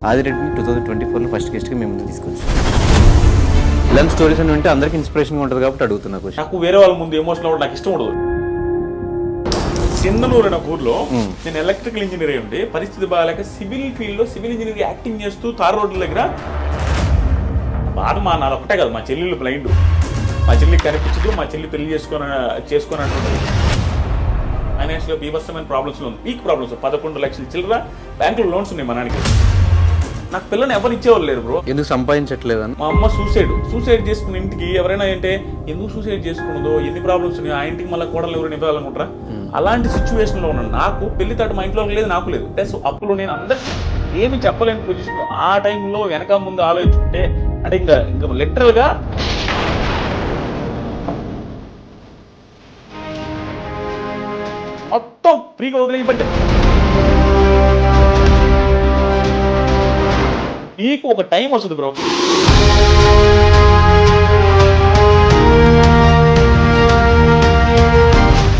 ఆదిరెడ్డిని 2024లో first గెస్ట్గా మేము ముందు తీసుకొచ్చాం. ఇలాంటి స్టోరీస్ అని ఉంటే అందరికి ఇన్స్పిరేషన్గా ఉంటుంది కాబట్టి అడుగుతున్నా క్వశ్చన్. నాకు వేరే వాళ్ళ ముందు ఎమోషనల్ అవ్వడం నాకు ఇష్టం ఉండదు. సింధనూరు అనే ఊర్లో నేను ఎలక్ట్రికల్ ఇంజనీర్ అయి ఉండి పరిస్థితి బాగాలేక సివిల్ ఫీల్డ్లో సివిల్ ఇంజనీర్ యాక్టింగ్ చేస్తూ తార్ రోడ్ల దగ్గర బాధ నాది ఒకటే కాదు, మా చెల్లెళ్ళు బ్లైండ్, మా చెల్లికి కనిపించదు, మా చెల్లి పెళ్లి చేసుకొని అంటుంది. ఫైనాన్షియల్గా బీభత్సమైన ప్రాబ్లమ్స్లో ఉంది, పీక్ ప్రాబ్లమ్స్. 11 లక్షల చిల్లర బ్యాంకులో లోన్స్ ఉన్నాయి మా నాన్నకి. నాకు పిల్లని ఎవరు ఇచ్చేవాళ్ళు లేరు బ్రో. ఎందుకు సంపాదించట్లేదని మా అమ్మ సూసైడ్ చేసుకున్న ఇంటికి ఎవరైనా అంటే ఎందుకు సూసైడ్ చేసుకున్నదో, ఎన్ని ప్రాబ్లమ్స్ ఉన్నాయో, ఆ ఇంటికి మళ్ళీ కోడలు ఎవరు నింపాలనుకుంటారా? అలాంటి సిచ్యువేషన్లో ఉన్నాను. నాకు పెళ్లి తాటు మా ఇంట్లో లేదు, నాకు లేదు. ప్లస్ అప్పుడు నేను అందరికి ఏమి చెప్పలేని పొజిషన్. ఆ టైంలో వెనక ముందు ఆలోచించుకుంటే అంటే ఇంకా లిటరల్గా మొత్తం ఫ్రీగా వదిలేయబట్టే. నీకు ఒక టైం వస్తుంది బ్రో.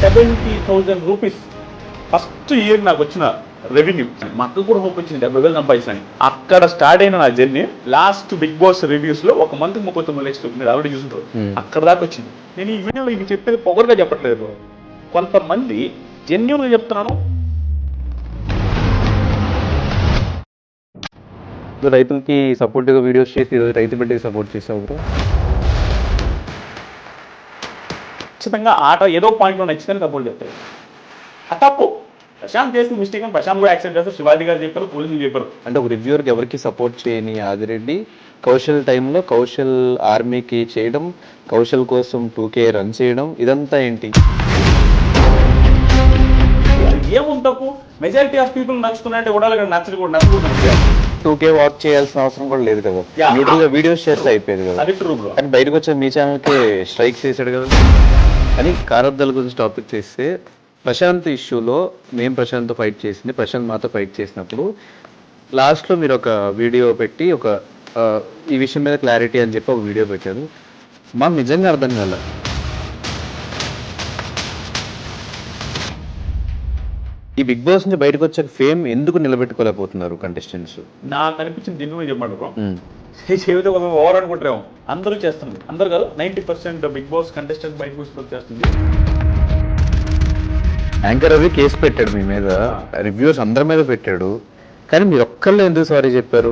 ₹70,000 ఫస్ట్ ఇయర్ నాకు వచ్చిన రెవెన్యూ. మా అక్క కూడా హోప్ వచ్చింది 70,000 సంపాదించాను. అక్కడ స్టార్ట్ అయిన నా journey last Bigg Boss reviews లో ఒక మంత్ 39 లక్షలు మీరు ఆల్రెడీ చూసుంటారు. అక్కడ దాకా వచ్చింది. నేను ఈ వీడియోలో ఇది చెప్పేది పొగరుగా చెప్పట్లేదు. కొంతమంది జెన్యూన్ గా చెప్తున్నాను. రైతులకి సపోర్ట్గా వీడియోస్ చేసి రైతు బిడ్డకి సపోర్ట్ చేసావు బ్రో. ఖచ్చితంగా ఆట ఏదో పాయింట్లో నచ్చిందని సపోర్ట్ చేస్తారు. తప్పు ప్రశాంత్ చేసిన మిస్టేక్ అని ప్రశాంత్ కూడా యాక్సెప్ట్ చేస్తారు. శివాజీ గారు చెప్పారు, పోలీసులు చెప్పారు. అంటే ఒక రివ్యూవర్కి ఎవరికి సపోర్ట్ చేయని ఆదిరెడ్డి కౌశల్ టైంలో కౌశల్ ఆర్మీకి చేయడం, కౌశల్ కోసం 2K రన్ చేయడం, ఇదంతా ఏంటి? ఏముంది తప్పు? మెజారిటీ ఆఫ్ పీపుల్ నచ్చుతున్నాయంటే కూడా నచ్చకుండా 2K వాక్ చేయాల్సిన అవసరం కూడా లేదు కదా, న్యూట్రల్ గా వీడియోస్ చేస్తే అయిపోయేది కదా. అది ట్రూ బ్రో. కానీ బయటకు వచ్చే మీ ఛానల్కి స్ట్రైక్స్ చేశాడు కదా. అని కారబ్దాల గురించి టాపిక్ చేస్తే ప్రశాంత్ ఇష్యూలో మేము ప్రశాంత్తో ఫైట్ చేసింది, ప్రశాంత్ మాతో ఫైట్ చేసినప్పుడు లాస్ట్లో మీరు ఒక వీడియో పెట్టి ఈ విషయం మీద క్లారిటీ అని చెప్పి ఒక వీడియో పెట్టారు. మాకు నిజంగా అర్థం కాలే. ఈ బిగ్ బాస్ నుంచి బయటకు వచ్చే ఫేమ్ ఎందుకు నిలబెట్టుకోలేకపోతున్నారు కంటెస్టెంట్స్? నాకు అనిపించింది దీన్ని చెప్పండి బ్రో. చెబితే ఓవర్ అనుకుంటారేమో. అందరూ చేస్తుంది, అందరు కాదు 90% బిగ్ బాస్ కంటెస్టెంట్ బయటకు వచ్చేస్తుంది. యాంకర్ రవి కేసు పెట్టాడు మీ మీద, రివ్యూస్ అందరి మీద పెట్టాడు, కానీ మీరు ఒక్కళ్ళే ఎందుకు సారీ చెప్పారు?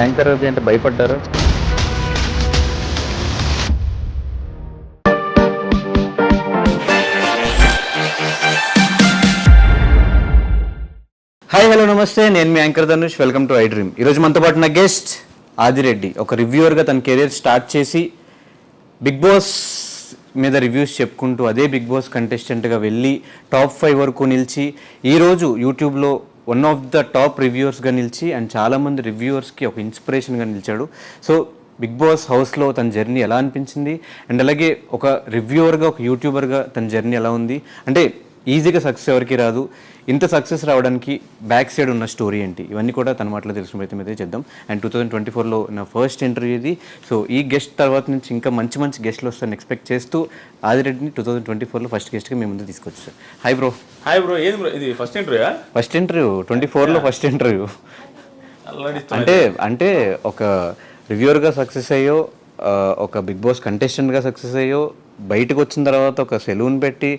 యాంకర్ రవి అంటే భయపడ్డారు? హాయ్ హలో నమస్తే, నేను మీ anchor Dhanush. Welcome to I dream. ఈరోజు మనతో పాటు నా గెస్ట్ ఆదిరెడ్డి. ఒక రివ్యూవర్గా తన కెరీర్ స్టార్ట్ చేసి బిగ్ బాస్ మీద రివ్యూస్ చెప్పుకుంటూ అదే బిగ్ బాస్ కంటెస్టెంట్గా వెళ్ళి టాప్ 5 వరకు నిలిచి ఈరోజు యూట్యూబ్లో వన్ ఆఫ్ ద టాప్ రివ్యూవర్స్గా నిలిచి అండ్ చాలామంది రివ్యూవర్స్కి ఒక ఇన్స్పిరేషన్గా నిలిచాడు. సో బిగ్ బాస్ హౌస్లో తన జర్నీ ఎలా అనిపించింది, అండ్ అలాగే ఒక రివ్యూవర్గా ఒక యూట్యూబర్గా తన జర్నీ ఎలా ఉంది, అంటే ఈజీగా సక్సెస్ ఎవరికి రాదు, ఇంత సక్సెస్ రావడానికి బ్యాక్ సైడ్ ఉన్న స్టోరీ ఏంటి, ఇవన్నీ కూడా తన మాటలో తెలిసిన ప్రయత్నం అయితే చేద్దాం. అండ్ 2024లో నా ఫస్ట్ ఇంటర్వ్యూ ఇది. సో ఈ గెస్ట్ తర్వాత నుంచి ఇంకా మంచి మంచి గెస్ట్లు వస్తారని ఎక్స్పెక్ట్ చేస్తూ ఆదిరెడ్డిని 2024లో ఫస్ట్ గెస్ట్గా మేము ముందు తీసుకొచ్చాం. Hi bro. Hi bro. ఏది బ్రో ఇది ఫస్ట్ ఇంటర్వ్యూ? ఫస్ట్ ఇంటర్వ్యూ 24లో ఫస్ట్ ఇంటర్వ్యూ. అంటే ఒక రివ్యూవర్గా సక్సెస్ అయ్యో, ఒక బిగ్ బాస్ కంటెస్టెంట్గా సక్సెస్ అయ్యో, బయటకు వచ్చిన తర్వాత ఒక సెలూన్ పెట్టి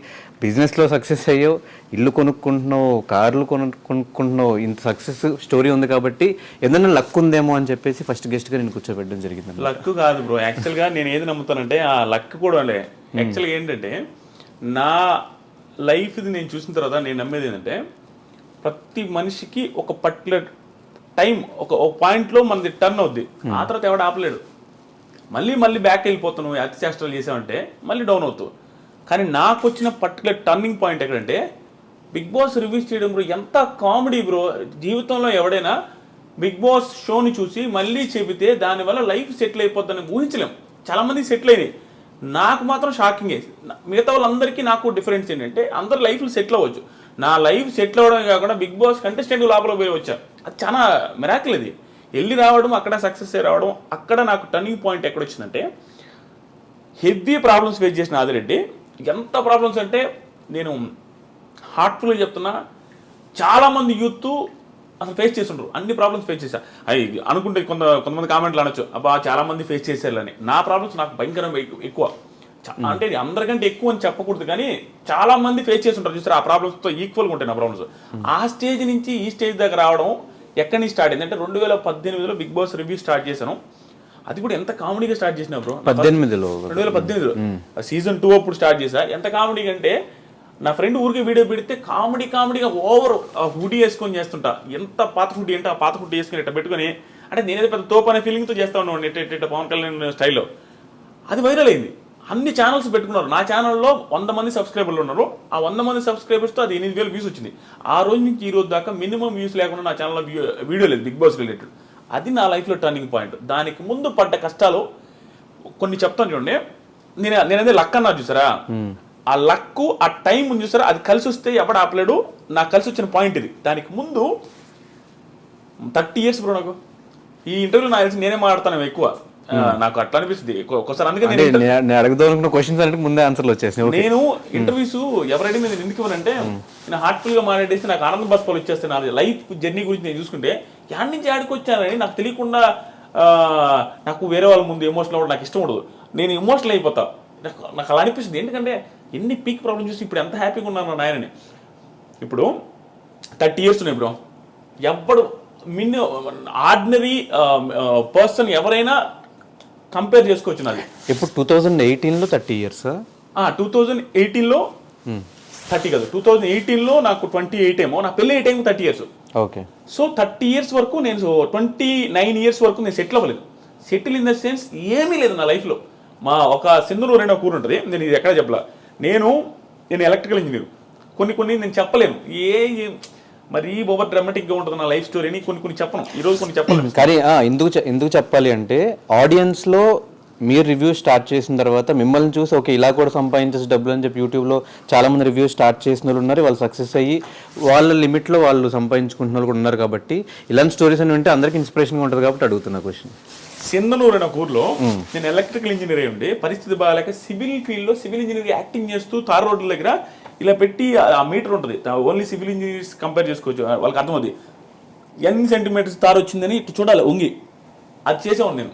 బిజినెస్లో సక్సెస్ అయ్యో, ఇల్లు కొనుక్కుంటున్నావు, కార్లు కొనుక్కుంటున్నావు, ఇంత సక్సెస్ స్టోరీ ఉంది కాబట్టి ఏదైనా లక్ ఉందేమో అని చెప్పేసి ఫస్ట్ గెస్ట్గా నేను కూర్చోబెట్టడం జరిగింది. లక్ కాదు బ్రో, యాక్చువల్గా నేను ఏది నమ్ముతానంటే ఆ లక్ కూడా లే. యాక్చువల్గా ఏంటంటే నా లైఫ్ ఇది నేను చూసిన తర్వాత నేను నమ్మేది ఏంటంటే ప్రతి మనిషికి ఒక పర్టికులర్ టైం ఒక పాయింట్లో మనది టర్న్ అవుద్ది. ఆ తర్వాత ఎవడు ఆపలేడు. మళ్ళీ బ్యాక్ వెళ్ళిపోతాను, అతి చేష్టలు చేసామంటే మళ్ళీ డౌన్ అవుతావు. కానీ నాకు వచ్చిన పర్టికులర్ టర్నింగ్ పాయింట్ ఎక్కడంటే బిగ్ బాస్ రివ్యూస్ చేయడం బ్రో. ఎంత కామెడీ బ్రో. జీవితంలో ఎవడైనా బిగ్ బాస్ షోని చూసి మళ్ళీ చెబితే దానివల్ల లైఫ్ సెటిల్ అయిపోద్దని ఊహించలేం. చాలామంది సెటిల్ అయినాయి, నాకు మాత్రం షాకింగ్. మిగతా వాళ్ళందరికీ నాకు డిఫరెన్స్ ఏంటంటే అందరు లైఫ్లు సెటిల్ అవ్వచ్చు, నా లైఫ్ సెటిల్ అవ్వడం కాకుండా బిగ్ బాస్ కంటెస్టెంట్ లోపల పోయి వచ్చా. అది చాలా మిరాకిల్. అది వెళ్ళి రావడం, అక్కడ సక్సెస్ అయ్యి రావడం. అక్కడ నాకు టర్నింగ్ పాయింట్ ఎక్కడొచ్చిందంటే హెవీ ప్రాబ్లమ్స్ ఫేస్ చేసిన ఆదిరెడ్డి. ఎంత ప్రాబ్లమ్స్ అంటే నేను హార్ట్ఫుల్గా చెప్తున్నా, చాలా మంది యూత్ అసలు ఫేస్ చేస్తుండ్రు, అన్ని ప్రాబ్లమ్స్ ఫేస్ చేశారు. అవి అనుకుంటే కొంతమంది కామెంట్లు అనొచ్చు, అబ్బా చాలా మంది ఫేస్ చేశారని. నా ప్రాబ్లమ్స్ నాకు భయంకరంగా ఎక్కువ, అంటే అందరికంటే ఎక్కువ అని చెప్పకూడదు కానీ చాలా మంది ఫేస్ చేస్తుంటారు చూసారు. ఆ ప్రాబ్లమ్స్తో ఈక్వల్గా ఉంటాయి నా ప్రాబ్లమ్స్. ఆ స్టేజ్ నుంచి ఈ స్టేజ్ దగ్గర రావడం ఎక్కడి నుంచి స్టార్ట్ అయింది అంటే 2018లో బిగ్ బాస్ రివ్యూ స్టార్ట్ చేశాను. అది కూడా ఎంత కామెడీగా స్టార్ట్ చేసినా బ్రో, 2018లో సీజన్ 2 అప్పుడు స్టార్ట్ చేశా. ఎంత కామెడీగా అంటే నా ఫ్రెండ్ ఊరికి వీడియో పెడితే కామెడీగా ఓవర్ హుడీ వేసుకొని చేస్తుంటా. ఎంత పాత హుడీ అంటే ఆ పాత హుడీ వేసుకొని ఇట్లా పెట్టుకొని, అంటే నేనేదో పెద్ద తోపు అనే ఫీలింగ్తో చేస్తా ఉన్నాను ఎట్ట పవన్ కళ్యాణ్ స్టైల్లో. అది వైరల్ అయింది, అన్ని ఛానల్స్ పెట్టుకున్నారు. నా ఛానల్లో 100 మంది సబ్స్క్రైబర్లు ఉన్నారు. ఆ 100 మంది సబ్స్క్రైబర్స్తో అది 8,000 వ్యూస్ వచ్చింది. ఆ రోజు నుంచి ఈ రోజు దాకా మినిమం వ్యూస్ లేకుండా నా ఛానల్లో వీడియో లేదు బిగ్ బాస్ రిలేటెడ్. అది నా లైఫ్లో టర్నింగ్ పాయింట్. దానికి ముందు పడ్డ కష్టాలు కొన్ని చెప్తాను చూడండి. నేనదే లక్ అన్నా చూసారా, ఆ లక్ ఆ టైం ఉంది చూసారా, అది కలిసి వస్తే ఎవడు ఆపలేడు. నాకు కలిసి వచ్చిన పాయింట్ ఇది. దానికి ముందు 30 years బ్రో నాకు. ఈ ఇంటర్వ్యూలో నాకు తెలిసి నేనే మాట్లాడతాను ఎక్కువ, నాకు అట్లా అనిపిస్తుంది ఒక్కోసారి. అందుకే నేను అడగదనుకున్న క్వశ్చన్స్ అంటే ముందే ఆన్సర్లు వచ్చేసాయి. నేను ఇంటర్వ్యూస్ ఎవరైనా నేను ఎందుకు ఇవ్వనంటే, నేను హార్ట్ఫుల్ గా మాట్లాడేసి నాకు ఆనంద బస్పాలు వచ్చేస్తాను. నా లైఫ్ జర్నీ గురించి నేను చూసుకుంటే యాడ్ నుంచి యాడికి వచ్చానని నాకు తెలియకుండా నాకు వేరే వాళ్ళ ముందు ఎమోషనల్ అవ్వడం నాకు ఇష్టం ఉండదు. నేను ఎమోషనల్ అయిపోతా. నాకు అలా అనిపిస్తుంది. ఎందుకంటే ఎన్ని పీక్ ప్రాబ్లమ్ చూసి ఇప్పుడు ఎంత హ్యాపీగా ఉన్నాను నాయనని. ఇప్పుడు 30 years ఉన్నాయి బ్రో. ఎప్పుడు ఆర్డినరీ పర్సన్ ఎవరైనా కంపేర్ చేసుకోవచ్చు నాది. ఇప్పుడు 2018లో 30 years, 2018లో 30 కాదు, 2018లో నాకు 28 ఏమో, నా పెళ్ళి 8 ఏమో 30 years. ఓకే. సో 30 years వరకు నేను 29 years వరకు నేను సెటిల్ అవ్వలేదు. సెటిల్ ఇన్ ద సెన్స్ ఏమీ లేదు నా లైఫ్లో. మా ఒక సింధనూరు అనే ఊరు ఉంటుంది, నేను ఇది ఎక్కడ చెప్పలా. నేను ఎలక్ట్రికల్ ఇంజనీర్. కొన్ని నేను చెప్పలేను, మరీ ఓవర్ డ్రామాటిక్గా ఉంటుంది నా లైఫ్ స్టోరీని. కొన్ని చెప్పను, ఈరోజు కొన్ని చెప్పలేను. కానీ ఎందుకు చెప్పాలి అంటే, ఆడియన్స్లో మీరు రివ్యూ స్టార్ట్ చేసిన తర్వాత మిమ్మల్ని చూసి ఓకే ఇలా కూడా సంపాదించేసి డబ్బులు అని చెప్పి యూట్యూబ్లో చాలామంది రివ్యూ స్టార్ట్ చేసిన వాళ్ళు ఉన్నారు. వాళ్ళు సక్సెస్ అయ్యి వాళ్ళ లిమిట్లో వాళ్ళు సంపాదించుకుంటున్న వాళ్ళు కూడా ఉన్నారు. కాబట్టి ఇలాంటి స్టోరీస్ అని వింటే అందరికీ ఇన్స్పిరేషన్గా ఉంటుంది. కాబట్టి అడుగుతున్నా క్వశ్చన్. సింధనూరు అనే ఊర్లో నేను ఎలక్ట్రికల్ ఇంజనీర్ అయి ఉండి పరిస్థితి బాగాలేక సివిల్ ఫీల్డ్లో సివిల్ ఇంజనీర్ యాక్టింగ్ చేస్తూ తార్ రోడ్ల దగ్గర ఇలా పెట్టి ఆ మీటర్ ఉంటుంది, ఓన్లీ సివిల్ ఇంజనీర్స్ కంపేర్ చేసుకోవచ్చు, వాళ్ళకి అర్థమవుతుంది ఎన్ని సెంటీమీటర్స్ తారు వచ్చిందని ఇటు చూడాలి ఉంగి. అది చేసేవాడు నేను.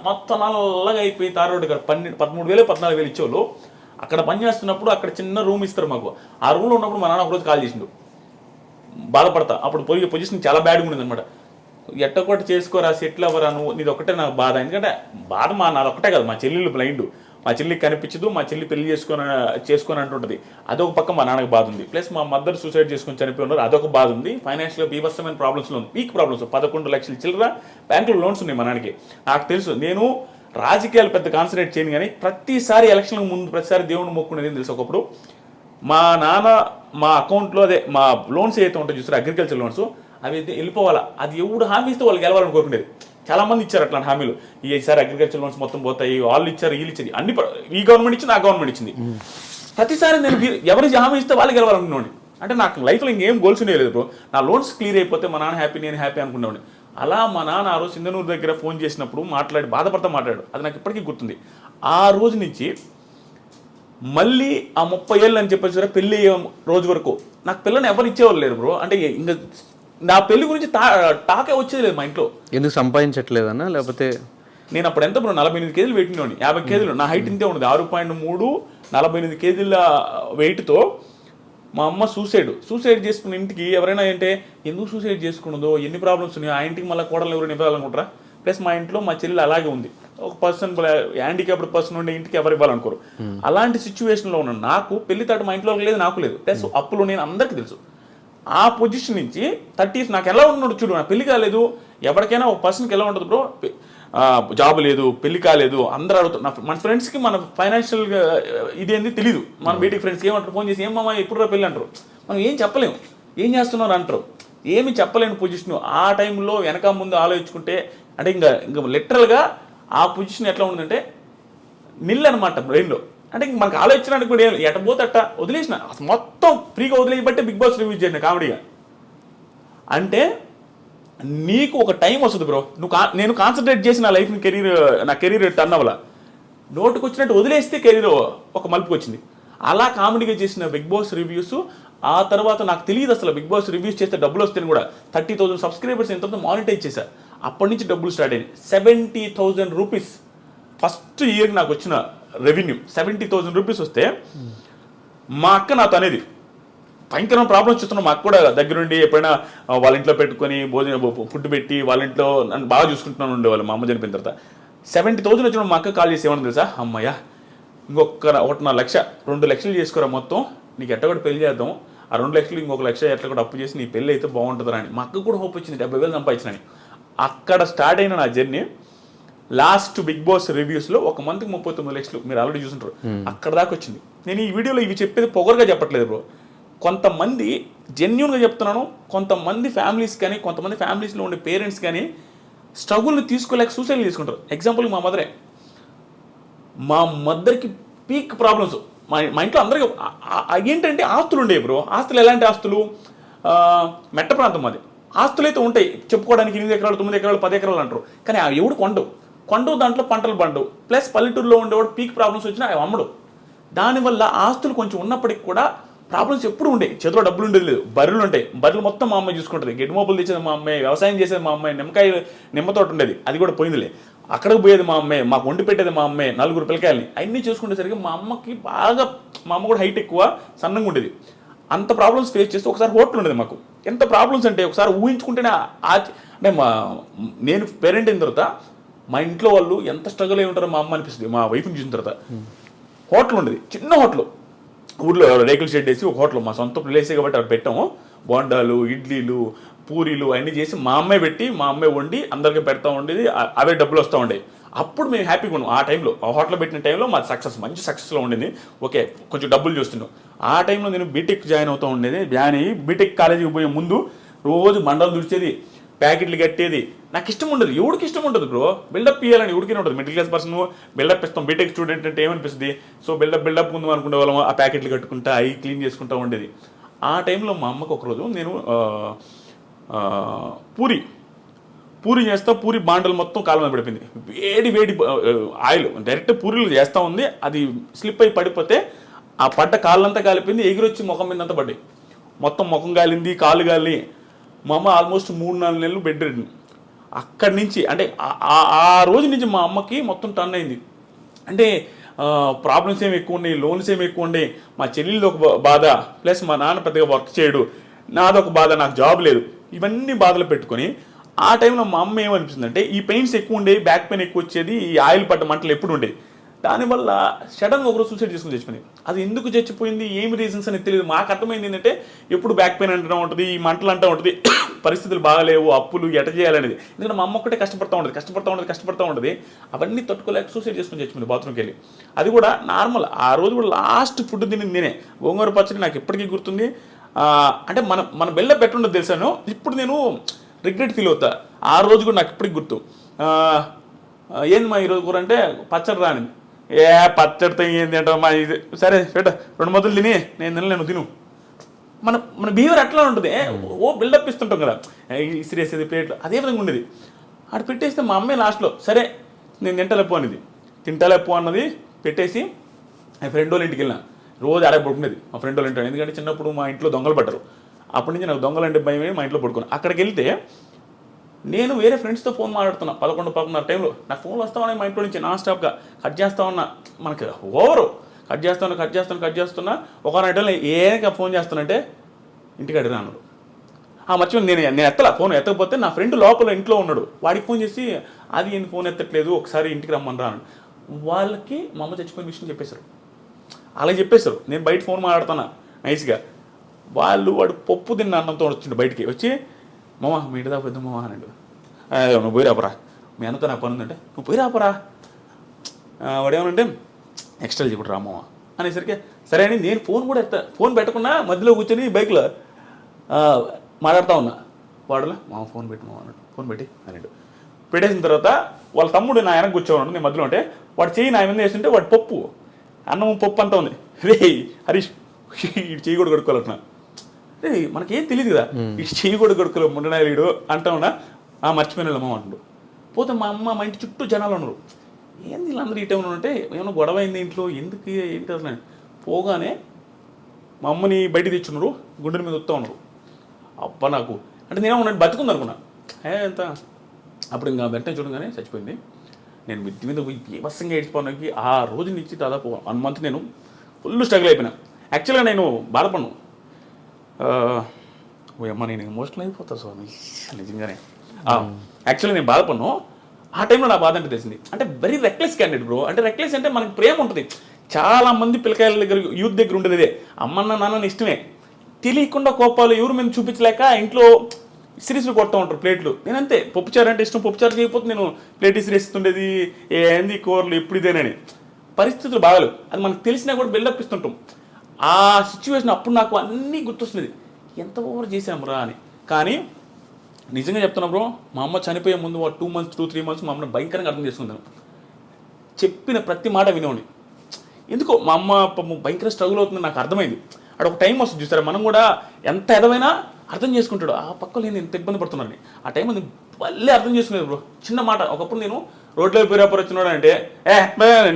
మొత్తం నల్లగా అయిపోయి తార్ రోడ్డు దగ్గర 13,000 14,000 ఇచ్చేవాళ్ళు. అక్కడ పని చేస్తున్నప్పుడు అక్కడ చిన్న రూమ్ ఇస్తారు మాకు. ఆ రూమ్లో ఉన్నప్పుడు మా నాన్న ఒకరోజు కాల్ చేసిండు, బాధపడతా. అప్పుడు పోయి పొజిషన్ చాలా బ్యాడ్గా ఉండేది అనమాట. ఎట్టొకటి చేసుకోరా, సెటిల్ అవ్వరా, నువ్వు నీది ఒక్కటే నాకు బాధ. ఎందుకంటే బాధ నాది ఒక్కటే కాదు, మా చెల్లెళ్ళు బ్లైండ్, మా చెల్లికి కనిపించదు, మా చెల్లి పెళ్లి చేసుకొని అంటుంటుంది, అదొక పక్క మా నాన్నకి బాధ ఉంది. ప్లస్ మా మదర్ సూసైడ్ చేసుకొని చనిపోయి ఉన్నారు, అదొక బాధ ఉంది. ఫైనాన్షియల్గా బీభత్సమైన ప్రాబ్లమ్స్లో ఉంది, పీక్ ప్రాబ్లమ్స్. 11 లక్షల చిల్లర బ్యాంకులో లోన్స్ ఉన్నాయి మా నాన్నకి. నాకు తెలుసు, నేను రాజకీయాలు పెద్ద కాన్సన్ట్రేట్ చేయను కానీ ప్రతిసారి ఎలక్షన్కి ముందు ప్రతిసారి దేవుని మొక్కునేది తెలుసు. ఒకప్పుడు మా నాన్న మా అకౌంట్లో అదే మా లోన్స్ ఏదైతే ఉంటాయో చూస్తారు అగ్రికల్చర్ లోన్స్, అవి వెళ్ళిపోవాలా. అది ఎవడు హామీ ఇస్తే వాళ్ళు గెలవాలని కోరుకునేది. చాలా మంది ఇచ్చారు అట్లాంటి హామీలు. ఈసారి అగ్రికల్చర్ లోన్స్ మొత్తం పోతాయి, వాళ్ళు ఇచ్చారు వీళ్ళు ఇచ్చారు, అన్ని ఈ గవర్నమెంట్ ఇచ్చింది ఆ గవర్నమెంట్ ఇచ్చింది. ప్రతిసారి నేను ఎవరి హామీ ఇస్తే వాళ్ళు గెలవాలనుకున్నాను. అంటే నాకు లైఫ్లో ఇంకేం గోల్స్ ఉండేది బ్రో. నా లోన్స్ క్లియర్ అయిపోతే మా నాన్న హ్యాపీ, నేను హ్యాపీ అనుకున్నాను. అలా మా నాన్న ఆ రోజు సింధనూరు దగ్గర ఫోన్ చేసినప్పుడు బాధపడతా మాట్లాడాడు. అది నాకు ఇప్పటికీ గుర్తుంది. ఆ రోజు నుంచి మళ్ళీ ఆ 30 ఏళ్ళు అని చెప్పేసి పెళ్ళి అయ్యే రోజు వరకు నాకు పిల్లని ఎవరు ఇచ్చేవాళ్ళు లేరు బ్రో. అంటే ఇంకా నా పెళ్లి గురించి టాకే వచ్చేది లేదు మా ఇంట్లో. ఎందుకు సంపాదించట్లేదన్నా, లేకపోతే నేను అప్పుడు ఎంత బ్రో 48 కేజీలు వెయిట్ ఉండేవాడిని, 50 కేజీలు నా హైట్ ఇంతే ఉండదు, 6.3 48 కేజీల వెయిట్తో. మా అమ్మ సూసైడ్ చేసుకున్న ఇంటికి ఎవరైనా అంటే ఎందుకు సూసైడ్ చేసుకున్నదో, ఎన్ని ప్రాబ్లమ్స్ ఉన్నాయో, ఆ ఇంటికి మళ్ళీ కోడలు ఎవరైనా ఇవ్వాలనుకుంటారా. ప్లస్ మా ఇంట్లో మా చెల్లి అలాగే ఉంది, ఒక పర్సన్ హ్యాండిక్యాప్డ్ పర్సన్ ఉండే ఇంటికి ఎవరు ఇవ్వాలనుకోరు. అలాంటి సిచ్యువేషన్లో ఉన్న నాకు పెళ్లి తాట మా ఇంట్లో లేదు, నాకు లేదు. ప్లస్ అప్పులు నేను అందరికీ తెలుసు. ఆ పొజిషన్ నుంచి 30 years నాకు ఎలా ఉన్నాడు చూడు. నా పెళ్లి కాలేదు, ఎవరికైనా ఒక పర్సన్కి ఎలా ఉంటుంది బ్రో, జాబ్ లేదు, పెళ్లి కాలేదు, అందరూ అడుగుతారు. మన ఫ్రెండ్స్కి మన ఫైనాన్షియల్గా ఇదేంది తెలియదు. మన బయటికి ఫ్రెండ్స్కి ఏమంటారు, ఫోన్ చేసి ఏమమ్మా ఎప్పుడు పెళ్ళి అంటారు. మనం ఏం చెప్పలేము, ఏం చేస్తున్నారు అంటారు, ఏమి చెప్పలేని పొజిషన్. ఆ టైంలో వెనక ముందు ఆలోచించుకుంటే అంటే ఇంకా లిటరల్గా ఆ పొజిషన్ ఎట్లా ఉందంటే నిల్ అనమాట బ్రెయిన్లో. అంటే ఇంక మనకు ఆలోచించడానికి కూడా ఎట పోతే అట్ట వదిలేసిన, మొత్తం ఫ్రీగా వదిలేయబట్టే బిగ్ బాస్ రివ్యూ చేయండి కామెడీగా. అంటే నీకు ఒక టైం వస్తుంది బ్రో, నేను కాన్సన్ట్రేట్ చేసి నా లైఫ్ నా కెరీర్ టర్న్ అవ్వాల, నోటుకు వచ్చినట్టు వదిలేస్తే కెరీర్ ఒక మలుపుకి వచ్చింది. అలా కామెడీగా చేసిన బిగ్ బాస్ రివ్యూస్ ఆ తర్వాత నాకు తెలియదు అసలు బిగ్ బాస్ రివ్యూస్ చేస్తే డబ్బులు వస్తాయని కూడా. 30,000 సబ్స్క్రైబర్స్ ఎంత మానిటైజ్ చేశా. అప్పటి నుంచి డబ్బులు స్టార్ట్ అయింది. 70,000 రూపీస్ ఫస్ట్ ఇయర్ నాకు వచ్చిన రెవెన్యూ. 70,000 రూపీస్ వస్తే మా అక్క నాతో అనేది భయంకరమైన ప్రాబ్లమ్స్ చూస్తున్నాం. మాకు కూడా దగ్గరుండి ఎప్పుడైనా వాళ్ళ ఇంట్లో పెట్టుకొని భోజనం ఫుడ్ పెట్టి వాళ్ళ ఇంట్లో నన్ను బాగా చూసుకుంటున్నాను ఉండేవాళ్ళు. మా అమ్మ చనిపోయిన తర్వాత 70,000 వచ్చినప్పుడు మా అక్క కాల్ చేసి ఏమన్నా తెలుసా, అమ్మయ్య ఇంకొక 1.5 లక్ష 2 లక్షలు చేసుకోరా మొత్తం, నీకు ఎట్ట కూడా పెళ్లి చేద్దాం, ఆ 2 లక్షలు ఇంకొక 1 లక్ష ఎట్లా కూడా అప్పు చేసి నీ పెళ్ళి అయితే బాగుంటుందా అని. మా అక్క కూడా హోప్ వచ్చింది 70,000 సంపాదించినని. అక్కడ స్టార్ట్ అయిన నా జర్నీ. లాస్ట్ బిగ్ బాస్ రివ్యూస్లో ఒక మంత్కి 39 లక్షలు మీరు ఆల్రెడీ చూసుంటారు. అక్కడ దాకా వచ్చింది. నేను ఈ వీడియోలో ఇవి చెప్పేది పొగరుగా చెప్పట్లేదు బ్రో. కొంతమంది జెన్యున్గా చెప్తున్నాను. కొంతమంది ఫ్యామిలీస్ కానీ, కొంతమంది ఫ్యామిలీస్లో ఉండే పేరెంట్స్ కానీ స్ట్రగుల్ని తీసుకోలేక సూసైడ్ చేసుకుంటారు. ఎగ్జాంపుల్ మా మదర్కి పీక్ ప్రాబ్లమ్స్. మా ఇంట్లో అందరికీ ఏంటంటే ఆస్తులు ఉండేవి బ్రో. ఆస్తులు ఎలాంటి ఆస్తులు, మెట్ట ప్రాంతం అది. ఆస్తులు అయితే ఉంటాయి చెప్పుకోవడానికి, 8 ఎకరాలు 9 ఎకరాలు 10 ఎకరాలు అంటారు. కానీ అవి ఎవడు కొండవు దాంట్లో పంటలు పండవు. ప్లస్ పల్లెటూరులో ఉండేవాడు పీక్ ప్రాబ్లమ్స్ వచ్చినా అవి అమ్మడు. దానివల్ల ఆస్తులు కొంచెం ఉన్నప్పటికి కూడా ప్రాబ్లమ్స్ ఎప్పుడు ఉండే. చేతిలో డబ్బులు ఉండేది లేదు. బర్రెలు ఉంటాయి. బర్రెలు మొత్తం మా అమ్మాయి చూసుకుంటుంది. గెడ్డి మోపులు తెచ్చేది మా అమ్మాయి, వ్యవసాయం చేసేది మా అమ్మాయి, నిమ్మతోట ఉండేది అది కూడా పోయిందిలే. అక్కడికి పోయేది మా అమ్మాయి, మాకు వండి పెట్టేది మా అమ్మాయి, 4 పిల్లకాయలని. అన్నీ చూసుకునేసరికి మా అమ్మకి బాగా, మా అమ్మ కూడా హైట్ ఎక్కువ, సన్నంగా ఉండేది. అంత ప్రాబ్లమ్స్ ఫేస్ చేస్తే ఒకసారి హోటల్ ఉండేది మాకు. ఎంత ప్రాబ్లమ్స్ అంటే ఒకసారి ఊహించుకుంటేనే అంటే నేను పేరెంట్ అయిన తర్వాత మా ఇంట్లో వాళ్ళు ఎంత స్ట్రగుల్ అయి ఉంటారో మా అమ్మ అనిపిస్తుంది. మా వైఫ్ని చూసిన తర్వాత హోటల్ ఉండేది, చిన్న హోటల్, ఊర్లో రేకుల షెడ్ వేసి ఒక హోటల్, మా సొంత ప్లేసే కాబట్టి అక్కడ పెట్టాము. బోండాలు, ఇడ్లీలు, పూరీలు అన్నీ చేసి మా అమ్మాయి పెట్టి, మా అమ్మాయి వండి అందరికీ పెడతా ఉండేది. అవే డబ్బులు వస్తూ ఉండేవి. అప్పుడు మేము హ్యాపీగా ఉన్నాం. ఆ టైంలో, ఆ హోటల్ పెట్టిన టైంలో మాది మంచి సక్సెస్లో ఉండేది. ఓకే, కొంచెం డబ్బులు చూస్తున్నాం. ఆ టైంలో నేను బీటెక్ జాయిన్ అవుతూ ఉండేది. జాయిన్ అయ్యి బీటెక్ కాలేజీకి పోయే ముందు రోజు మండలు దుడిచేది, ప్యాకెట్లు కట్టేది. నాకు ఇష్టం ఉండదు. ఎవరికి ఇష్టం ఉంటుంది బ్రో? బిల్డప్ ఇవ్వాలని ఎవరికైనా ఉంటుంది. మిడిల్ క్లాస్ పర్సన్ బిల్డప్ ఇస్తాం. బీటెక్ స్టూడెంట్ అంటే ఏమనిపిస్తుంది? సో బిల్డప్ ముందు అనుకునే వాళ్ళం. ఆ ప్యాకెట్లు కట్టుకుంటా, అవి క్లీన్ చేసుకుంటూ ఉండేది. ఆ టైంలో మా అమ్మకు ఒకరోజు నేను పూరి చేస్తా, పూరి బాండలు మొత్తం కాలం మీద పడిపోయింది. వేడి ఆయిల్ డైరెక్ట్ పూరీలు చేస్తూ ఉంది. అది స్లిప్ అయి పడిపోతే ఆ పడ్డ కాళ్ళంతా కాలిపోయింది. ఎగిరొచ్చి ముఖం మీద అంతా పడ్డాయి. మొత్తం ముఖం కాలింది, కాళ్ళు కాలి. మా అమ్మ ఆల్మోస్ట్ 3-4 నెలలు బెడ్ రెడ్. అక్కడి నుంచి అంటే ఆ రోజు నుంచి మా అమ్మకి మొత్తం టర్న్ అయింది. అంటే ప్రాబ్లమ్స్ ఏమి ఎక్కువ ఉన్నాయి, లోన్స్ ఏమి ఎక్కువ ఉన్నాయి, మా చెల్లెళ్ళు ఒక బాధ, ప్లస్ మా నాన్న పెద్దగా వర్క్ చేయడు, నాదొక బాధ, నాకు జాబ్ లేదు, ఇవన్నీ బాధలు పెట్టుకొని ఆ టైంలో మా అమ్మ ఏమనిపిస్తుందంటే ఈ పెయిన్స్ ఎక్కువ ఉండేవి, బ్యాక్ పెయిన్ ఎక్కువ వచ్చేది, ఈ ఆయిల్ పడ్డ మంటలు ఎప్పుడు ఉండేవి. దానివల్ల సడన్గా ఒకరోజు సూసైడ్ చేసుకుని చచ్చిపోయింది. అది ఎందుకు చచ్చిపోయింది, ఏమి రీజన్స్ అనేది తెలియదు. మాకు అర్థమైంది ఏంటంటే ఎప్పుడు బ్యాక్ పెయిన్ అంటూ ఉంటుంది, ఈ మంటలు అంటూ ఉంటుంది, పరిస్థితులు బాగాలేవు, అప్పులు ఎట చేయాలనేది. ఎందుకంటే మా అమ్మ ఒక్కటే కష్టపడతా ఉంటుంది. అవన్నీ తట్టుకోలేక సూసైడ్ చేసుకుని చచ్చిపోయింది బాత్రూమ్కి వెళ్ళి. అది కూడా నార్మల్. ఆ రోజు కూడా లాస్ట్ ఫుడ్ తిని నేనే గోంగూర పచ్చడి నాకు ఎప్పటికీ గుర్తుంది. అంటే మన బెల్ల పెట్టుండదు తెలుసాను. ఇప్పుడు నేను రిగ్రెట్ ఫీల్ అవుతా. ఆ రోజు కూడా నాకు ఇప్పటికి గుర్తు. ఏంది మా ఈరోజు కూర అంటే పచ్చడి రానిది. పచ్చడితో ఏంది అంటే మా ఇది సరే పెట్ట 2 ముద్దలు తిని నేను తిను. మన బిహేవియర్ అట్లా ఉంటుంది. బిల్డప్ ఇస్తుంటాం కదా, ఇసిరేసేది ప్లేట్లు, అదే విధంగా ఉండేది. అటు పెట్టేస్తే మా అమ్మాయి లాస్ట్లో సరే నేను తింటలేపో అన్నది పెట్టేసి ఆ ఫ్రెండ్ వాళ్ళ ఇంటికి వెళ్ళిన. రోజు ఆడే పడుకునేది మా ఫ్రెండ్ వాళ్ళ ఇంట్లో. ఎందుకంటే చిన్నప్పుడు మా ఇంట్లో దొంగలు పడ్డారు. అప్పటి నుంచి నాకు దొంగలు అంటే భయమే. మా ఇంట్లో పడుకున్నాను. అక్కడికి వెళ్తే నేను వేరే ఫ్రెండ్స్తో ఫోన్ మాట్లాడుతున్నా 11-11:30 టైంలో. నాకు ఫోన్లు వస్తా ఉన్నాయి మా ఇంట్లో నుంచి నాన్ స్టాప్గా. కట్ చేస్తా ఉన్నా, మనకి ఓవరు కట్ చేస్తున్నా. ఒక నైట్లో ఏక ఫోన్ చేస్తానంటే ఇంటికి అడిగినా అన్నాడు. మర్చిపోయింది, నేను ఫోన్ ఎత్తకపోతే నా ఫ్రెండ్ లోపల ఇంట్లో ఉన్నాడు. వాడికి ఫోన్ చేసి అది ఏంటి ఫోన్ ఎత్తట్లేదు, ఒకసారి ఇంటికి రమ్మని రా. వాళ్ళకి మా అమ్మ చచ్చిపోయిన విషయం చెప్పేశారు. అలా చెప్పేశారు. నేను బయట ఫోన్ మాట్లాడుతున్నా నైస్గా. వాడు పప్పు తిన్న అన్నంతో వచ్చిండు. బయటికి వచ్చి మామ మీ ఇంటి దాకా పెద్ద మామ అన్నాడు. నువ్వు పోయి రాపరా, మీ అన్నతో నాకు పని ఉందంటే నువ్వు పోయి రాపరా. వాడేమనంటే ఎక్స్ట్రా చెప్పుడు రామామ అనేసరికి సరే అని నేను ఫోన్ పెట్టకుండా మధ్యలో కూర్చొని బైక్లో మాట్లాడుతూ ఉన్నా. వాడులో మామ ఫోన్ పెట్టి మామ అన్నాడు. ఫోన్ పెట్టి అన్నాడు. పెట్టేసిన తర్వాత వాళ్ళ తమ్ముడు నా వెనక కూర్చోన్నాడు. నేను మధ్యలో ఉంటే వాడు చెయ్యి నా మీద వేస్తుంటే వాడు అన్నం పప్పు అంతా ఉంది. రే హరీష్ ఇటు చెయ్యి కూడా కడుక్కోవాలంటున్నా. రే మనకేం తెలియదు కదా, ఇటు చెయ్యి కూడా కడుక్కోలేము ముండనాయుడు అంటా ఉన్నా. మర్చిపోయిన అమ్మ అంటుండు. పోతే మా ఇంటి చుట్టూ జనాలు ఉన్నారు. ఏంది వీళ్ళందరూ ఈ టైంలో ఉంటే ఏమైనా గొడవ అయింది ఇంట్లో, ఎందుకు ఏంటి అసలు. పోగానే మా అమ్మని బయటికి తెచ్చున్నారు, గుండెల మీద వస్తూ ఉన్నారు. అబ్బా నాకు అంటే నేనే ఉన్నట్టు బతుకుంది అనుకున్నా. ఎంత అప్పుడు ఇంకా వెంటనే చూడగానే చచ్చిపోయింది. నేను మిద్ది మీద పోయి బీభత్సంగా ఏడ్చిపోవడానికి ఆ రోజు నుంచి దాదాపు 1 month నేను ఫుల్ స్ట్రగుల్ అయిపోయినా. యాక్చువల్గా నేను బాధపడను, అమ్మ నేను ఎమోషనల్ అయిపోతా స్వామి నిజంగానే. యాక్చువల్లీ నేను బాధపడను. ఆ టైంలో నా బాధ అంటే తెలిసింది. అంటే వెరీ రెక్లెస్ క్యాండిడేట్ బ్రో. అంటే రెక్లెస్ అంటే మనకి ప్రేమ ఉంటుంది. చాలా మంది పిల్లకాయల దగ్గర యూత్ దగ్గర ఉండేది ఇదే, అమ్మన్న నాన్న ఇష్టమే, తెలియకుండా కోపాలు ఎవరు మేము చూపించలేక ఇంట్లో సిరీస్లు కొడుతూ ఉంటారు ప్లేట్లు. నేనంతే, పప్పుచారు అంటే ఇష్టం, పప్పుచారు చేయకపోతే నేను ప్లేట్ సిరీస్తుండేది, ఏంది కూరలు ఎప్పుడు ఇదేనని. పరిస్థితులు బాగాలేవు, అది మనకు తెలిసినా కూడా బిల్డప్ ఇస్తుంటాం. ఆ సిచ్యువేషన్ అప్పుడు నాకు అన్నీ గుర్తొస్తున్నది, ఎంత ఓవర్ చేసామురా అని. కానీ నిజంగా చెప్తున్నా బ్రో, మా అమ్మ చనిపోయే ముందు 2 months 2-3 months మా అమ్మని భయంకరంగా అర్థం చేసుకున్నాను. చెప్పిన ప్రతి మాట వినేవాడిని. ఎందుకో మా అమ్మ భయంకర స్ట్రగుల్ అవుతుంది నాకు అర్థమైంది. అక్కడ ఒక టైం వస్తుంది చూసారా, మనం కూడా ఎంత ఎదవైనా అర్థం చేసుకుంటాడు, ఆ పక్కలో నేను ఎంత ఇబ్బంది పడుతున్నాను. ఆ టైం అది మళ్ళీ అర్థం చేసుకునేది బ్రో. చిన్న మాట, ఒకప్పుడు నేను రోడ్లో పేరాపర్ వచ్చినాడు అంటే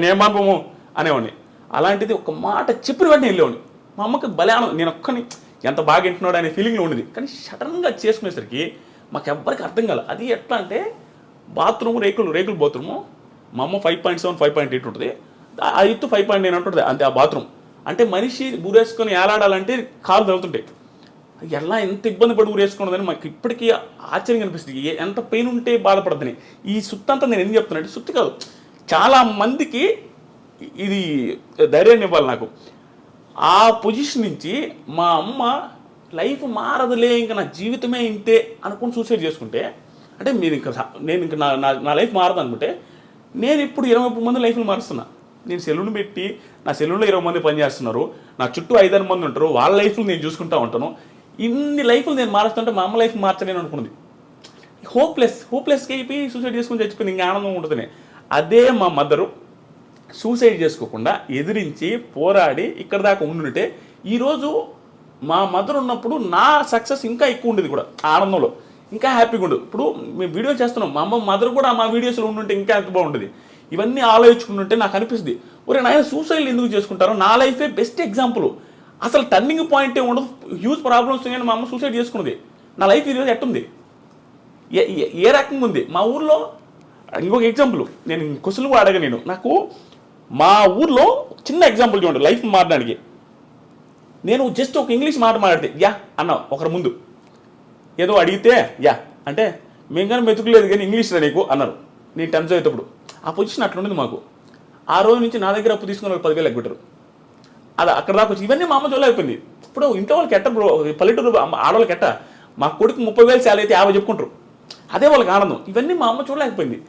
నేను మాపము అనేవాడిని. అలాంటిది ఒక మాట చెప్పిన వెంటనే వెళ్ళేవాడిని. మా అమ్మకి భలే ఆనందం, నేను ఒక్కని ఎంత బాగా వింటున్నాడు అనే ఫీలింగ్లో ఉండేది. కానీ సడన్గా చేసుకునేసరికి మాకు ఎవ్వరికి అర్థం కాలేదు. అది ఎట్లా అంటే బాత్రూమ్ రేకులు బాత్రూము, మా అమ్మ 5.7 5.8 ఉంటుంది, ఆ ఎత్తు 5.9 ఉంటుంది అంతే. ఆ బాత్రూమ్ అంటే మనిషి ఊరేసుకొని ఏలాడాలంటే కాలు తగులుతుంటాయి. ఎలా ఎంత ఇబ్బంది పడి ఊరేసుకున్నదని మాకు ఇప్పటికీ ఆశ్చర్యంగా అనిపిస్తుంది, ఎంత పెయిన్ ఉంటే బాధపడద్దని. ఈ సుత్తంతా నేను ఎందుకు చెప్తున్నా అంటే, సుత్తి కాదు, చాలా మందికి ఇది ధైర్యాన్ని ఇవ్వాలి నాకు. ఆ పొజిషన్ నుంచి మా అమ్మ లైఫ్ మారదులే, ఇంకా నా జీవితమే ఇంతే అనుకుని సూసైడ్ చేసుకుంటే, అంటే మీరు నేను ఇంకా నా లైఫ్ మారదు అనుకుంటే, నేను ఇప్పుడు 20 మంది లైఫ్లు మారుస్తున్నా. నేను సెలూన్ పెట్టి నా సెలూన్లో 20 మంది పనిచేస్తున్నారు, నా చుట్టూ 5-6 మంది ఉంటారు, వాళ్ళ లైఫ్లు నేను చూసుకుంటూ ఉంటాను. ఇన్ని లైఫ్లు నేను మారుస్తుంటే మా అమ్మ లైఫ్ మార్చలేను అనుకున్నది. హోప్లెస్గా అయిపోయి సూసైడ్ చేసుకుని చచ్చిపోయింది, ఇంకా ఆనందం ఉంటుంది. అదే మా మదరు సూసైడ్ చేసుకోకుండా ఎదిరించి పోరాడి ఇక్కడ దాకా ఉండుంటే ఈరోజు మా మదర్ ఉన్నప్పుడు నా సక్సెస్ ఇంకా ఎక్కువ ఉండేది కూడా, ఆనందంలో ఇంకా హ్యాపీగా ఉండదు. ఇప్పుడు మేము వీడియో చేస్తున్నాం, మా అమ్మ మదర్ కూడా మా వీడియోస్లో ఉండుంటే ఇంకా ఎంత బాగుంటుంది. ఇవన్నీ ఆలోచించుకుంటుంటే నాకు అనిపిస్తుంది, ఒరే నాయన సూసైడ్ ఎందుకు చేసుకుంటారో, నా లైఫే బెస్ట్ ఎగ్జాంపుల్. అసలు టర్నింగ్ పాయింటే ఉండదు, హ్యూజ్ ప్రాబ్లమ్స్ కానీ మా అమ్మ సూసైడ్ చేసుకున్నది. నా లైఫ్ ఈరోజు ఎట్టుంది, ఏ రకంగా ఉంది. మా ఊర్లో ఇంకొక ఎగ్జాంపుల్ నేను క్వశ్చన్ కూడా అడగా, నేను నాకు మా ఊర్లో చిన్న ఎగ్జాంపుల్ చూడండి లైఫ్ మారడానికి. నేను జస్ట్ ఒక ఇంగ్లీష్ మాట మాట్లాడితే యా అన్నా ఒకరి ముందు, ఏదో అడిగితే యా అంటే మేము కానీ మెతుకులేదు కానీ ఇంగ్లీష్ రా నీకు అన్నారు. నేను 10th చదివేటప్పుడు ఆ పొజిషన్ అట్లా ఉండేది మాకు. ఆ రోజు నుంచి నా దగ్గర అప్పు తీసుకుని వాళ్ళు 10,000 ఎగ్గొట్టారు. అలా అక్కడ దాకా వచ్చి ఇవన్నీ మా అమ్మ చూడలేకపోయింది. ఇప్పుడు ఇంట్లో వాళ్ళకి ఎట్ట బ్రో, పల్లెటూరు ఆడవాళ్ళకి ఎట్ట, మా కొడుకు 30,000 శాలరీ అయితే 50 చెప్పుకుంటారు, అదే వాళ్ళకి ఆనందం. ఇవన్నీ మా అమ్మ చూడలేకపోయింది.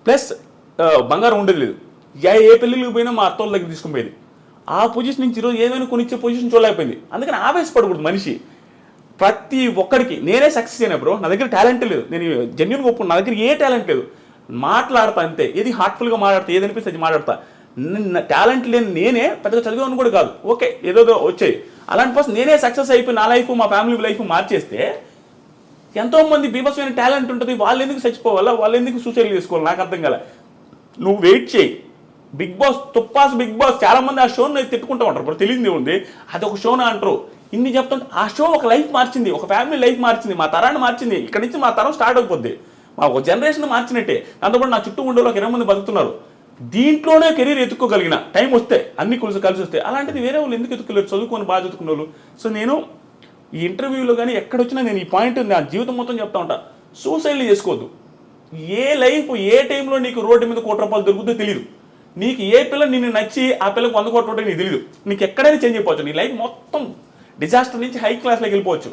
ప్లస్ బంగారం ఉండేది లేదు, ఏ పెళ్ళిళ్ళకి పోయినా మా అత్తోళ్ళ దగ్గర తీసుకుని పోయేది. ఆ పొజిషన్ నుంచి ఈరోజు ఏమైనా కొనిచ్చే పొజిషన్ చూడలేకపోయింది. అందుకని ఆవేశపడకూడదు మనిషి. ప్రతి ఒక్కడికి నేనే సక్సెస్ అయినా బ్రో, నా దగ్గర టాలెంట్ లేదు, నేను జెన్యున్గా ఒప్పుకున్నా, నా దగ్గర ఏ టాలెంట్ లేదు, మాట్లాడతా అంతే, ఏది హార్ట్ఫుల్గా మాట్లాడతా, ఏది అనిపిస్తే అది మాట్లాడతా. టాలెంట్ లేని నేనే పెద్దగా చదివేవాడిని కూడా కాదు, ఓకే ఏదో వచ్చాయి. అలాంటి పర్సన్ నేనే సక్సెస్ అయిపోయి నా లైఫ్ మా ఫ్యామిలీ లైఫ్ మార్చేస్తే ఎంతోమంది బీభత్సమైన టాలెంట్ ఉంటుంది, వాళ్ళు ఎందుకు చచ్చిపోవాలా, వాళ్ళు ఎందుకు సూసైడ్ చేసుకోవాలి, నాకు అర్థం కాలే. నువ్వు వెయిట్ చేయి, బిగ్ బాస్ తుప్పాస్ బిగ్ బాస్ చాలా మంది ఆ షోని తిట్టుకుంటూ ఉంటారు, ఇప్పుడు తెలియదు ఉంది అది ఒక షోనా అంటారు. ఇన్ని చెప్తుంటే ఆ షో ఒక లైఫ్ మార్చింది, ఒక ఫ్యామిలీ లైఫ్ మార్చింది, మా తరాన్ని మార్చింది. ఇక్కడ నుంచి మా తరం స్టార్ట్ అయిపోద్ది, మా ఒక జనరేషన్ మార్చినట్టే. దాంతోపాటు నా చుట్టూ ఉండే వాళ్ళకి 20 మంది బతుకుతున్నారు, దీంట్లోనే కెరీర్ ఎత్తుక్కోగలిగిన టైం వస్తే అన్ని కలిసి వస్తే. అలాంటిది వేరే వాళ్ళు ఎందుకు ఎత్తుకోలేరు, చదువుకొని బాగా చదువుకున్న వాళ్ళు. సో నేను ఈ ఇంటర్వ్యూలో కానీ ఎక్కడొచ్చినా నేను ఈ పాయింట్ నా జీవితం మొత్తం చెప్తా ఉంటా, సూసైడ్లు చేసుకోవద్దు. ఏ లైఫ్ ఏ టైంలో నీకు రోడ్డు మీద 1 కోటి రూపాయలు దొరుకుతుందో తెలియదు, నీకు ఏ పిల్ల నిన్ను నచ్చి ఆ పిల్లకి 100 కోట్ల రూపాయలు నీకు తెలియదు, నీకు ఎక్కడైనా చేంజ్ అయిపోవచ్చు, నీ లైఫ్ మొత్తం డిజాస్టర్ నుంచి హై క్లాస్లోకి వెళ్ళిపోవచ్చు.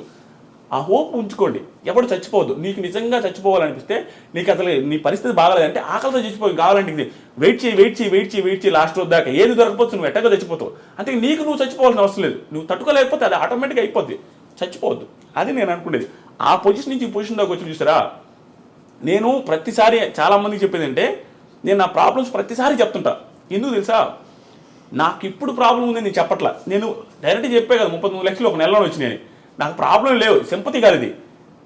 ఆ హోప్ ఉంచుకోండి, ఎవడు చచ్చిపోవద్దు. నీకు నిజంగా చచ్చిపోవాలనిపిస్తే, నీకు అసలు నీ పరిస్థితి బాగాలేదంటే, ఆకలితో చచ్చిపోయి కావాలంటే ఇది వెయిట్ చేయి లాస్ట్ రోజు దాకా ఏది దొరకపోవచ్చు, నువ్వు ఎట్టగా చచ్చిపోతావు. అంతే, నీకు నువ్వు చచ్చిపోవాల్సిన అవసరం లేదు, నువ్వు తట్టుకోలేకపోతే అది ఆటోమేటిక్గా అయిపోద్ది, చచ్చిపోవద్దు. అది నేను అనుకునేది. ఆ పొజిషన్ నుంచి ఈ పొజిషన్ దాకా వచ్చి చూసారా, నేను ప్రతిసారి చాలామందికి చెప్పేది అంటే, నేను నా ప్రాబ్లమ్స్ ప్రతిసారి చెప్తుంటా. ఎందుకు తెలుసా, నాకు ఇప్పుడు ప్రాబ్లం ఉంది నేను చెప్పట్లా, నేను డైరెక్ట్గా చెప్పే కదా 39 లక్షలు ఒక నెలలో వచ్చినాయి, నాకు ప్రాబ్లం లేవు, సింపతి కాదు ఇది.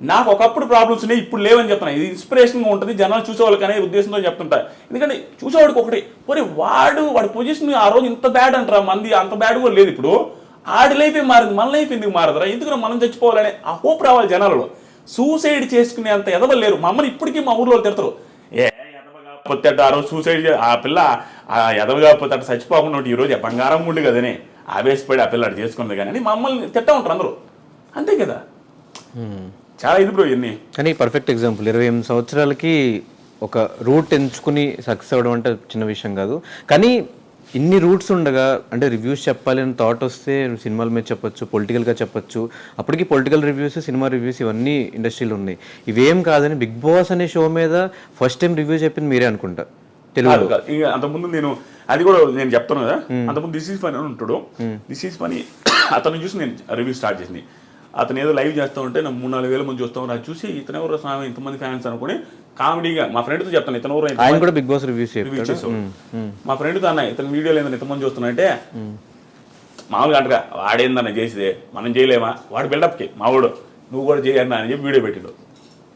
నాకు ఒకప్పుడు ప్రాబ్లమ్స్ ఉన్నాయి, ఇప్పుడు లేవని చెప్తున్నా. ఇది ఇన్స్పిరేషన్గా ఉంటుంది, జనాలు చూసేవాళ్ళకి అనే ఉద్దేశంతో చెప్తుంటా. ఎందుకంటే చూసేవాడికి ఒకటి, పోనీ వాడి పొజిషన్ ఆ రోజు ఇంత బ్యాడ్ అంటారా, మంది అంత బ్యాడ్ కూడా లేదు ఇప్పుడు. ఆడి లైఫే మారింది, మన లైఫ్ ఎందుకు మారదురా, ఎందుకు మనం చచ్చిపోవాలనే ఆ హోప్ రావాలి జనాలలో. సూసైడ్ చేసుకునే అంత ఎదవలు లేరు. మా అమ్మని ఇప్పటికీ మా ఊర్లో తిడతారు, ఎదవగాపోతే ఆ రోజు సూసైడ్ ఆ పిల్ల ఆ ఎదవగాపోతే అటు చచ్చిపోకుండా ఉంటే ఈరోజు బంగారం ఉండు కదనే ఆవేశపడి ఆ పిల్ల అటు చేసుకున్నది కానీ అని మా అమ్మల్ని తిట్టా ఉంటారు అందరూ. అంతే కదా, చాలా ఇది బ్రో ఇవన్నీ. కానీ పర్ఫెక్ట్ ఎగ్జాంపుల్ 28 సంవత్సరాలకి ఒక రూట్ ఎంచుకుని సక్సెస్ అవ్వడం అంటే చిన్న విషయం కాదు. కానీ ఇన్ని రూట్స్ ఉండగా అంటే రివ్యూస్ చెప్పాలి అని థాట్ వస్తే సినిమాల మీద చెప్పొచ్చు, పొలిటికల్గా చెప్పొచ్చు. అప్పటికి పొలిటికల్ రివ్యూస్, సినిమా రివ్యూస్ ఇవన్నీ ఇండస్ట్రీలో ఉన్నాయి. ఇవేం కాదని బిగ్ బాస్ అనే షో మీద ఫస్ట్ టైం రివ్యూ చెప్పింది మీరే అనుకుంటా తెలుగులో. ఇక అంతకుముందు నేను అది కూడా నేను చెప్తాను కదా, అంతకుముందు దిస్ ఈజ్ ఫనీ అని ఉంటాడు. దిస్ ఈజ్ ఫనీ అతను చూసి నేను రివ్యూ స్టార్ట్ చేసింది. అతను ఏదో లైవ్ చేస్తూ ఉంటే నాకు 3-4 వేల మంది చూస్తాం, అది చూసి ఇతను ఎవరో స్వామి ఇంతమంది ఫ్యాన్స్ అనుకుని కామెడీగా మా ఫ్రెండ్తో చెప్తాను, ఇతను ఎవరో ఆయన కూడా బిగ్ బాస్ రివ్యూస్ చేసావు. మా ఫ్రెండ్తో అన్న ఇతను వీడియోలు ఏందని ఇంతమంది చూస్తున్నా అంటే మామూలుగా అంటగా వాడేందన్న చేసేదే మనం చేయలేమా, వాడు బిల్డప్కి మావాడు నువ్వు కూడా చేయన్నా అని చెప్పి వీడియో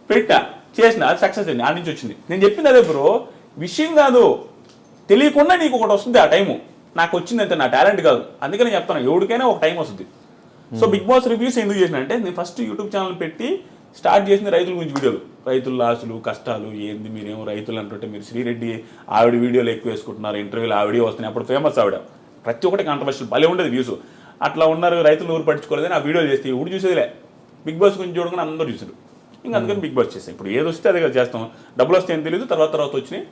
పెట్టా చేసిన, అది సక్సెస్ అయింది, ఆ నుంచి వచ్చింది. నేను చెప్పింది అదే బ్రో, విషయం కాదు, తెలియకుండా నీకు ఒకటి వస్తుంది ఆ టైము. నాకు వచ్చింది అంతే, నా టాలెంట్ కాదు. అందుకని చెప్తాను ఎవరికైనా ఒక టైం వస్తుంది. సో బిగ్ బాస్ రివ్యూస్ ఎందుకు చేసిన అంటే, నేను ఫస్ట్ యూట్యూబ్ ఛానల్ పెట్టి స్టార్ట్ చేసింది రైతుల గురించి వీడియోలు, రైతుల లాసులు కష్టాలు ఏంది, మీరేమో రైతులు అంటుంటే మీరు శ్రీరెడ్డి ఆవిడ వీడియోలు ఎక్కువ వేసుకుంటున్నారు, ఇంటర్వ్యూలు ఆవిడ వస్తున్నాయి, అప్పుడు ఫేమస్ ఆవిడ, ప్రతి ఒక్కటి కాంట్రవర్షియల్ భలే ఉండేది వ్యూస్. అట్లా ఉన్నారు రైతులు ఊరు పట్టించుకోలేదని ఆ వీడియోలు చేస్తే ఇప్పుడు చూసేదిలే, బిగ్ బాస్ గురించి చూడకుండా అందరూ చూసారు. ఇంకా అందుకని బిగ్ బాస్ చేస్తాం. ఇప్పుడు ఏది వస్తే అదే కదా చేస్తాం, డబ్బులు వస్తే ఏం తెలియదు. తర్వాత వచ్చినాయి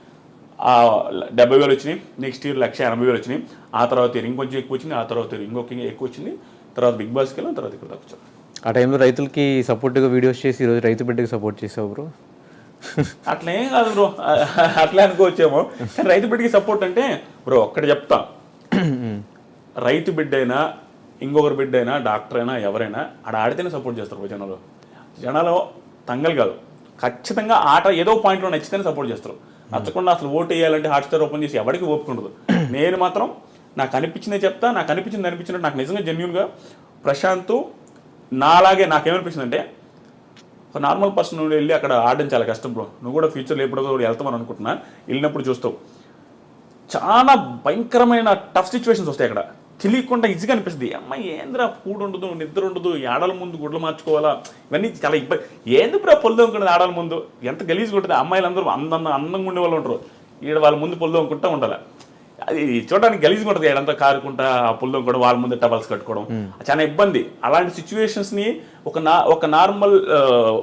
70,000 వచ్చినాయి, నెక్స్ట్ ఇయర్ 1,80,000 వచ్చినాయి, ఆ తర్వాత ఇంకొంచెం ఎక్కువ వచ్చింది, ఆ తర్వాత ఇంకొక ఎక్కువ వచ్చింది, తర్వాత బిగ్ బాస్కి వెళ్ళాం, తర్వాత ఇక్కడ దాకా వచ్చాం. ఆ టైంలో రైతులకి సపోర్ట్గా వీడియోస్ చేసి ఈరోజు రైతు బిడ్డకి సపోర్ట్ చేసావు బ్రో. అట్లా ఏం కాదు బ్రో, అట్లా అనుకోవచ్చేమో. కానీ రైతు బిడ్డకి సపోర్ట్ అంటే బ్రో ఒక్కటి చెప్తా, రైతు బిడ్డ అయినా ఇంకొకరి బిడ్డ అయినా డాక్టర్ అయినా ఎవరైనా ఆడ ఆడితేనే సపోర్ట్ చేస్తారు జనాలు తంగలు కాదు, ఖచ్చితంగా ఆట ఏదో పాయింట్లో నచ్చితేనే సపోర్ట్ చేస్తారు. నచ్చకుండా అసలు ఓటు వేయాలంటే హాట్స్టార్ ఓపెన్ చేసి ఎవరికి ఓపుకుండదు. నేను మాత్రం నాకు అనిపించిందే చెప్తా, నాకు అనిపించినట్టు నాకు నిజంగా జెన్యూన్గా ప్రశాంత్ నాలాగే నాకేమనిపించిందంటే, ఒక నార్మల్ పర్సన్ నుండి వెళ్ళి అక్కడ ఆడడం చాలా కష్టం బ్రో. నువ్వు కూడా ఫ్యూచర్లో ఎప్పుడో కూడా వెళ్తామని అనుకుంటున్నా, వెళ్ళినప్పుడు చూస్తావు చాలా భయంకరమైన టఫ్ సిచ్యువేషన్స్ వస్తాయి అక్కడ. తెలియకుండా ఈజీగా అనిపిస్తుంది, అమ్మాయి ఏంద్రా ఫుడ్ ఉండదు, నిద్ర ఉండదు, ఆడల ముందు గుడ్లు మార్చుకోవాలా, ఇవన్నీ చాలా ఇబ్బంది. ఏంది బ్రో పొల్లు ఉంటుంది ఆడల ముందు, ఎంత గలీజ్గా ఉంటుంది. అమ్మాయిలందరూ అందంగా ఉండే వాళ్ళు ఉంటారు, ఈడ వాళ్ళ ముందు పొల్లు అనుకుంటా ఉండాలి. అది చూడడానికి గలీజ్గా ఉంటుంది, ఏడంతా కారుకుంటా ఆ పొల్లు కూడా వాళ్ళ ముందు టవల్స్ కట్టుకోవడం చాలా ఇబ్బంది. అలాంటి సిచ్యువేషన్స్ని ఒక నార్మల్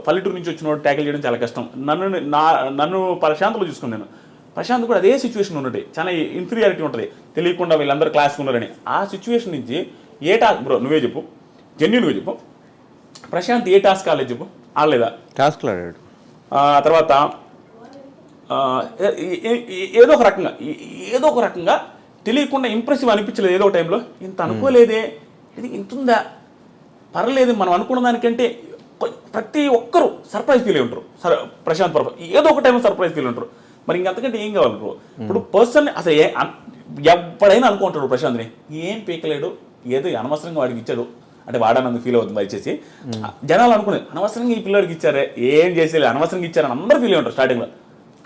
పల్లెటూరు నుంచి వచ్చిన ట్యాకిల్ చేయడం చాలా కష్టం. నన్ను ప్రశాంత్లో చూసుకున్నాను, ప్రశాంత్ కూడా అదే సిచ్యువేషన్ ఉన్నది, చాలా ఇన్ఫీరియారిటీ ఉంటుంది, తెలియకుండా వీళ్ళందరూ క్లాస్కి ఉన్నారని. ఆ సిచ్యువేషన్ నుంచి ఏ టాస్క్ బ్రో నువ్వే చెప్పు, జెన్యూన్గా చెప్పు, ప్రశాంత్ ఏ టాస్క్ ఆడలేదు చెప్పు, ఆడలేదా? టాస్క్లు ఆడాడు. తర్వాత ఏదో ఒక రకంగా తెలియకుండా ఇంప్రెసివ్ అనిపించలేదు. ఏదో టైంలో ఇంత అనుకోలేదే, ఇది ఇంతుందా, పర్లేదు మనం అనుకున్న దానికంటే ప్రతి ఒక్కరూ సర్ప్రైజ్ ఫీల్ అయి ఉంటారు. ప్రశాంత్ పర్ఫెక్ట్ ఏదో ఒక టైంలో సర్ప్రైజ్ ఫీల్ ఉంటారు. మరి ఇంకంతకంటే ఏం కావాలి బ్రో? ఇప్పుడు పర్సన్ అసలు ఎవడైనా అనుకుంటాడు ప్రశాంత్ని ఏం పీకలేడు, ఏదో అనవసరంగా వాడికి ఇచ్చాడు అంటే వాడనందుకు ఫీల్ అవుతుంది దయచేసి. జనాలు అనుకునేది అనవసరంగా ఈ పిల్లడికి ఇచ్చారే, ఏం చేసేది అనవసరంగా ఇచ్చారని అందరూ ఫీల్ అయి ఉంటారు స్టార్టింగ్లో.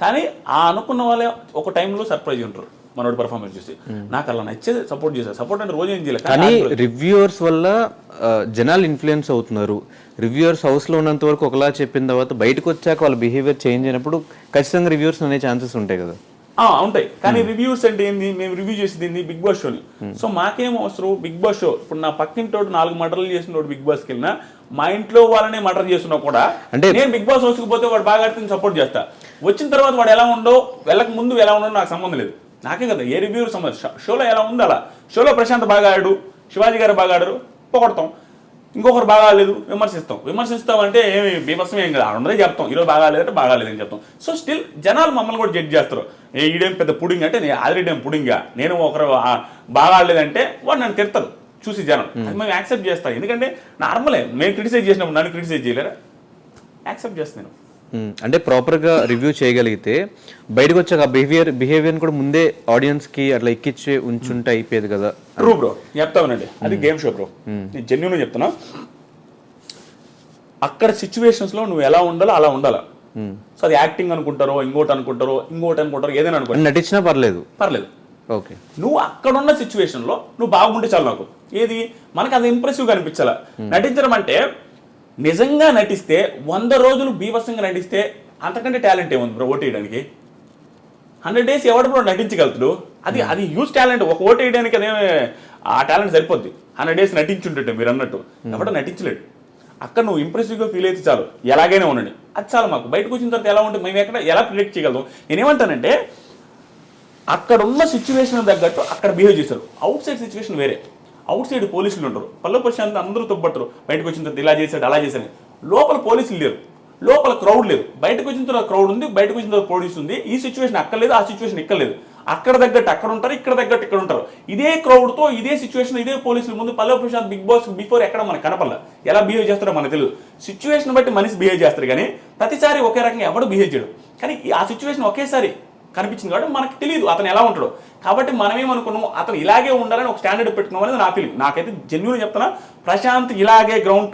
కానీ ఆ అనుకున్న వాళ్ళే ఒక టైంలో సర్ప్రైజ్ ఉంటారు మనోడి పర్ఫార్మెన్స్ చూసి. నాకు అలా నచ్చేది సపోర్ట్ చేశారు. సపోర్ట్ అంటే రోజు ఏం చేయలేదు, కానీ రివ్యూవర్స్ వల్ల జనాలు ఇన్ఫ్లుయెన్స్ అవుతున్నారు. రివ్యూవర్స్ హౌస్లో ఉన్నంత వరకు ఒకలా చెప్పిన తర్వాత బయటకు వచ్చాక వాళ్ళ బిహేవియర్ చేంజ్ అయినప్పుడు ఖచ్చితంగా రివ్యూవర్స్ అనే ఛాన్సెస్ ఉంటాయి కదా. ఉంటాయి. కానీ రివ్యూస్ అంటే ఏంది, మేము రివ్యూ చేసేది ఏంది బిగ్ బాస్ షోని. సో మాకేం అవసరం బిగ్ బాస్ షో. ఇప్పుడు నా పక్కింటోడు 4 మర్డర్లు చేసిన బిగ్ బాస్కి వెళ్ళినా, మా ఇంట్లో వాళ్ళనే మర్డర్ చేస్తున్నా కూడా అంటే నేను బిగ్ బాస్ హౌస్కి పోతే వాడు బాగా ఆడితే సపోర్ట్ చేస్తా. వచ్చిన తర్వాత వాడు ఎలా ఉండో, వెళ్ళక ముందు ఎలా ఉండో నాకు సంబంధం లేదు, నాకే కదా ఏ రివ్యూర్ సంబంధం. షోలో ఎలా ఉంది అలా. షోలో ప్రశాంత్ బాగా ఆడు, శివాజీ గారు బాగా ఆడరు, పొగడతాం. ఇంకొకరు బాగా లేదు విమర్శిస్తామంటే ఏమి బీభత్సం ఏం కదా, అందరే చెప్తాం ఈరోజు బాగా లేదంటే బాగా లేదని చెప్తాం. సో స్టిల్ జనాలు మమ్మల్ని కూడా జడ్జ్ చేస్తారు. ఈడేం పెద్ద పుడింగ్ అంటే నేను ఆల్రెడీ ఏం పుడింగా, నేను ఒకరు బాగా ఆడలేదంటే వాడు నన్ను తిడతారు చూసి జనం. అది మేము యాక్సెప్ట్ చేస్తాం, ఎందుకంటే నార్మలే. మేము క్రిటిసైజ్ చేసినప్పుడు నన్ను క్రిటిసైజ్ చేయలేరా, యాక్సెప్ట్ చేస్తాను. అంటే ప్రాపర్గా రివ్యూ చేయగలిగితే బయటకు వచ్చాక బిహేవియర్ కూడా ముందే ఆడియన్స్కి అట్లా ఎక్కిచ్చే ఉంచుంటే అయిపోయేది కదా. ట్రూ బ్రో, చెప్తామనండి, అది గేమ్ షో బ్రో, నేను జెన్యూన్గా చెప్తున్నా. అక్కడ సిచ్యువేషన్స్లో నువ్వు ఎలా ఉండాలో అలా ఉండాలా. సో అది యాక్టింగ్ అనుకుంటారో, ఇంకోటి అనుకుంటారో, ఏదైనా అనుకుంటారు, నటించినా పర్లేదు. ఓకే. నువ్వు అక్కడున్న సిచ్యువేషన్లో నువ్వు బాగుంటే చాలు నాకు. ఏది మనకు అది ఇంప్రెసివ్గా అనిపించాలా. నటించడం అంటే నిజంగా నటిస్తే 100 రోజులు బీభత్సంగా నటిస్తే అంతకంటే టాలెంట్ ఏముంది బ్రో ఓటు వేయడానికి. 100 days ఎవడు బ్రో నటించగలుగుతాడు? అది హ్యూజ్ టాలెంట్. ఒక ఓటు వేయడానికి అదే ఆ టాలెంట్ సరిపోద్ది. 100 days నటించుంటుంటే మీరు అన్నట్టు ఎవడో నటించలేడు. అక్కడ నువ్వు ఇంప్రెసివ్గా ఫీల్ అయితే చాలు, ఎలాగైనా ఉండండి, అది చాలు మాకు. బయటకు వచ్చిన తర్వాత ఎలా ఉంటుంది మేము ఎలా ప్రిడిక్ట్ చేయగలం? నేనేమంటానంటే అక్కడ ఉన్న సిచ్యువేషన్ తగ్గట్టు అక్కడ బిహేవ్ చేశారు. అవుట్ సైడ్ సిచ్యువేషన్ వేరే. అవుట్ సైడ్ పోలీసులు ఉంటారు, పల్లె ప్రశాంత్ అందరూ తొబ్బట్టరు. బయటకు వచ్చిన తర్వాత ఇలా చేశాడు అలా చేశాడు. లోపల పోలీసులు లేరు, లోపల క్రౌడ్ లేదు. బయటకు వచ్చిన తర్వాత క్రౌడ్ ఉంది, బయటకు వచ్చిన తర్వాత పోలీసు ఉంది. ఈ సిచ్యువేషన్ అక్కడ లేదు, ఆ సిచ్యువేషన్ ఇక్కడ లేదు. అక్కడ తగ్గట్టు అక్కడ ఉంటారు, ఇక్కడ తగ్గట్టు ఇక్కడ ఉంటారు. ఇదే క్రౌడ్తో ఇదే సిచ్యువేషన్ ఇదే పోలీసుల ముందు పల్లె ప్రశాంత్ బిగ్ బాస్ బిఫోర్ ఎక్కడ మనకు కనపడలే. ఎలా బిహేవ్ చేస్తారో మనకు తెలియదు. సిచ్యువేషన్ బట్టి మనిషి బిహేవ్ చేస్తారు కానీ ప్రతిసారి ఒకే రకంగా ఎవడు బిహేవ్ చేయడు. కానీ ఆ సిచ్యువేషన్ ఒకేసారి కనిపించింది కాబట్టి మనకు తెలియదు అతను ఎలా ఉంటాడు. కాబట్టి మనమేమనుకున్నాము అతను ఇలాగే ఉండాలని ఒక స్టాండర్డ్ పెట్టుకున్నాం అనేది నా ఫీలింగ్. నాకైతే జెన్యూన్ చెప్తున్నా, ప్రశాంత్ ఇలాగే డౌన్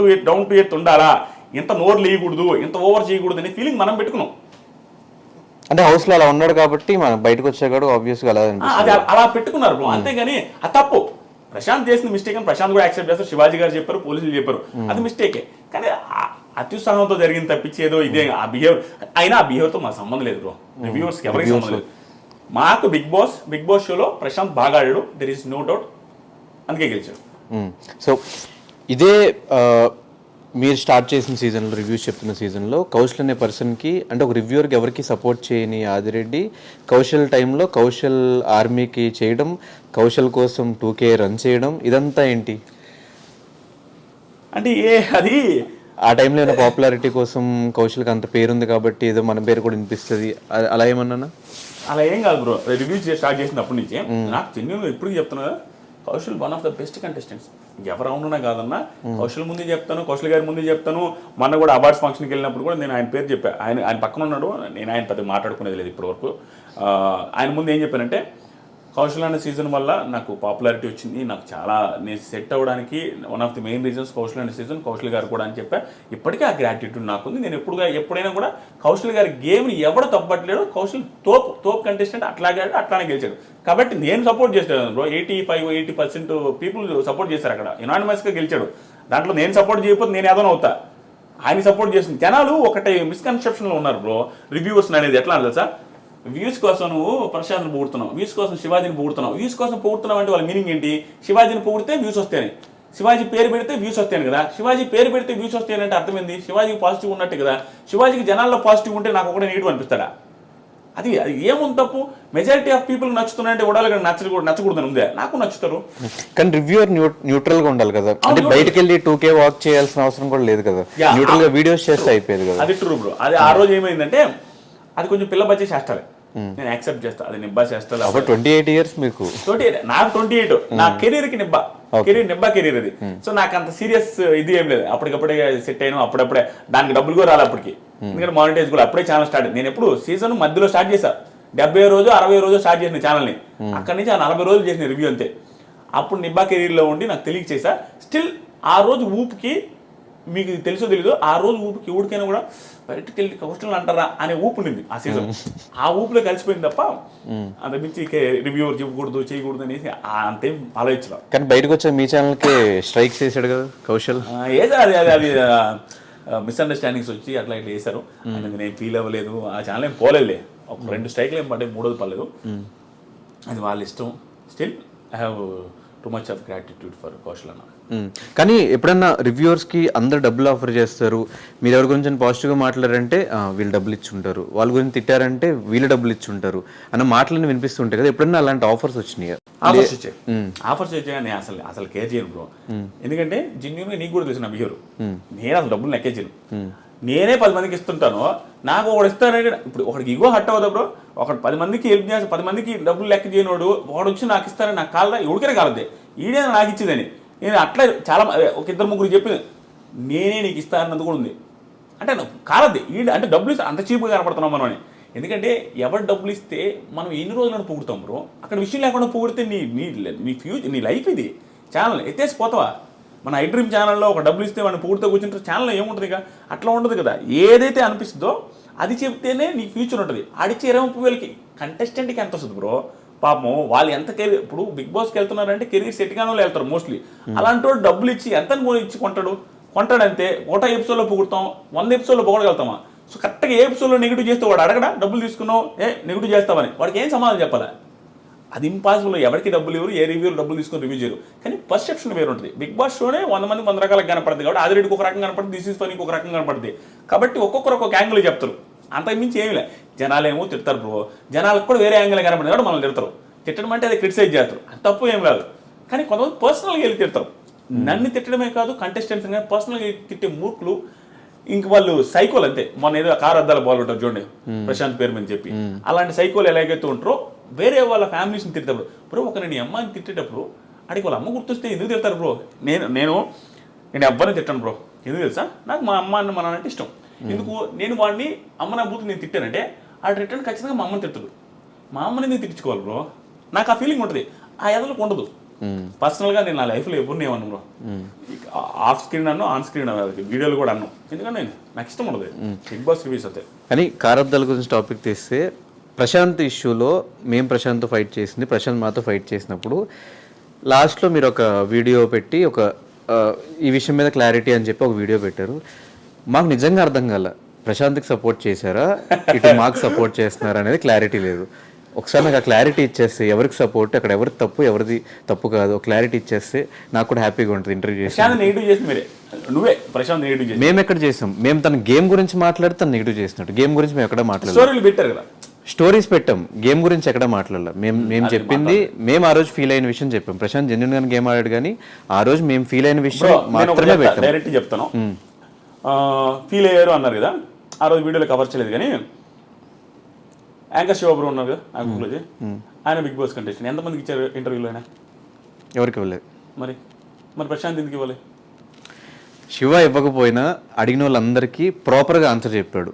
టు ఎర్త్ ఉండాలా, ఇంత నోరు లేయకూడదు, ఇంత ఓవర్ చేయకూడదు అనే ఫీలింగ్ మనం పెట్టుకున్నాం. అంటే హౌస్ లో అలా ఉన్నాడు కాబట్టి మనం బయటకు వచ్చాడు ఆబ్వియస్గా అలా అది అలా పెట్టుకున్నారు బ్రో. అంతేగాని అది తప్పు. ప్రశాంత్ చేసిన మిస్టేక్ అని ప్రశాంత్ కూడా యాక్సెప్ట్ చేస్తారు, శివాజీ గారు చెప్పారు, పోలీసులు చెప్పారు, అది మిస్టేకే. కానీ అత్యుత్సాహంతో జరిగింది తప్పించి ఏదో ఇదే ఆ బిహేవియర్ అయినా ఆ బిహేవియర్తో మాకు సంబంధం లేదు బ్రో. రివ్యూవర్స్కి ఎవరికి సంబంధం లేదు. మాకు బిగ్ బాస్ షోలో ప్రశాంత్ బాగా ఆడాడు, దెర్ ఈస్ నో డౌట్, అందుకే గెలిచాడు. సో ఇదే మీరు స్టార్ట్ చేసిన సీజన్లో రివ్యూస్ చెప్తున్న సీజన్లో కౌశల్ అనే పర్సన్కి అంటే ఒక రివ్యూవర్కి ఎవరికి సపోర్ట్ చేయని ఆదిరెడ్డి కౌశల్ టైంలో కౌశల్ ఆర్మీకి చేయడం, కౌశల్ కోసం 2K రన్ చేయడం, ఇదంతా ఏంటి అంటే అది ఆ టైంలో ఏమైనా పాపులారిటీ కోసం కౌశల్కి అంత పేరుంది కాబట్టి ఏదో మన పేరు కూడా వినిపిస్తుంది అలా ఏమన్నా? అలా ఏం కాదు బ్రో. రివ్యూస్ స్టార్ట్ చేసినప్పటి నుంచి నాకు జెన్యూన్గా ఎప్పుడు చెప్తున్నా, Kaushal one of the best contestants. ఎవరు అవునున్నా కాదన్నా కౌశల్ ముందే చెప్తాను, కౌశల్ గారి ముందే చెప్తాను. మొన్న కూడా అవార్డ్స్ ఫంక్షన్కి వెళ్ళినప్పుడు కూడా నేను ఆయన పేరు చెప్పాను. ఆయన పక్కన ఉన్నాడు, నేను ఆయన పెద్ద మాట్లాడుకునేది లేదు ఇప్పటివరకు. ఆయన ముందు ఏం చెప్పానంటే, కౌశల్ అనే సీజన్ వల్ల నాకు పాపులారిటీ వచ్చింది, నాకు చాలా నేను సెట్ అవ్వడానికి one of the main reasons Kaushal అనే సీజన్, కౌశల్ గారు కూడా అని చెప్పా. ఇప్పటికీ ఆ గ్రాటిట్యూడ్ నాకుంది. నేను ఎప్పుడైనా కూడా కౌశల్ గారి గేమ్ని ఎవడు తప్పట్లేడు. కౌశల్ తోపు కంటెస్టెంట్, అట్లానే గెలిచాడు. కాబట్టి నేను సపోర్ట్ చేస్తాను బ్రో. 85-80% పీపుల్ సపోర్ట్ చేశారు అక్కడ, యునానిమస్గా గెలిచాడు. దాంట్లో నేను సపోర్ట్ చేయకపోతే నేను ఏదైనా అవుతా. ఆయన సపోర్ట్ చేస్తుంది. జనాలు ఒకటి మిస్కన్సెప్షన్లో ఉన్నారు బ్రో. రివ్యూవర్స్ అనేది ఎట్లా అంటే సార్, వ్యూస్ కోసం నువ్వు ప్రశాంత్ని పొగుడుతున్నావు, వ్యూస్ కోసం శివాజీని పొగుడుతున్నావు. వ్యూస్ కోసం పొగుడుతున్నావు అంటే వాళ్ళ మీనింగ్ ఏంటి? శివాజీని పొగిడితే వ్యూస్ వస్తాయని, శివాజీ పేరు పెడితే వ్యూస్ వస్తాయని కదా. శివాజీ పేరు పెడితే వ్యూస్ వస్తాయని అంటే అర్థమైంది శివాజీకి పాజిటివ్ ఉన్నట్టు కదా. శివాజీకి జనాల్లో పాజిటివ్ ఉంటే నాకు ఒకటే నెగిటివ్ అనిపిస్తాడా? అది ఏముంది తప్పు? మెజారిటీ ఆఫ్ పీపుల్ నచ్చుతున్నాయంటే ఉడాలి నచ్చకూడదని ఉందే. నాకు నచ్చుతారు. కానీ రివ్యూవర్ న్యూట్రల్ గా ఉండాలి కదా. అంటే బయటకు వెళ్ళి 2K వాక్ చేయాల్సిన అవసరం కూడా లేదు కదా. న్యూట్రల్ గా వీడియోస్ చేస్తే అయిపోయేది కదా. అది ట్రూ బ్రో. అది ఆ రోజు ఏమైందంటే అది కొంచెం పిల్ల బచ్చే చేస్తాలే, నేను యాక్సెప్ట్ చేస్తా. అది నిబ్బా చేస్తా. 28 years మీకు? నాకు 28. నా కెరీర్ కి నిబ్బా కెరీర్ అది. సో నాకు అంత సీరియస్ ఇది ఏం లేదు. అప్పటికప్పుడే సెట్ అయినా, అప్పుడప్పుడే దానికి డబ్బులు కూడా రాలి అప్పటికి. ఎందుకంటే మానిటైజ్ కూడా అప్పుడే ఛానల్ స్టార్ట్. నేను ఎప్పుడు సీజన్ మధ్యలో స్టార్ట్ చేశా, 70 రోజు 60 రోజు స్టార్ట్ చేసిన ఛానల్ని. అక్కడి నుంచి ఆ 40 రోజులు చేసిన రివ్యూ అంతే. అప్పుడు నిబ్బా కెరీర్లో ఉండి నాకు తెలియక చేశా. స్టిల్ ఆ రోజు ఊపుకి, మీకు తెలుసో తెలీదు, ఆ రోజు ఊపికి ఊడికైనా కూడా బయటకు వెళ్ళి కౌశల్ అంటారా అనే ఊపు ఉండింది ఆ సీజన్. ఆ ఊపులో కలిసిపోయింది తప్ప అంత మించి రివ్యూవర్ చెప్పకూడదు చేయకూడదు అనేసి అంతేం ఆలోచించడం. కానీ బయటకు వచ్చే మీ ఛానల్కి స్ట్రైక్స్ వేసాడు కదా కౌశల్. ఏదో అది మిస్అండర్స్టాండింగ్స్ వచ్చి అట్లా ఇట్లా వేశారు. నేను ఫీల్ అవ్వలేదు. ఆ ఛానల్ ఏం పోలేదులే. ఒక 2 స్ట్రైక్లు ఏం పడ్డాయి, 3వ పర్లేదు. అది వాళ్ళ ఇష్టం. Still I have too much of gratitude for Kaushal అన్న. కానీ ఎప్పుడన్నా రివ్యూవర్స్కి అందరు డబ్బులు ఆఫర్ చేస్తారు, మీరు ఎవరి గురించి పాజిటివ్గా మాట్లాడారంటే వీళ్ళు డబ్బులు ఇచ్చుంటారు, వాళ్ళ గురించి తిట్టారంటే వీళ్ళు డబ్బులు ఇచ్చుంటారు అన్న మాటలను వినిపిస్తుంటాయి కదా. ఎప్పుడన్నా అలాంటి ఆఫర్స్ వచ్చినాయి? ఆఫర్స్ వచ్చాయి. నేను అసలు కేర్ చేయను బ్రో. ఎందుకంటే జెన్యూన్గా నీకు కూడా తెలిసిన బిహేవియర్. నేను అసలు డబ్బులు లెక్కే చేయను. నేనే 10 మందికి ఇస్తుంటాను. నాకు ఒకడు ఇస్తానంటే ఇప్పుడు ఒకడికి ఇగో హట్ అవ్వదు బ్రో. ఒకటి 10 మందికి హెల్ప్ చేసి 10 మందికి డబ్బులు లెక్క చేయనోడు ఒకడు వచ్చి నాకు ఇస్తానని నాకు కాలదా? ఎవరికైనా కాలదే, ఈడే నాకు ఇచ్చేదని. నేను అట్లా చాలా ఒక 2-3 చెప్పింది, నేనే నీకు ఇస్తానన్నది కూడా ఉంది. అంటే కాలద్ది ఈడ అంటే డబ్బులు ఇస్తే అంత చీప్గా కనపడుతున్నాం మనం అని. ఎందుకంటే ఎవరు డబ్బులు ఇస్తే మనం ఎన్ని రోజులను పొగుడుతాం బ్రో. అక్కడ విషయం లేకుండా పొగిడితే నీ ఫ్యూచర్, నీ లైఫ్ ఇది. ఛానల్ ఎత్తేసి పోతావా? మన ఐ డ్రీమ్ ఛానల్లో ఒక డబ్బులు ఇస్తే వాడిని పొగిడితే కూర్చుంటే ఛానల్లో ఏముంటుంది? ఇక అట్లా ఉండదు కదా. ఏదైతే అనిపిస్తుందో అది చెప్తేనే నీ ఫ్యూచర్ ఉంటుంది. ఆడిచ్చే 20,000కి కంటెస్టెంట్కి ఎంత వస్తుంది బ్రో? పాపం వాళ్ళు ఎంత కెరీర్ ఇప్పుడు బిగ్ బాస్కి వెళ్తున్నారంటే కెరీర్ సెట్ గానే వాళ్ళు వెళ్తారు మోస్ట్లీ. అలాంటి వాడు డబ్బులు ఇచ్చి ఎంత ఇచ్చి కొంటాడంతే. ఒకటో ఎపిసోడ్లో పొగుడతాం, 100 ఎపిసోడ్లో పొగడగలుగుతామా? సో కరెక్ట్గా ఏ ఎపిసోడ్లో నెగిటివ్ చేస్తే వాడు అడగడా డబ్బులు తీసుకున్నావు నెగిటివ్ చేస్తామని, వాడికి ఏం సమాధానం చెప్పాలా? అది ఇంపాసిబుల్. ఎవరికి డబ్బులు ఇవ్వరు, ఏ రివ్యూలు డబ్బులు తీసుకొని రివ్యూ చేయరు. కానీ పర్సెప్షన్ వేరు ఉంటుంది. బిగ్ బాస్ షోనే 100 మంది 100 రకాలుగా కనపడుతుంది కాబట్టి ఆదిరెడ్డికి ఒక రకంగా కనపడుతుంది, దిస్ ఈజ్ ఫనీకి ఒక రకంగా కనపడుతుంది కాబట్టి ఒక్కొక్కరు ఒక్కొక్క యాంగిల్ చెప్తారు. అంతకుమించి ఏమి లే. జనాలేమో తిడతారు బ్రో, జనాలకు కూడా వేరే యాంగిల్ కనపడుతుంది కాబట్టి మనం తిడతారు. తిట్టడం అంటే అది క్రిటిసైజ్ చేస్తారు, అది తప్పు ఏం కాదు. కానీ కొంతమంది పర్సనల్గా వెళ్ళి తిడతారు. నన్ను తిట్టడమే కాదు, కంటెస్టెంట్స్ కానీ పర్సనల్గా తిట్టే మూర్ఖులు ఇంక వాళ్ళు సైకోలు అంతే. మొన్న ఏదో కారు అద్దాల బాల్ ఉంటారు చూడండి, ప్రశాంత్ పేరు మీద చెప్పి, అలాంటి సైకోలు ఎలాగైతే ఉంటారో వేరే వాళ్ళ ఫ్యామిలీస్ని తిట్టేటప్పుడు బ్రో, ఒక నేను అమ్మాయిని తిట్టేటప్పుడు అడిగి వాళ్ళ అమ్మ గుర్తొస్తే ఎందుకు తిడతారు బ్రో? నేను ఎవ్వరిని తిట్టాను బ్రో. ఎందుకు తెలుసా? నాకు మా అమ్మ అన్న మా నాన్న అంటే ఇష్టం. ఎందుకు నేను వాడిని అమ్మ నా బూతులు నేను తిట్టానంటే ఆ రిటర్న్ ఖచ్చితంగా మా అమ్మని తిట్టదు. మా అమ్మని నేను తిట్టించుకోవాలి బ్రో. నాకు ఆ ఫీలింగ్ ఉంటుంది, ఆ ఎదలకు ఉండదు. పర్సనల్గా నేను నా లైఫ్లో ఎప్పుడు నేను బ్రో, ఆఫ్ స్క్రీన్ అన్ను, ఆన్ స్క్రీన్ వీడియోలు కూడా అన్నాను. ఎందుకంటే నాకు ఇష్టం ఉండదు బిగ్ బాస్ రివ్యూస్ అయితే. కానీ కారద్దాల గురించి టాపిక్ తీస్తే, ప్రశాంత్ ఇష్యూలో మేము ప్రశాంత్తో ఫైట్ చేసింది, ప్రశాంత్ మాతో ఫైట్ చేసినప్పుడు లాస్ట్లో మీరు ఒక వీడియో పెట్టి ఈ విషయం మీద క్లారిటీ అని చెప్పి ఒక వీడియో పెట్టారు. మాకు నిజంగా అర్థం కాల, ప్రశాంత్కి సపోర్ట్ చేశారా ఇటు మాకు సపోర్ట్ చేస్తున్నారా అనేది క్లారిటీ లేదు. ఒకసారి నాకు ఆ క్లారిటీ ఇచ్చేస్తే ఎవరికి సపోర్ట్, అక్కడ ఎవరికి తప్పు, ఎవరిది తప్పు కాదు, క్లారిటీ ఇచ్చేస్తే నాకు కూడా హ్యాపీగా ఉంటుంది. ఇంటర్వ్యూ చేసి మేము ఎక్కడ చేసాం? మేము తన గేమ్ గురించి మాట్లాడితే తను నెగిటివ్ చేసినట్టు. గేమ్ గురించి మేము ఎక్కడ మాట్లాడలేదు, స్టోరీస్ పెట్టాం, గేమ్ గురించి ఎక్కడ మాట్లాడాలి. మేము చెప్పింది, మేము ఆ రోజు ఫీల్ అయిన విషయం చెప్పాం. ప్రశాంత్ జెన్యున్ గా గేమ్ ఆడాడు, కానీ ఆ రోజు మేము ఫీల్ అయిన విషయం మాత్రమే పెట్టాం. డైరెక్ట్ చెప్తాను, ఫీల్ అయ్యారు అన్నారు కదా, ఆ రోజు వీడియోలో కవర్ చేయలేదు. కానీ యాంకర్ శివబ్రో ఉన్నారు కదా, ఆయన బిగ్ బాస్ కంటెస్టెంట్, ఎంతమందికి ఇచ్చారు ఇంటర్వ్యూలో? ఆయన ఎవరికి ఇవ్వలేదు. మరి ప్రశాంత్ ఎందుకు ఇవ్వలేదు? శివ ఇవ్వకపోయినా అడిగిన వాళ్ళందరికీ ప్రాపర్గా ఆన్సర్ చెప్పాడు.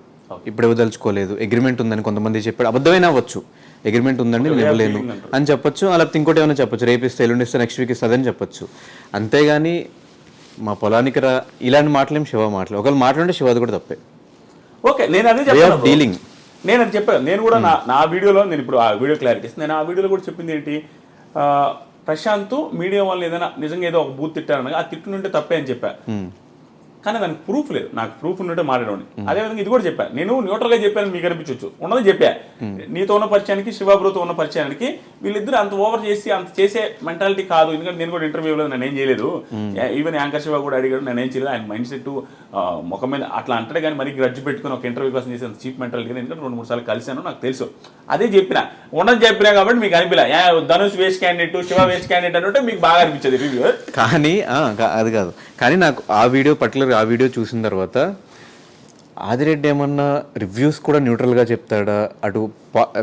ఇప్పుడు ఇవ్వదలుచుకోలేదు, అగ్రిమెంట్ ఉందని కొంతమంది చెప్పాడు. అబద్ధమైనా అవ్వచ్చు, అగ్రిమెంట్ ఉందండి నేను ఇవ్వలేను అని చెప్పొచ్చు, అలా ఇంకోటి ఏమైనా చెప్పొచ్చు, రేపిస్తే ఎల్లుండిస్తే నెక్స్ట్ వీక్ ఇస్తుందని చెప్పొచ్చు. అంతేగాని మా పొలానికి రా ఇలాంటి మాటలేం శివ మాటలు. ఒకవేళ మాట్లాడే శివది కూడా తప్పే. ఓకే, నేను అదే చెప్పాను, డీలింగ్ నేను అది చెప్పాను. నేను కూడా నా వీడియోలో, నేను ఇప్పుడు ఆ వీడియో క్లారిటీ ఇస్తాను. నేను ఆ వీడియోలో కూడా చెప్పింది ఏంటి, ప్రశాంత్ మీడియా వాళ్ళు ఏదైనా నిజంగా ఏదో ఒక బూత్ తిట్టారనగా ఆ తిట్టునుంటే తప్పే అని చెప్పా. కానీ దానికి ప్రూఫ్ లేదు, నాకు ప్రూఫ్ ఉన్నట్టే మాట్లాడండి. అదేవిధంగా ఇది కూడా చెప్పాను, నేను న్యూట్రల్గా చెప్పాను, మీకు అనిపించవచ్చు, ఉన్నది చెప్పా. నీతో ఉన్న పరిచయానికి శివబ్రోతో ఉన్న పరిచయానికి వీళ్ళిద్దరు అంత ఓవర్ చేసి అంత చేసే మెంటాలిటీ కాదు. ఎందుకంటే నేను కూడా ఇంటర్వ్యూలో నేను ఏం చేయలేదు, ఈవెన్ యాంకర్ శివ కూడా అడిగాడు, నేను ఏం చేయలేదు. ఆయన మైండ్ సెట్ ముఖం మీద అట్లా అంటాడు, కానీ మరి గ్రడ్జ్ పెట్టుకుని ఒక ఇంటర్వ్యూ కోసం చేసి అంత చీప్ మెంటాలిటీ. ఎందుకంటే 2-3 సార్లు కలిసాను, నాకు తెలుసు. అదే చెప్పిన, ఉన్నది చెప్పినా కాబట్టి మీకు అనిపించలే Dhanush waste candidate, Shiva waste candidate అంటే మీకు బాగా అనిపించేది రివ్యూ. కానీ అది కాదు, కానీ నాకు ఆ వీడియో పర్టికులర్ ఆ వీడియో చూసిన తర్వాత ఆదిరెడ్డి ఏమన్నా రివ్యూస్ కూడా న్యూట్రల్గా చెప్తాడా, అటు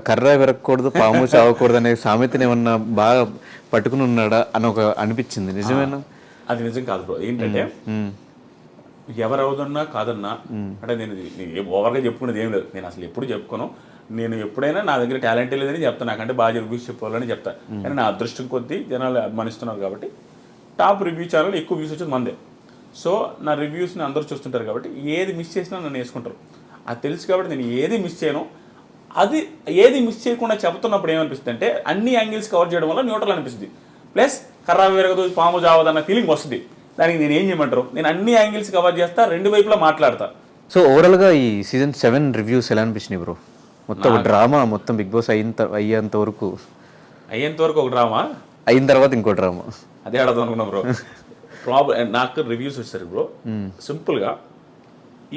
కర్ర విరగకూడదు పాము చావకూడదు అనే సామెతను ఏమన్నా బాగా పట్టుకుని ఉన్నాడా అని ఒక అనిపించింది. నిజమేనా? అది నిజం కాదు బ్రో. ఏంటంటే ఎవరు అవుదన్నా కాదన్నా అంటే నేను ఓవర్గా చెప్పుకునేది ఏం లేదు. నేను అసలు ఎప్పుడు చెప్పుకోను. నేను ఎప్పుడైనా నా దగ్గర టాలెంట్ లేదని చెప్తాను, నాకంటే బాగా రివ్యూస్ చెప్పుకోవాలని చెప్తాను. కానీ నా అదృష్టం కొద్దీ జనాలు అభిమానిస్తున్నారు కాబట్టి టాప్ రివ్యూ ఛానల్ ఎక్కువ వ్యూస్ వచ్చేది మందే. సో నా రివ్యూస్ని అందరూ చూస్తుంటారు కాబట్టి ఏది మిస్ చేసినా నన్ను వేసుకుంటారు. అది తెలుసు కాబట్టి నేను ఏది మిస్ చేయను. అది ఏది మిస్ చేయకుండా చెప్తున్నప్పుడు ఏమనిపిస్తుంది అంటే అన్ని యాంగిల్స్ కవర్ చేయడం వల్ల న్యూట్రల్ అనిపిస్తుంది. ప్లస్ కర్రా విరగదు పాము జావదన్న ఫీలింగ్ వస్తుంది. దానికి నేను ఏం చేయమంటారు, నేను అన్ని యాంగిల్స్ కవర్ చేస్తా, 2 వైపులా మాట్లాడతా. సో ఓవరాల్గా ఈ సీజన్ 7 రివ్యూస్ ఎలా అనిపించినాయి బ్రో? మొత్తం డ్రామా, మొత్తం బిగ్ బాస్ అయ్యేంత వరకు ఒక డ్రామా, అయిన తర్వాత ఇంకో డ్రామా. అదే అడదాం అనుకున్నా బ్రో. నాకు రివ్యూస్ వచ్చారు బ్రో. సింపుల్గా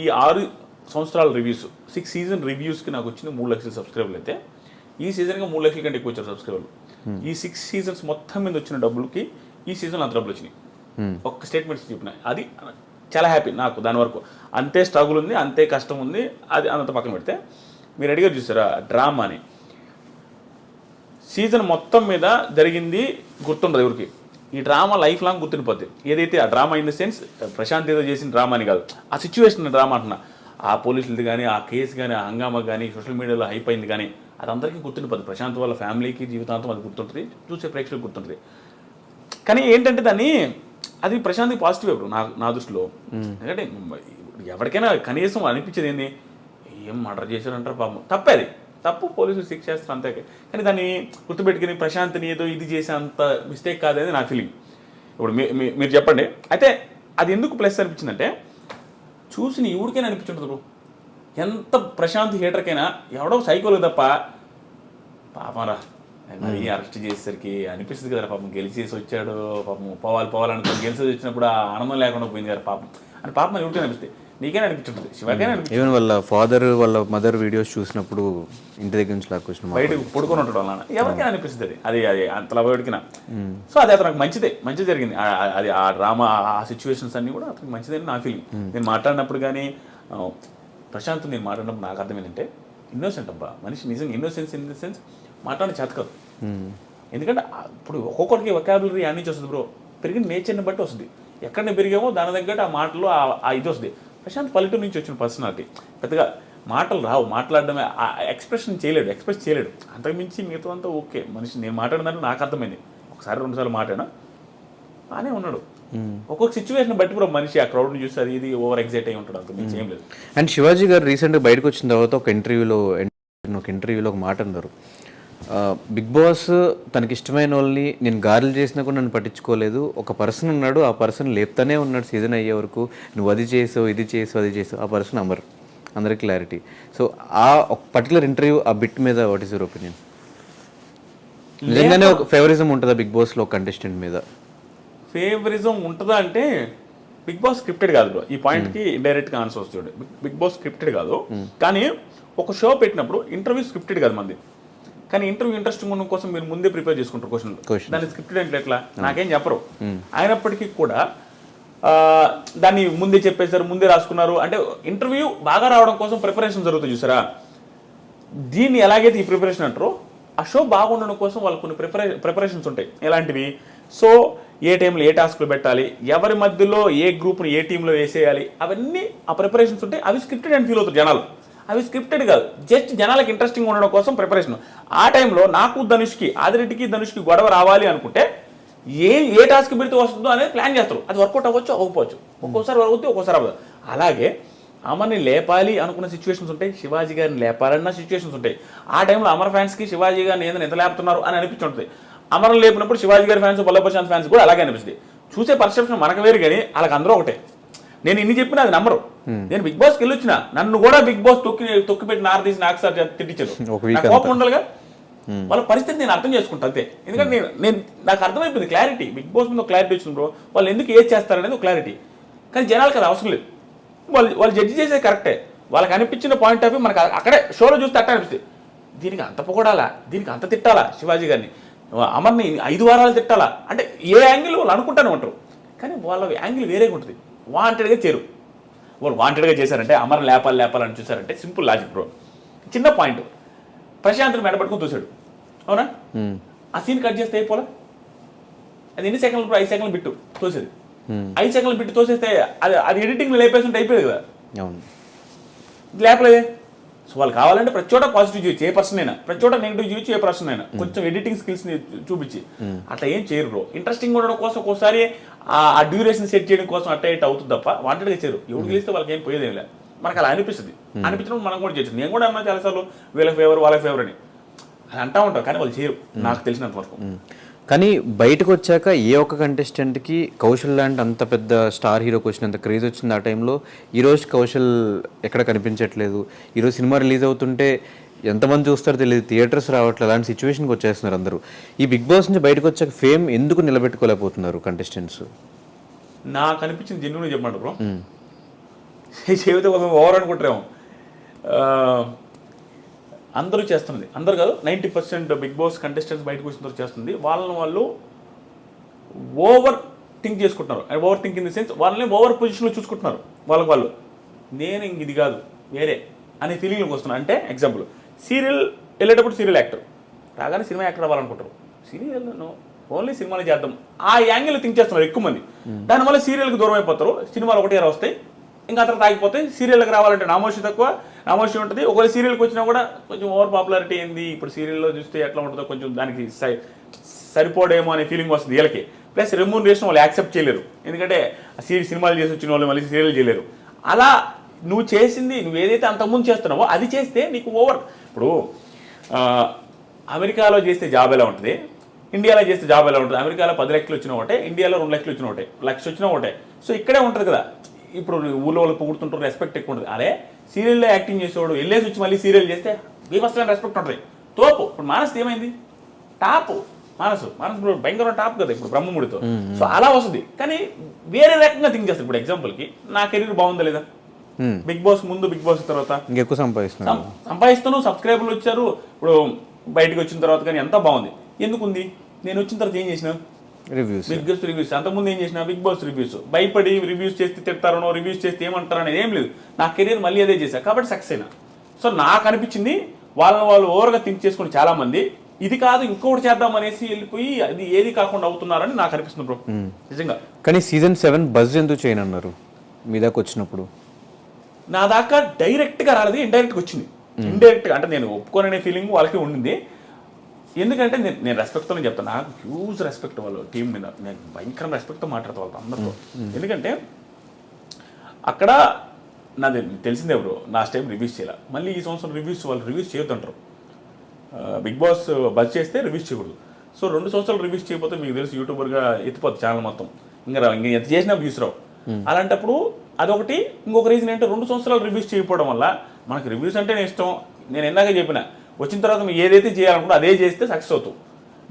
ఈ 6 సంవత్సరాల రివ్యూస్, 6 సీజన్ రివ్యూస్కి నాకు వచ్చింది 3 లక్షల సబ్స్క్రైబర్లు. అయితే ఈ సీజన్గా 3 లక్షల కంటే ఎక్కువ వచ్చారు సబ్స్క్రైబర్లు. ఈ 6 సీజన్స్ మొత్తం మీద వచ్చిన డబ్బులకి ఈ సీజన్ అంత డబ్బులు వచ్చినాయి. ఒక్క స్టేట్మెంట్స్ చెప్పిన అది చాలా హ్యాపీ నాకు. దాని వరకు అంతే స్ట్రగుల్ ఉంది, అంతే కష్టం ఉంది. అది అంత పక్కన పెడితే మీరు అడిగారు చూసారా డ్రామాని, సీజన్ మొత్తం మీద జరిగింది గుర్తుండదు ఎవరికి. ఈ డ్రామా లైఫ్ లాంగ్ గుర్తుండిపోద్ది. ఏదైతే ఆ drama in the sense Prashanth ఏదో చేసిన డ్రామా అని కాదు, ఆ సిచ్యువేషన్ డ్రామా అంటున్నా. ఆ పోలీసులది కానీ, ఆ కేసు కానీ, ఆ హంగామా కానీ, సోషల్ మీడియాలో హైప్ అయింది కానీ అది అందరికీ గుర్తుండిపోద్ది. ప్రశాంత్ వాళ్ళ ఫ్యామిలీకి జీవితాంతం అది గుర్తుంటుంది, చూసే ప్రేక్షకులకు గుర్తుంటుంది. కానీ ఏంటంటే అది ప్రశాంత్కి పాజిటివ్ ఇప్పుడు నా దృష్టిలో. ఎందుకంటే ఎవరికైనా కనీసం అనిపించేది ఏంది, ఏం మర్డర్ చేశారంటారు పాపం, తప్పే అది. తప్పు పోలీసులు శిక్ష చేస్తారు అంతే. కానీ దాన్ని గుర్తుపెట్టుకుని ప్రశాంత్ని ఏదో ఇది చేసే అంత మిస్టేక్ కాదనేది నా ఫీలింగ్. ఇప్పుడు మీరు చెప్పండి. అయితే అది ఎందుకు ప్లస్ అనిపించిందంటే చూసి నీ ఊరికైనా అనిపించుంటుంది బ్రో. ఎంత ప్రశాంత్ హీటర్కైనా ఎవడో సైకోలు తప్ప పాపరా మరి అరెస్ట్ చేసేసరికి అనిపిస్తుంది కదా పాపం, గెలిచేసి వచ్చాడు పాపం, పోవాలనుకుని గెలిచేసి వచ్చినప్పుడు ఆ ఆనందం లేకుండా పోయింది కదా పాపం అని పాపం ఎవరికైనా అనిపిస్తుంది. నీకైనా అనిపించుంటుంది, శివకైనా అనిపిస్తుంది. ఈవెన్ వాళ్ళ ఫాదర్ వాళ్ళ మదర్ వీడియోస్ చూసినప్పుడు ఇంటి దగ్గర నుంచి లాక్కొచ్చిన బయటకు పడుకొని ఉంటాడు వాళ్ళ, ఎవరికైనా అనిపిస్తుంది అది అది అంతలా బయటకినా. సో అది అతనికి మంచిదే జరిగింది. అది ఆ డ్రామా ఆ సిచ్యువేషన్స్ అన్ని కూడా అతనికి మంచిదని నా ఫీలింగ్. నేను మాట్లాడినప్పుడు కానీ ప్రశాంత్ నేను మాట్లాడినప్పుడు నాకు అర్థం ఏంటంటే ఇన్నోసెంట్ అబ్బా మనిషి, నిజంగా ఇన్నోసెన్స్ ఇన్ ద సెన్స్ మాట్లాడిన చేత కాదు. ఎందుకంటే ఇప్పుడు ఒక్కొక్కరికి వొకాబులరీ యాడ్ నుంచి వస్తుంది బ్రో, పెరిగిన నేచర్ని బట్టి వస్తుంది. ఎక్కడ పెరిగామో దాని తగ్గట్టు ఆ మాటలు ఆ ఇది వస్తుంది. ప్రశాంత్ పల్లెటూరు నుంచి వచ్చిన పర్సనాలిటీ, పెద్దగా మాటలు రావు, మాట్లాడడమే ఎక్స్ప్రెస్ చేయలేడు. అంతకుమించి మిగతా అంతా ఓకే మనిషి. నేను మాట్లాడిన నాకు అర్థమైంది, ఒకసారి 2 సార్లు మాట్లాడినా బాగానే ఉన్నాడు. ఒక్కొక్క సిచ్యువేషన్ బట్టి కూడా మనిషి ఆ క్రౌడ్ని చూసి అది ఇది ఓవర్ ఎగ్జైట్ అయి ఉంటాడు, అంతకుమించి ఏం లేదు. అండ్ శివాజీ గారు రీసెంట్గా బయటకు వచ్చిన తర్వాత ఒక ఇంటర్వ్యూలో ఒక మాట అన్నారు, బిగ్ బాస్ తనకి ఇష్టమైన వాళ్ళని నేను గారెలు చేసినా కూడా నన్ను పట్టించుకోలేదు, ఒక పర్సన్ ఉన్నాడు, ఆ పర్సన్ లేపుతానే ఉన్నాడు సీజన్ అయ్యే వరకు, నువ్వు అది చేసావు ఇది చేసావు, ఆ పర్సన్ అమర్, అందరికి క్లారిటీ. సో ఆ ఒక పర్టికులర్ ఇంటర్వ్యూ ఆ బిట్ మీద వాట్ ఈస్ యువర్ ఒపీనియన్? నిజంగానే ఒక ఫేవరిజం ఉంటుందా బిగ్ బాస్లో కంటెస్టెంట్ మీద? ఫేవరిజం ఉంటుందా అంటే బిగ్ బాస్ స్క్రిప్టెడ్ కాదు బ్రో. ఈ పాయింట్కి ఇండైరెక్ట్గా ఆన్సర్ వస్తుంది. బిగ్ బాస్ స్క్రిప్టెడ్ కాదు, కానీ ఒక షో పెట్టినప్పుడు ఇంటర్వ్యూ స్క్రిప్టెడ్ కాదు మంది. కానీ ఇంటర్వ్యూ ఇంట్రెస్టింగ్ ఉండడం కోసం మీరు ముందే ప్రిపేర్ చేసుకుంటారు క్వశ్చన్. దాన్ని స్క్రిప్టెడ్ అంటే ఎట్లా నాకేం చెప్పరు. అయినప్పటికీ కూడా దాన్ని ముందే చెప్పేశారు, ముందే రాసుకున్నారు. అంటే ఇంటర్వ్యూ బాగా రావడం కోసం ప్రిపరేషన్ జరుగుతుంది చూసారా. దీన్ని ఎలాగైతే ఈ ప్రిపరేషన్ అంటారో ఆ షో బాగుండడం కోసం వాళ్ళకు కొన్ని ప్రిపరేషన్స్ ఉంటాయి. ఎలాంటివి? సో ఏ టైంలో ఏ టాస్క్లు పెట్టాలి, ఎవరి మధ్యలో ఏ గ్రూప్ని ఏ టీంలో వేసేయాలి, అవన్నీ ఆ ప్రిపరేషన్స్ ఉంటాయి. అవి స్క్రిప్టెడ్ అని ఫీల్ అవుతారు జనాలు. అవి స్క్రిప్టెడ్ కాదు, జస్ట్ జనాలకు ఇంట్రెస్టింగ్ ఉండడం కోసం ప్రిపరేషన్. ఆ టైంలో నాకు ఆదిరెడ్డికి ధనుష్కి గొడవ రావాలి అనుకుంటే ఏ టాస్క్ పెడితే వస్తుందో అనేది ప్లాన్ చేస్తారు. అది వర్కౌట్ అవ్వచ్చు, అవ్వకపోవచ్చు, ఒక్కోసారి అవుతుంది, ఒక్కోసారి అవ్వదు. అలాగే అమర్ని లేపాలి అనుకున్న సిచ్యువేషన్స్ ఉంటాయి, శివాజీ గారిని లేపాలన్న సిచ్యువేషన్స్ ఉంటాయి. ఆ టైంలో అమర్ ఫ్యాన్స్కి శివాజీ గారిని ఏదైనా ఎంత లేపుతున్నారు అని అనిపించుంటుంది. అమర్ని లేపినప్పుడు శివాజీ గారి ఫ్యాన్స్, బల్ల ప్రశాంత్ ఫ్యాన్స్ కూడా అలాగే అనిపిస్తుంది. చూసే పర్సెప్షన్ మనకు వేరు, కానీ వాళ్ళకి అందరూ ఒకటే. నేను ఇన్ని చెప్పినా అది నమ్మరు. నేను బిగ్ బాస్కి వెళ్ళొచ్చిన, నన్ను కూడా బిగ్ బాస్ తొక్కి పెట్టి నారదీసి నాకు సార్ తిట్టించారు. కోపం ఉండాలిగా, వాళ్ళ పరిస్థితి నేను అర్థం చేసుకుంటా అంతే. ఎందుకంటే నేను నాకు అర్థమైపోయింది, క్లారిటీ. బిగ్ బాస్ మీద క్లారిటీ వచ్చింది బ్రో, వాళ్ళు ఎందుకు ఏది చేస్తారనేది ఒక క్లారిటీ. కానీ జనాలకు అది అవసరం లేదు. వాళ్ళు జడ్జి చేసేది కరెక్టే, వాళ్ళకి అనిపించిన పాయింట్ ఆఫ్ వ్యూ మనకు అక్కడే షోలో చూస్తే అట్ట అనిపిస్తుంది. దీనికి అంత పొగడాలా, దీనికి అంత తిట్టాలా, శివాజీ గారిని అమర్ని 5 వారాలు తిట్టాలా అంటే ఏ యాంగిల్ వాళ్ళు అనుకుంటానే ఉంటారు. కానీ వాళ్ళ యాంగిల్ వేరేగా ఉంటుంది. వాంటెడ్గా చేరు, వాళ్ళు వాంటెడ్గా చేశారంటే అమర్ లేపాలని చూసారంటే సింపుల్ లాజిక్ బ్రో. చిన్న పాయింట్, ప్రశాంత్ని మెడపట్టుకుని తోసాడు, అవునా? ఆ సీన్ కట్ చేస్తే అయిపోలే. అది ఎన్ని సెకండ్లు బ్రో? 5 సెకండ్లు బిట్టు తోసేది. 5 సెకండ్లు బిట్టు తోసేస్తే అది ఎడిటింగ్లో లేపేస్తుంటే అయిపోయేది కదా, లేపలేదే. సో వాళ్ళు కావాలంటే ప్రతి చోట పాజిటివ్ చేయొచ్చు ఏ పర్సన్ అయినా, ప్రతి చోట నెగిటివ్ చేయొచ్చు ఏ పర్సన్ అయినా, కొంచెం ఎడిటింగ్ స్కిల్స్ని చూపించి. అట్లా ఏం చేయరు బ్రో. ఇంట్రెస్టింగ్ ఉండడం కోసం ఒక్కోసారి ఆ డ్యూరేషన్ సెట్ చేయడం కోసం అట్ట ఇట్ అవుతుంది తప్ప వాంటెడ్గా చేయరు. ఎవరు గెలిస్తే వాళ్ళకి ఏం పోయేదేం లేదు. మనకు అలా అనిపిస్తుంది, అనిపించినప్పుడు మనం కూడా చేస్తుంది. నేను కూడా అన్నా చాలాసార్లు వీళ్ళ ఫేవర్ వాళ్ళ ఫేవర్ అని అది అంటా ఉంటారు, కానీ వాళ్ళు చేయరు నాకు తెలిసినంత వరకు. కానీ బయటకు వచ్చాక ఏ ఒక్క కంటెస్టెంట్కి కౌశల్ లాంటి అంత పెద్ద స్టార్ హీరోకి వచ్చినంత క్రేజ్ వచ్చింది ఆ టైంలో. ఈరోజు కౌశల్ ఎక్కడ కనిపించట్లేదు. ఈరోజు సినిమా రిలీజ్ అవుతుంటే ఎంతమంది చూస్తారో తెలియదు, థియేటర్స్ రావట్లేదు, అలాంటి సిచ్యువేషన్కి వచ్చేస్తున్నారు అందరూ. ఈ బిగ్ బాస్ నుంచి బయటకు వచ్చాక ఫేమ్ ఎందుకు నిలబెట్టుకోలేకపోతున్నారు కంటెస్టెంట్స్? నాకు అనిపించింది జెన్యూన్గా చెప్పండి బ్రో, చెబితే కొంచెం ఓవర్ అనుకుంటారేమో. అందరూ చేస్తున్నది, అందరు కాదు 90% బిగ్ బాస్ కంటెస్టెంట్స్ బయటకు వచ్చిన తర్వాత చేస్తుంది. వాళ్ళు ఓవర్ థింక్ చేసుకుంటున్నారు. Over think in the sense వాళ్ళని ఓవర్ పొజిషన్లో చూసుకుంటున్నారు. వాళ్ళు నేను ఇంక ఇది కాదు వేరే అనే ఫీలింగ్లోకి వస్తున్నారు. అంటే ఎగ్జాంపుల్, సీరియల్ వెళ్ళేటప్పుడు సీరియల్ యాక్టర్ రాగానే సినిమా యాక్టర్ అవ్వాలనుకుంటారు. సీరియల్ ఓన్లీ సినిమాలు చేద్దాం ఆ యాంగిల్ థింక్ చేస్తున్నారు ఎక్కువ మంది. దానివల్ల సీరియల్కి దూరం అయిపోతారు. సినిమాలు ఒకటే వస్తాయి, ఇంకా అతను తాగిపోతాయి. సీరియల్కి రావాలంటే నామోషి తక్కువ, నామోషి ఉంటుంది. ఒకవేళ సీరియల్కి వచ్చినా కూడా కొంచెం ఓవర్ పాపులారిటీ ఏంది, ఇప్పుడు సీరియల్లో చూస్తే ఎట్లా ఉంటుందో కొంచెం దానికి సరిపోడేమో అనే ఫీలింగ్ వస్తుంది వీళ్ళకి. ప్లస్ రెమ్యూనరేషన్ వాళ్ళు యాక్సెప్ట్ చేయలేరు, ఎందుకంటే సినిమాలు చేసి వచ్చిన వాళ్ళు మళ్ళీ సీరియల్ చేయలేరు. అలా నువ్వు చేసింది నువ్వు ఏదైతే అంతకుముందు చేస్తున్నావో అది చేస్తే నీకు ఓవర్. ఇప్పుడు అమెరికాలో చేస్తే జాబ్ ఎలా ఉంటుంది, ఇండియాలో చేస్తే జాబ్ ఎలా ఉంటుంది. అమెరికాలో 10 లక్షలు వచ్చిన ఒకటే, ఇండియాలో 2 లక్షలు వచ్చిన ఒకటే, 1 లక్ష వచ్చిన ఒకటే. సో ఇక్కడే ఉంటుంది కదా. ఇప్పుడు ఊళ్ళో వాళ్ళు పొగుడుతుంటారు, రెస్పెక్ట్ ఎక్కువ ఉంటుంది. అరే సీరియల్లో యాక్టింగ్ చేసేవాడు వెళ్ళేసి వచ్చి మళ్ళీ సీరియల్ చేస్తే బీభత్సమైన రెస్పెక్ట్ ఉంటుంది. తోపు ఇప్పుడు మానస్ ఏమైంది, టాప్ మానసు ఇప్పుడు భయంకరమైన టాప్ కదా ఇప్పుడు బ్రహ్మముడితో. సో అలా వస్తుంది. కానీ వేరే రకంగా థింక్ చేస్తారు. ఇప్పుడు ఎగ్జాంపుల్కి నా కెరీర్ బాగుందా లేదా, బిగ్ బాస్ ముందు బిగ్ బాస్ తర్వాత ఇంకెక్కువ సంపాదిస్తాను, సబ్స్క్రైబర్లు వచ్చారు, ఇప్పుడు బయటకు వచ్చిన తర్వాత కానీ ఎంత బాగుంది. ఎందుకుంది, నేను వచ్చిన తర్వాత ఏం చేసిన రివ్యూస్, బిగ్ బాస్ రివ్యూస్. అంతకుముందు ఏం చేసిన బిగ్ బాస్ రివ్యూస్, భయపడి రివ్యూస్ చేస్తే తిడతారనో రివ్యూస్ చేస్తే ఏమంటారు అనేది ఏం లేదు. నా కెరీర్ మళ్ళీ అదే చేశా కాబట్టి సక్సెస్ అయినా. సో నాకు అనిపించింది వాళ్ళు ఓవర్గా థింక్ చేసుకుని చాలా మంది ఇది కాదు ఇంకొకటి చేద్దాం అనేసి వెళ్ళిపోయి అది ఏది కాకుండా అవుతున్నారని నాకు అనిపిస్తుంది బ్రో నిజంగా. కానీ సీజన్ 7 బజ్ ఎందుకు చేయనన్నారు మీ దాకా వచ్చినప్పుడు? నా దాకా డైరెక్ట్గా రాలేదు, ఇండైరెక్ట్గా వచ్చింది. ఇండైరెక్ట్గా అంటే నేను ఒప్పుకోననే ఫీలింగ్ వాళ్ళకి ఉండింది. ఎందుకంటే నేను రెస్పెక్ట్తో చెప్తాను, నాకు హ్యూజ్ రెస్పెక్ట్ వాళ్ళు టీం మీద, నేను భయంకరం రెస్పెక్ట్తో మాట్లాడతా వాళ్ళతో అందరితో. ఎందుకంటే అక్కడ నాది తెలిసిందే బ్రో, లాస్ట్ టైం రివ్యూస్ చేయాలి, మళ్ళీ ఈ సంవత్సరం వాళ్ళు రివ్యూస్ చేయొద్దంటారు. బిగ్ బాస్ బజ్ చేస్తే రివ్యూస్ చేయకూడదు. సో 2 సంవత్సరాలు రివ్యూస్ చేయకపోతే మీకు తెలుసు యూట్యూబర్గా ఎత్తిపోతుంది ఛానల్ మొత్తం, ఇంకా ఎంత చేసినా వ్యూస్ రావు. అలాంటప్పుడు అదొకటి. ఇంకొక రీజన్ ఏంటంటే 2 సంవత్సరాలు రివ్యూస్ చేయకపోవడం వల్ల మనకి రివ్యూస్ అంటే ఇష్టం. నేను ఎందాక చెప్పిన వచ్చిన తర్వాత మీరు ఏదైతే చేయాలనుకుంటే అదే చేస్తే సక్సెస్ అవుతావు.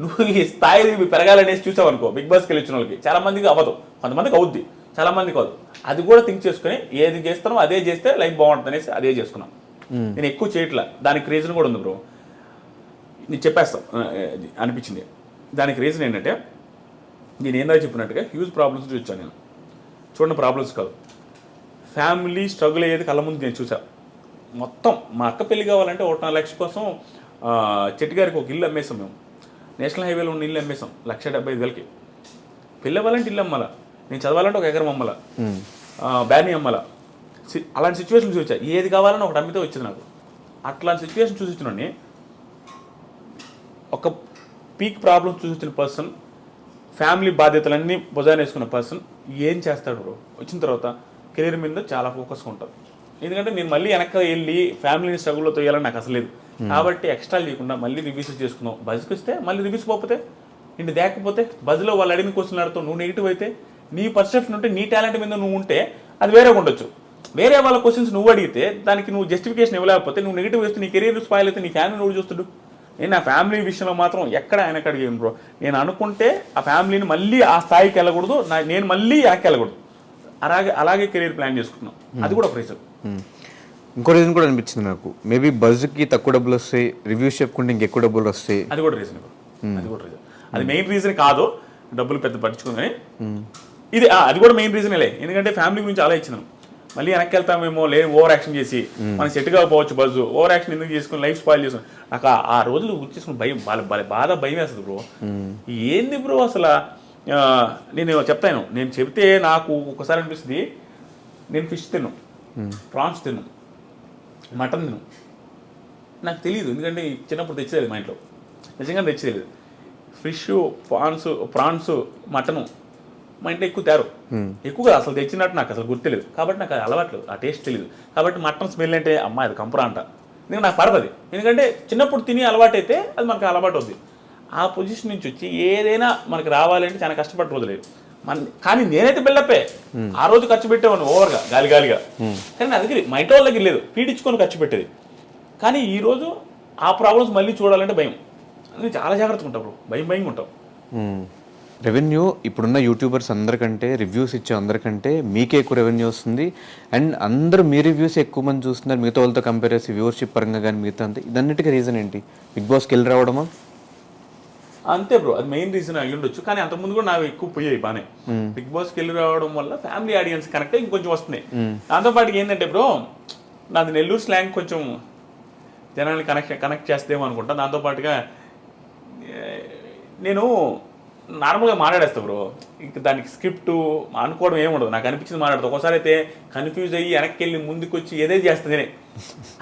నువ్వు ఈ స్థాయి పెరగాలనేసి చూసావు అనుకో, బిగ్ బాస్కి వెళ్ళి వచ్చిన వాళ్ళకి చాలా మందికి అవ్వదు, కొంతమందికి అవుద్ది, చాలా మందికి అవ్వదు. అది కూడా థింక్ చేసుకుని ఏది చేస్తానో అదే చేస్తే లైఫ్ బాగుంటుంది అనేసి అదే చేసుకున్నాం. నేను ఎక్కువ చేయట్లా. దానికి రీజన్ కూడా ఉంది బ్రో, నేను చెప్పేస్తాను అనిపించింది. దానికి రీజన్ ఏంటంటే నేను ఏందా చెప్పినట్టుగా హ్యూజ్ ప్రాబ్లమ్స్ చూసాను నేను. చూడండి ప్రాబ్లమ్స్ కాదు, ఫ్యామిలీ స్ట్రగుల్ అయ్యేది కళ్ళ ముందు నేను చూసా. మొత్తం మా అక్క పెళ్లి కావాలంటే 1.5 లక్ష కోసం చెట్టుగారికి ఒక ఇల్లు అమ్మేసాం మేము. నేషనల్ హైవేలో ఉన్న ఇల్లు అమ్మేసాం 1,75,000కి. పెళ్ళి అవ్వాలంటే ఇల్లు అమ్మాల, నేను చదవాలంటే 1 ఎకరం అమ్మాల, బ్యానీ అమ్మాల. అలాంటి సిచ్యువేషన్ చూసా. ఏది కావాలని ఒకటి అమ్మితే వచ్చింది నాకు. అట్లాంటి సిచ్యువేషన్ చూసిచ్చినండి. ఒక పీక్ ప్రాబ్లమ్ చూసిన పర్సన్, ఫ్యామిలీ బాధ్యతలన్నీ భుజాన్ని వేసుకున్న పర్సన్ ఏం చేస్తాడు బ్రో? వచ్చిన తర్వాత కెరీర్ మీద చాలా ఫోకస్గా ఉంటుంది. ఎందుకంటే నేను మళ్ళీ వెనక్కి వెళ్ళి ఫ్యామిలీని స్ట్రగుల్లో తోయాలని నాకు అసలు లేదు. కాబట్టి ఎక్స్ట్రా చేయకుండా మళ్ళీ రివ్యూస్ చేసుకుందాం. బజ్కి వస్తే మళ్ళీ రివ్యూస్ పోతే ఇంటి దేకపోతే బజ్లో వాళ్ళు అడిగిన క్వశ్చన్ అడుగుతావు, నువ్వు నెగిటివ్ అయితే నీ పర్సెప్షన్ ఉంటే నీ టాలెంట్ మీద నువ్వు ఉంటే అది వేరే ఉండొచ్చు. వేరే వాళ్ళ క్వశ్చన్స్ నువ్వు అడిగితే దానికి నువ్వు జస్టిఫికేషన్ ఇవ్వలేకపోతే నువ్వు నెగిటివ్ వేస్తే నీ కెరీర్ స్పాయిల్ అయితే నీ ఫ్యామిలీ నువ్వు చూస్తాడు. నేను నా ఫ్యామిలీ విషయంలో మాత్రం ఎక్కడ ఆయనకు అడిగాను బ్రో. నేను అనుకుంటే ఆ ఫ్యామిలీని మళ్ళీ ఆ స్థాయికి వెళ్ళకూడదు, నేను మళ్ళీ వెనక్కి వెళ్ళకూడదు. అలాగే కెరీర్ ప్లాన్ చేసుకున్నాం. అది కూడా ఒక రీజన్. ఇంకో రీజన్ కూడా అనిపించింది నాకు, మేబీ బజ్కి తక్కువ డబ్బులు వస్తాయి, రివ్యూస్ చెప్పుకుంటే ఇంకెక్కువ డబ్బులు వస్తాయి. అది కూడా రీజన్. అది మెయిన్ రీజన్ కాదు, డబ్బులు పెద్ద పట్టించుకుందని ఇది అది కూడా మెయిన్ రీజనేలే. ఎందుకంటే ఫ్యామిలీ గురించి అలా ఇచ్చినాను. మళ్ళీ వెనక్కి వెళ్తామేమో లేదు, ఓవర్ యాక్షన్ చేసి మనం సెట్ కాకపోవచ్చు. బజ్జు ఓవర్ యాక్షన్ ఎందుకు చేసుకుని లైఫ్ స్పాయిల్ చేసుకుని నాకు ఆ రోజులు గుర్తు చేసుకుని భయం, బాధ భయం వేస్తుంది బ్రో. ఏంది బ్రో అసలు? నేను చెప్తాను, నేను చెప్తే నాకు ఒకసారి అనిపిస్తుంది, నేను ఫిష్ తిన్ను, ప్రాన్స్ తిన్ను, మటన్ తిన్ను. నాకు తెలియదు, ఎందుకంటే చిన్నప్పుడు తెచ్చేది మా ఇంట్లో, నిజంగా తెచ్చేది. ఫిష్, ప్రాన్స్, మటను మా ఇంట్లో ఎక్కువ తేరు, ఎక్కువగా అసలు తెచ్చినట్టు నాకు అసలు గుర్తులేదు. కాబట్టి నాకు అది అలవాట్లేదు, ఆ టేస్ట్ తెలియదు. కాబట్టి మటన్ స్మెల్ అంటే అమ్మ అది కంపురా అంట. ఎందుకంటే నాకు పడదు. ఎందుకంటే చిన్నప్పుడు తిని అలవాటు అయితే అది మనకు అలవాటు అవుతుంది. ఆ పొజిషన్ నుంచి వచ్చి ఏదైనా మనకి రావాలంటే చాలా కష్టపడి రోజులేదు. కానీ నేనైతే బిల్డప్పే ఆ రోజు ఖర్చు పెట్టేవాడిని ఓవర్గా గాలిగా. కానీ నా దగ్గర మా ఇంటి వాళ్ళ దగ్గర లేదు, పీడించుకొని ఖర్చు పెట్టేది. కానీ ఈరోజు ఆ ప్రాబ్లమ్స్ మళ్ళీ చూడాలంటే భయం. అందుకే చాలా జాగ్రత్తగా ఉంటావు బ్రో, భయంగా ఉంటావు. రెవెన్యూ ఇప్పుడున్న యూట్యూబర్స్ అందరికంటే, రివ్యూస్ ఇచ్చే అందరికంటే మీకే ఎక్కువ రెవెన్యూ వస్తుంది. అండ్ అందరూ మీ రివ్యూస్ ఎక్కువ మంది చూస్తున్నారు మిగతా వాళ్ళతో కంపేర్ చేసి, వ్యూవర్షిప్ పరంగా కానీ మిగతా అంతే. ఇదన్నిటికీ రీజన్ ఏంటి? బిగ్ బాస్కి వెళ్ళి రావడమా? అంతే బ్రో, అది మెయిన్ రీజన్ అయ్యి ఉండొచ్చు. కానీ అంతకుముందు కూడా నాకు ఎక్కువ పోయాయి బాగానే. బిగ్ బాస్కి వెళ్ళి రావడం వల్ల ఫ్యామిలీ ఆడియన్స్ కనెక్ట్ ఇంకొంచెం వస్తున్నాయి. దాంతోపాటు ఏంటంటే బ్రో, నాది నెల్లూరు స్లాంగ్ కొంచెం జనాన్ని కనెక్ట్ చేస్తేమో అనుకుంటా. దాంతోపాటుగా నేను నార్మల్గా మాట్లాడేస్తా బ్రో, ఇంక దానికి స్క్రిప్ట్ అనుకోవడం ఏముండదు. నాకు అనిపించింది మాట్లాడతా. ఒకసారి అయితే కన్ఫ్యూజ్ అయ్యి వెనక్కి వెళ్ళి ముందుకు వచ్చి ఏదైతే చేస్తుంది నేనే,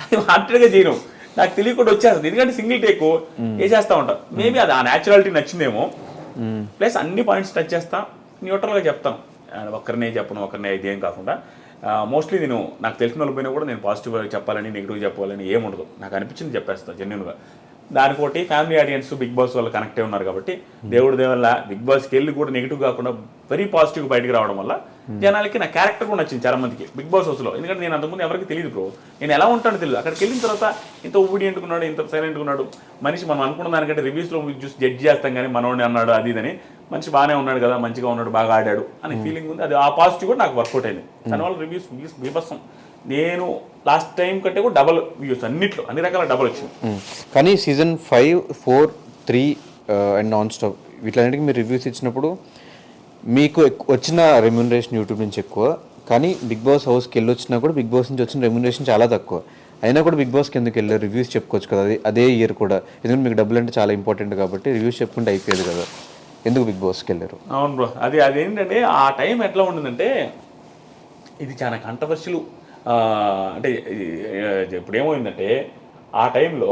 అది మాట్లాడగా చేయను, నాకు తెలియకుండా వచ్చేస్తుంది. ఎందుకంటే సింగిల్ టేక్ వేసేస్తా ఉంటా. మేబీ అది ఆ న్యాచురాలిటీ నచ్చిందేమో. ప్లస్ అన్ని పాయింట్స్ టచ్ చేస్తా, న్యూట్రల్గా చెప్తాను. ఒక్కరినే చెప్పను, ఒకరినే ఇదేం కాకుండా మోస్ట్లీ నేను నాకు తెలిసిన వాళ్ళు పోయినా కూడా నేను పాజిటివ్గా చెప్పాలని నెగిటివ్గా చెప్పాలని ఏముండదు. నాకు అనిపించింది చెప్పేస్తాను జెన్యున్గా. దానికోటి ఫ్యామిలీ ఆడియన్స్ బిగ్ బాస్ వాళ్ళు కనెక్ట్ అయి ఉన్నారు కాబట్టి దేవుడి దేవల్ల బిగ్ బాస్కి వెళ్ళి కూడా నెగిటివ్ కాకుండా వెరీ పాజిటివ్ బయటకు రావడం వల్ల జనాలకి నా క్యారెక్టర్ కూడా నచ్చింది చాలా మందికి బిగ్ బాస్ హౌస్లో. ఎందుకంటే నేను అంతకుముందు ఎవరికి తెలియదు బ్రో, నేను ఎలా ఉంటానో తెలియదు. అక్కడికి వెళ్ళిన తర్వాత ఇంత ఒబీడియంట్గా ఉన్నాడు, ఇంత సైలెంట్గా ఉన్నాడు మనిషి. మనం అనుకున్న దానికంటే రివ్యూస్లో చూసి జడ్జ్ చేస్తాం కానీ మనోడిని అన్నాడు అది ఇదని, మనిషి బాగానే ఉన్నాడు కదా, మంచిగా ఉన్నాడు, బాగా ఆడాడు అనే ఫీలింగ్ ఉంది. అది ఆ పాజిటివ్ కూడా నాకు వర్కౌట్ అయింది. దానివల్ల రివ్యూస్ బీభత్సం. నేను లాస్ట్ టైం కంటే కూడా డబల్ వ్యూస్ అన్నిట్లో అన్ని రకాల డబల్ వచ్చింది. కానీ సీజన్ 5, 4, 3 అండ్ నాన్ స్టాప్ వీటన్నిటికీ మీరు రివ్యూస్ ఇచ్చినప్పుడు మీకు వచ్చిన రెమ్యూనరేషన్ యూట్యూబ్ నుంచి ఎక్కువ, కానీ బిగ్ బాస్ హౌస్కి వెళ్ళి వచ్చినా కూడా బిగ్ బాస్ నుంచి వచ్చిన రెమ్యూనరేషన్ చాలా తక్కువ. అయినా కూడా బిగ్ బాస్కి ఎందుకు వెళ్ళారు? రివ్యూస్ చెప్పుకోవచ్చు కదా అదే ఇయర్ కూడా. ఎందుకంటే మీకు డబ్బులు అంటే చాలా ఇంపార్టెంట్ కాబట్టి రివ్యూస్ చెప్పుకుంటే అయిపోయేది కదా, ఎందుకు బిగ్ బాస్కి వెళ్ళారు? అవును బ్రో, అదేంటంటే ఆ టైం ఎట్లా ఉండిందంటే ఇది చాలా కంట్రవర్షియల్. అంటే ఇప్పుడు ఏమైందంటే ఆ టైంలో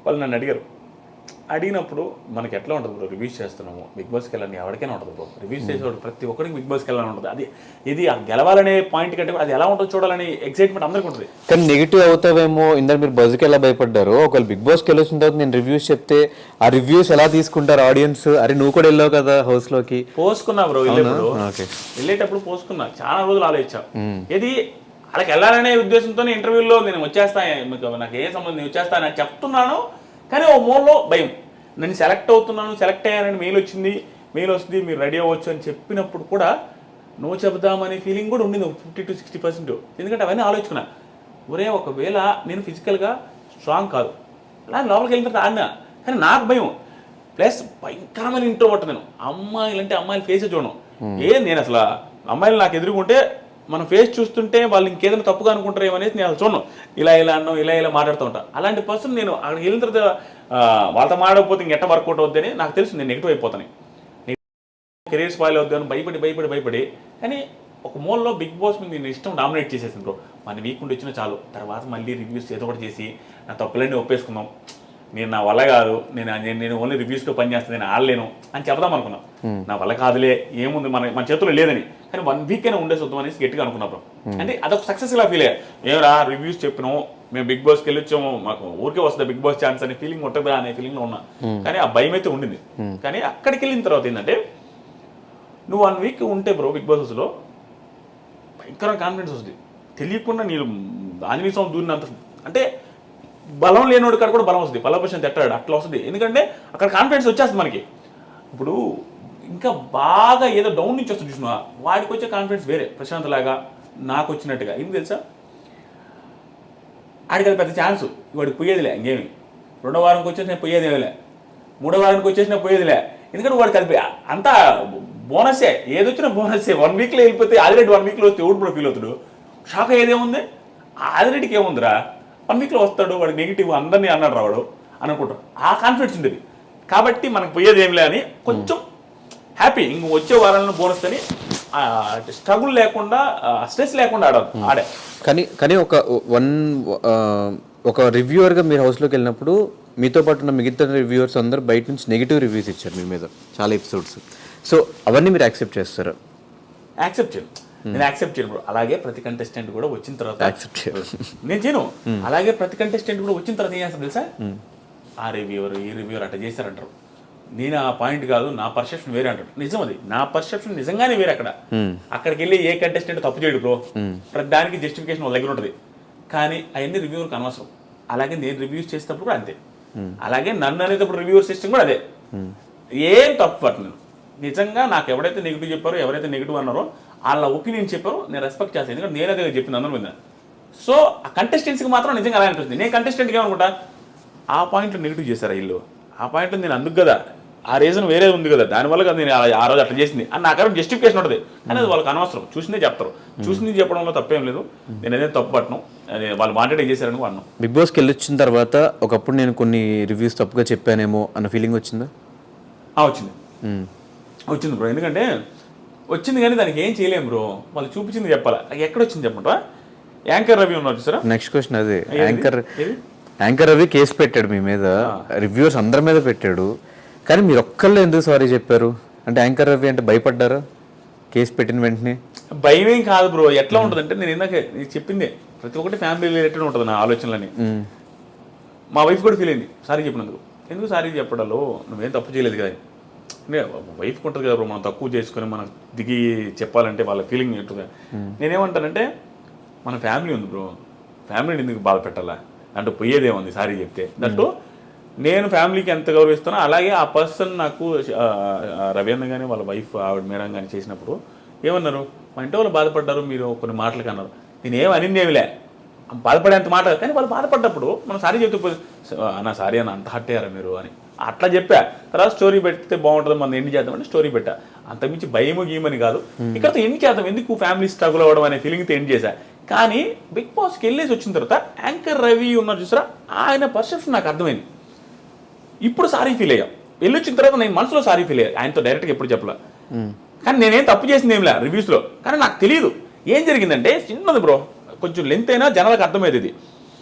వాళ్ళు నన్ను అడిగినప్పుడు మనకి ఎట్లా ఉంటుంది బ్రో, రివ్యూస్ చేస్తున్నాము బిగ్ బాస్కి వెళ్ళాలని ఎవరికైనా ఉంటుంది బ్రో. రివ్యూస్ చేసేవాడు ప్రతి ఒక్కరికి బిగ్ బాస్కి వెళ్ళాలని ఉంటుంది. అది ఇది గెలవాలనే పాయింట్ కంటే అది ఎలా ఉంటుందో చూడాలని ఎక్సైట్మెంట్ అందరికీ ఉంటుంది. కానీ నెగిటివ్ అవుతావేమో, ఇందాక మీరు బజ్కి ఎలా భయపడ్డారు, ఒకవేళ బిగ్ బాస్కి వెళ్ళొచ్చిన తర్వాత నేను రివ్యూస్ చెప్తే ఆ రివ్యూస్ ఎలా తీసుకుంటారు ఆడియన్స్? అరే నువ్వు కూడా వెళ్ళావు కదా హౌస్లోకి. పోసుకున్నా బ్రో, వెళ్ళేటప్పుడు పోసుకున్నా, చాలా రోజులు ఆలోచించా. ఇది వాళ్ళకి వెళ్ళాలనే ఉద్దేశంతో ఇంటర్వ్యూలో నేను వచ్చేస్తాను, నాకు ఏ సంబంధం నేను వచ్చేస్తాను అని చెప్తున్నాను. కానీ ఓ మూలలో భయం, నేను సెలెక్ట్ అవుతున్నాను, సెలెక్ట్ అయ్యానని మెయిల్ వస్తుంది, మెయిల్ వస్తుంది మీరు రెడీ అవ్వచ్చు అని చెప్పినప్పుడు కూడా నో చెబుదామనే ఫీలింగ్ కూడా ఉండింది 50-60%. ఎందుకంటే అవన్నీ ఆలోచుకున్నా. ఒరే ఒకవేళ నేను ఫిజికల్గా స్ట్రాంగ్ కాదు, అలా లోపలికి వెళ్ళిన తర్వాత ఆడినా, కానీ నాకు భయం. ప్లస్ భయంకరమైన ఇంట్రోవర్ట్ నేను. అమ్మాయిలు అంటే అమ్మాయిలు ఫేసే చూడను. నేను అసలు అమ్మాయిలు నాకు ఎదురుకుంటే మనం ఫేస్ చూస్తుంటే వాళ్ళు ఇంకేదైనా తప్పుగా అనుకుంటారేమో అనేది నేను అసలు చూడను. ఇలా అన్నో ఇలా మాట్లాడుతూ ఉంటాను. అలాంటి పర్సన్ నేను అక్కడికి వెళ్ళిన తర్వాత వాళ్ళతో మాడకపోతే ఇంకెట్ట వర్కౌట్ అవుద్దని నాకు తెలుసు. నేను నెగిటివ్ అయిపోతాను, కెరీర్ స్పాయిల్ అవుద్దాను భయపడి. కానీ ఒక మూలలో బిగ్ బాస్ మీద నేను ఇష్టం డామినేట్ చేసేసింది బ్రో. మన వీక్ ఉండి వచ్చినా చాలు, తర్వాత మళ్ళీ రివ్యూస్ ఏదో ఒకటి చేసి నా తప్పులన్నీ ఒప్పేసుకుందాం, నేను నా వల్ల కాదు, నేను ఓన్లీ రివ్యూస్లో పని చేస్తాను, నేను ఆడలేను అని చెప్దాం అనుకున్నాను. నా వల్ల కాదులే, ఏముంది మన చేతుల్లో లేదని. కానీ 1 వీక్ అయినా ఉండేసి వద్దాం అనేసి గట్టిగా అనుకున్నప్పుడు అంటే అదొక సక్సెస్ ఇలా ఫీల్ అయ్యా. ఏమరా రివ్యూస్ చెప్పినాము, మేము బిగ్ బాస్కి వెళ్ళొచ్చాము, మాకు ఊరికే వస్తుంది బిగ్ బాస్ ఛాన్స్ అనే ఫీలింగ్ ఉంటుందా అనే ఫీలింగ్లో ఉన్నా. కానీ ఆ భయం అయితే ఉండింది. కానీ అక్కడికి వెళ్ళిన తర్వాత ఏంటంటే నువ్వు 1 వీక్ ఉంటే బ్రో బిగ్ బాస్ హౌస్లో భయంకరమైన కాన్ఫిడెన్స్ వస్తుంది. తెలియకుండా నేను ఆంజనేయ స్వామి దూరినంత అంటే బలం లేనివాడి కాడ కూడా బలం వస్తుంది. బలపరిచిన తిట్టాడు అట్లా వస్తుంది. ఎందుకంటే అక్కడ కాన్ఫిడెన్స్ వచ్చేస్తుంది మనకి. ఇప్పుడు ఇంకా బాగా ఏదో డౌన్ నుంచి వస్తుంది చూసినా, వాడికి వచ్చే కాన్ఫిడెన్స్ వేరే, ప్రశాంత్ లాగా నాకు వచ్చినట్టుగా. ఏం తెలుసా, ఆడికి అది పెద్ద ఛాన్స్, వాడికి పోయేదిలే ఇంకేమి. 2వ వారానికి వచ్చేసిన పోయేదేలే, 3వ వారానికి వచ్చేసిన పోయేదిలే. ఎందుకంటే వాడికి అది అంతా బోనస్సే, ఏదొచ్చినా బోనస్సే. 1 వీక్లో వెళ్ళిపోతే ఆల్రెడీ 1 వీక్లో వస్తే ఎవడు కూడా ఫీల్ అవుతాడు. షాక్ అయ్యేదేముంది, ఆల్రెడీకి ఏముందిరా 1 వీక్లో వస్తాడు, వాడికి నెగిటివ్ అందరినీ అన్నాడు రావడు అని అనుకుంటాం. ఆ కాన్ఫిడెన్స్ ఉండేది కాబట్టి మనకు పోయేది ఏం లే అని కొంచెం హ్యాపీ. ఇంక వచ్చే వారాలను బోనస్ అని స్ట్రగుల్ లేకుండా, స్ట్రెస్ లేకుండా ఆడే. కానీ ఒక రివ్యూవర్గా మీరు హౌస్లోకి వెళ్ళినప్పుడు మీతో పాటు ఉన్న మిగతా రివ్యూవర్స్ అందరూ బయట నుంచి నెగిటివ్ రివ్యూస్ ఇచ్చారు మీ మీద చాలా ఎపిసోడ్స్. సో అవన్నీ మీరు యాక్సెప్ట్ చేస్తారా? యాక్సెప్ట్ చేయను, నేను యాక్సెప్ట్ చేయను. అలాగే ప్రతి కంటెస్టెంట్ కూడా వచ్చిన తర్వాత యాక్సెప్ట్ చేయను, నేను చేయను. అలాగే ప్రతి కంటెస్టెంట్ కూడా వచ్చిన తర్వాత ఏం చేస్తారు తెలుసా, ఆ రివ్యూవర్ ఈ రివ్యూవర్ అట్లా చేశారంటారు. నేను ఆ పాయింట్ కాదు, నా పర్సెప్షన్ వేరే అంటాడు. నిజం, అది నా పర్సెప్షన్ నిజంగానే వేరే. అక్కడికి వెళ్ళి ఏ కంటెస్టెంట్ తప్పు చేయడు బ్రో, ప్రతి దానికి జస్టిఫికేషన్ వాళ్ళ దగ్గర ఉంటుంది. కానీ అవన్నీ రివ్యూవర్కి అనవసరం. అలాగే నేను రివ్యూస్ చేసేటప్పుడు కూడా అంతే. అలాగే నన్ను అనేటప్పుడు రివ్యూవర్ సిస్టమ్ కూడా అదే. ఏం తప్పు పట్టను. నిజంగా నాకు ఎవరైతే నెగిటివ్ చెప్పారో, ఎవరైతే నెగిటివ్ అన్నారో వాళ్ళ ఒపీనియన్ చెప్పారో నేను రెస్పెక్ట్ చేస్తాను. ఎందుకంటే నేను అదే చెప్పింది అందరూ మీద. సో ఆ కంటెస్టెంట్స్కి మాత్రం నిజంగా అలా అనిపిస్తుంది. నేను కంటెస్టెంట్కి ఏమనుకుంటా, ఆ పాయింట్లో నెగిటివ్ చేశారా వీళ్ళు, ఆ పాయింట్లో నేను అందుకు కదా, ఆ రీజన్ వేరే ఉంది కదా, దానివల్ల కదా నేను ఆ రోజు అట్లా చేసింది అని నాకు జస్టిఫికేషన్ ఉంటుంది. కానీ అది వాళ్ళకి అనవసరం. చూసిందే చెప్తారు, చూసింది చెప్పడంలో తప్పేం లేదు. నేను ఏదైనా తప్పు పట్టను, వాళ్ళు మాట్లాడే చేశారని అన్నాను. బిగ్ బాస్కి వెళ్ళొచ్చిన తర్వాత ఒకప్పుడు నేను కొన్ని రివ్యూస్ తప్పుగా చెప్పానేమో అన్న ఫీలింగ్ వచ్చిందా? వచ్చింది బ్రో. ఎందుకంటే వచ్చింది కానీ దానికి ఏం చేయలేము బ్రో, వాళ్ళు చూపించింది చెప్పాలా. ఎక్కడొచ్చింది చెప్పమంటా, యాంకర్ రవి ఉన్నారు చూసారా. నెక్స్ట్ క్వశ్చన్ అదే. యాంకర్ రవి కేసు పెట్టాడు మీ మీద, రివ్యూవర్స్ అందరి మీద పెట్టాడు, కానీ మీరు ఒక్కళ్ళు ఎందుకు సారీ చెప్పారు? అంటే యాంకర్ రవి అంటే భయపడ్డారా కేసు పెట్టిన వెంటనే? భయం ఏం కాదు బ్రో. ఎట్లా ఉంటుంది అంటే, నేను ఇందాక చెప్పిందే, ప్రతి ఒక్కటి ఫ్యామిలీ రిలేటెడ్ ఉంటుంది నా ఆలోచనలని. మా వైఫ్ కూడా ఫీల్ అయింది సారీ చెప్పినందుకు. ఎందుకు సారీ చెప్పడాలో నువ్వేం తప్పు చేయలేదు కదా. అంటే వైఫ్ ఉంటుంది కదా బ్రో, మనం తక్కువ చేసుకొని మనం దిగి చెప్పాలంటే వాళ్ళ ఫీలింగ్ ఉంటుంది. నేనేమంటానంటే మన ఫ్యామిలీ ఉంది బ్రో, ఫ్యామిలీని ఎందుకు బాధ పెట్టాలా అంటే పోయేదేముంది సారీ చెప్తే. దట్టు నేను ఫ్యామిలీకి ఎంత గౌరవిస్తానో అలాగే ఆ పర్సన్ నాకు రవీంద్ర కానీ వాళ్ళ వైఫ్ ఆవిడ మేడం కానీ చేసినప్పుడు ఏమన్నారు, మా ఇంటి వాళ్ళు బాధపడ్డారు మీరు కొన్ని మాటలకి అన్నారు. నేను ఏమనిందేమిలే, బాధపడేంత మాట కానీ వాళ్ళు బాధపడ్డప్పుడు మనం సారీ చెప్తే అన్న సారీ అన్న అంత హట్ అయ్యారా మీరు అని అట్లా చెప్పా. తర్వాత స్టోరీ పెడితే బాగుంటుంది, మనం ఎండ్ చేద్దామంటే స్టోరీ పెట్టా. అంతకుమించి భయము గీమని కాదు, ఇక్కడతో ఎండ్ చేద్దాం, ఎందుకు ఫ్యామిలీ స్ట్రగుల్ అవ్వడం అనే ఫీలింగ్తో ఎండ్ చేశా. కానీ బిగ్ బాస్కి వెళ్ళేసి వచ్చిన తర్వాత యాంకర్ రవి ఉన్నారు చూసారా, ఆయన పర్సెప్షన్ నాకు అర్థమైంది. ఇప్పుడు సారీ ఫీల్ అయ్యాం, వెళ్ళి వచ్చిన తర్వాత నేను మనసులో సారీ ఫీల్ అయ్యా. ఆయనతో డైరెక్ట్గా ఎప్పుడు చెప్పలే, కానీ నేనేం తప్పు చేసింది ఏం లే రివ్యూస్లో. కానీ నాకు తెలియదు ఏం జరిగిందంటే, చిన్నది బ్రో, కొంచెం లెంత్ అయినా జనాలకు అర్థమైంది ఇది.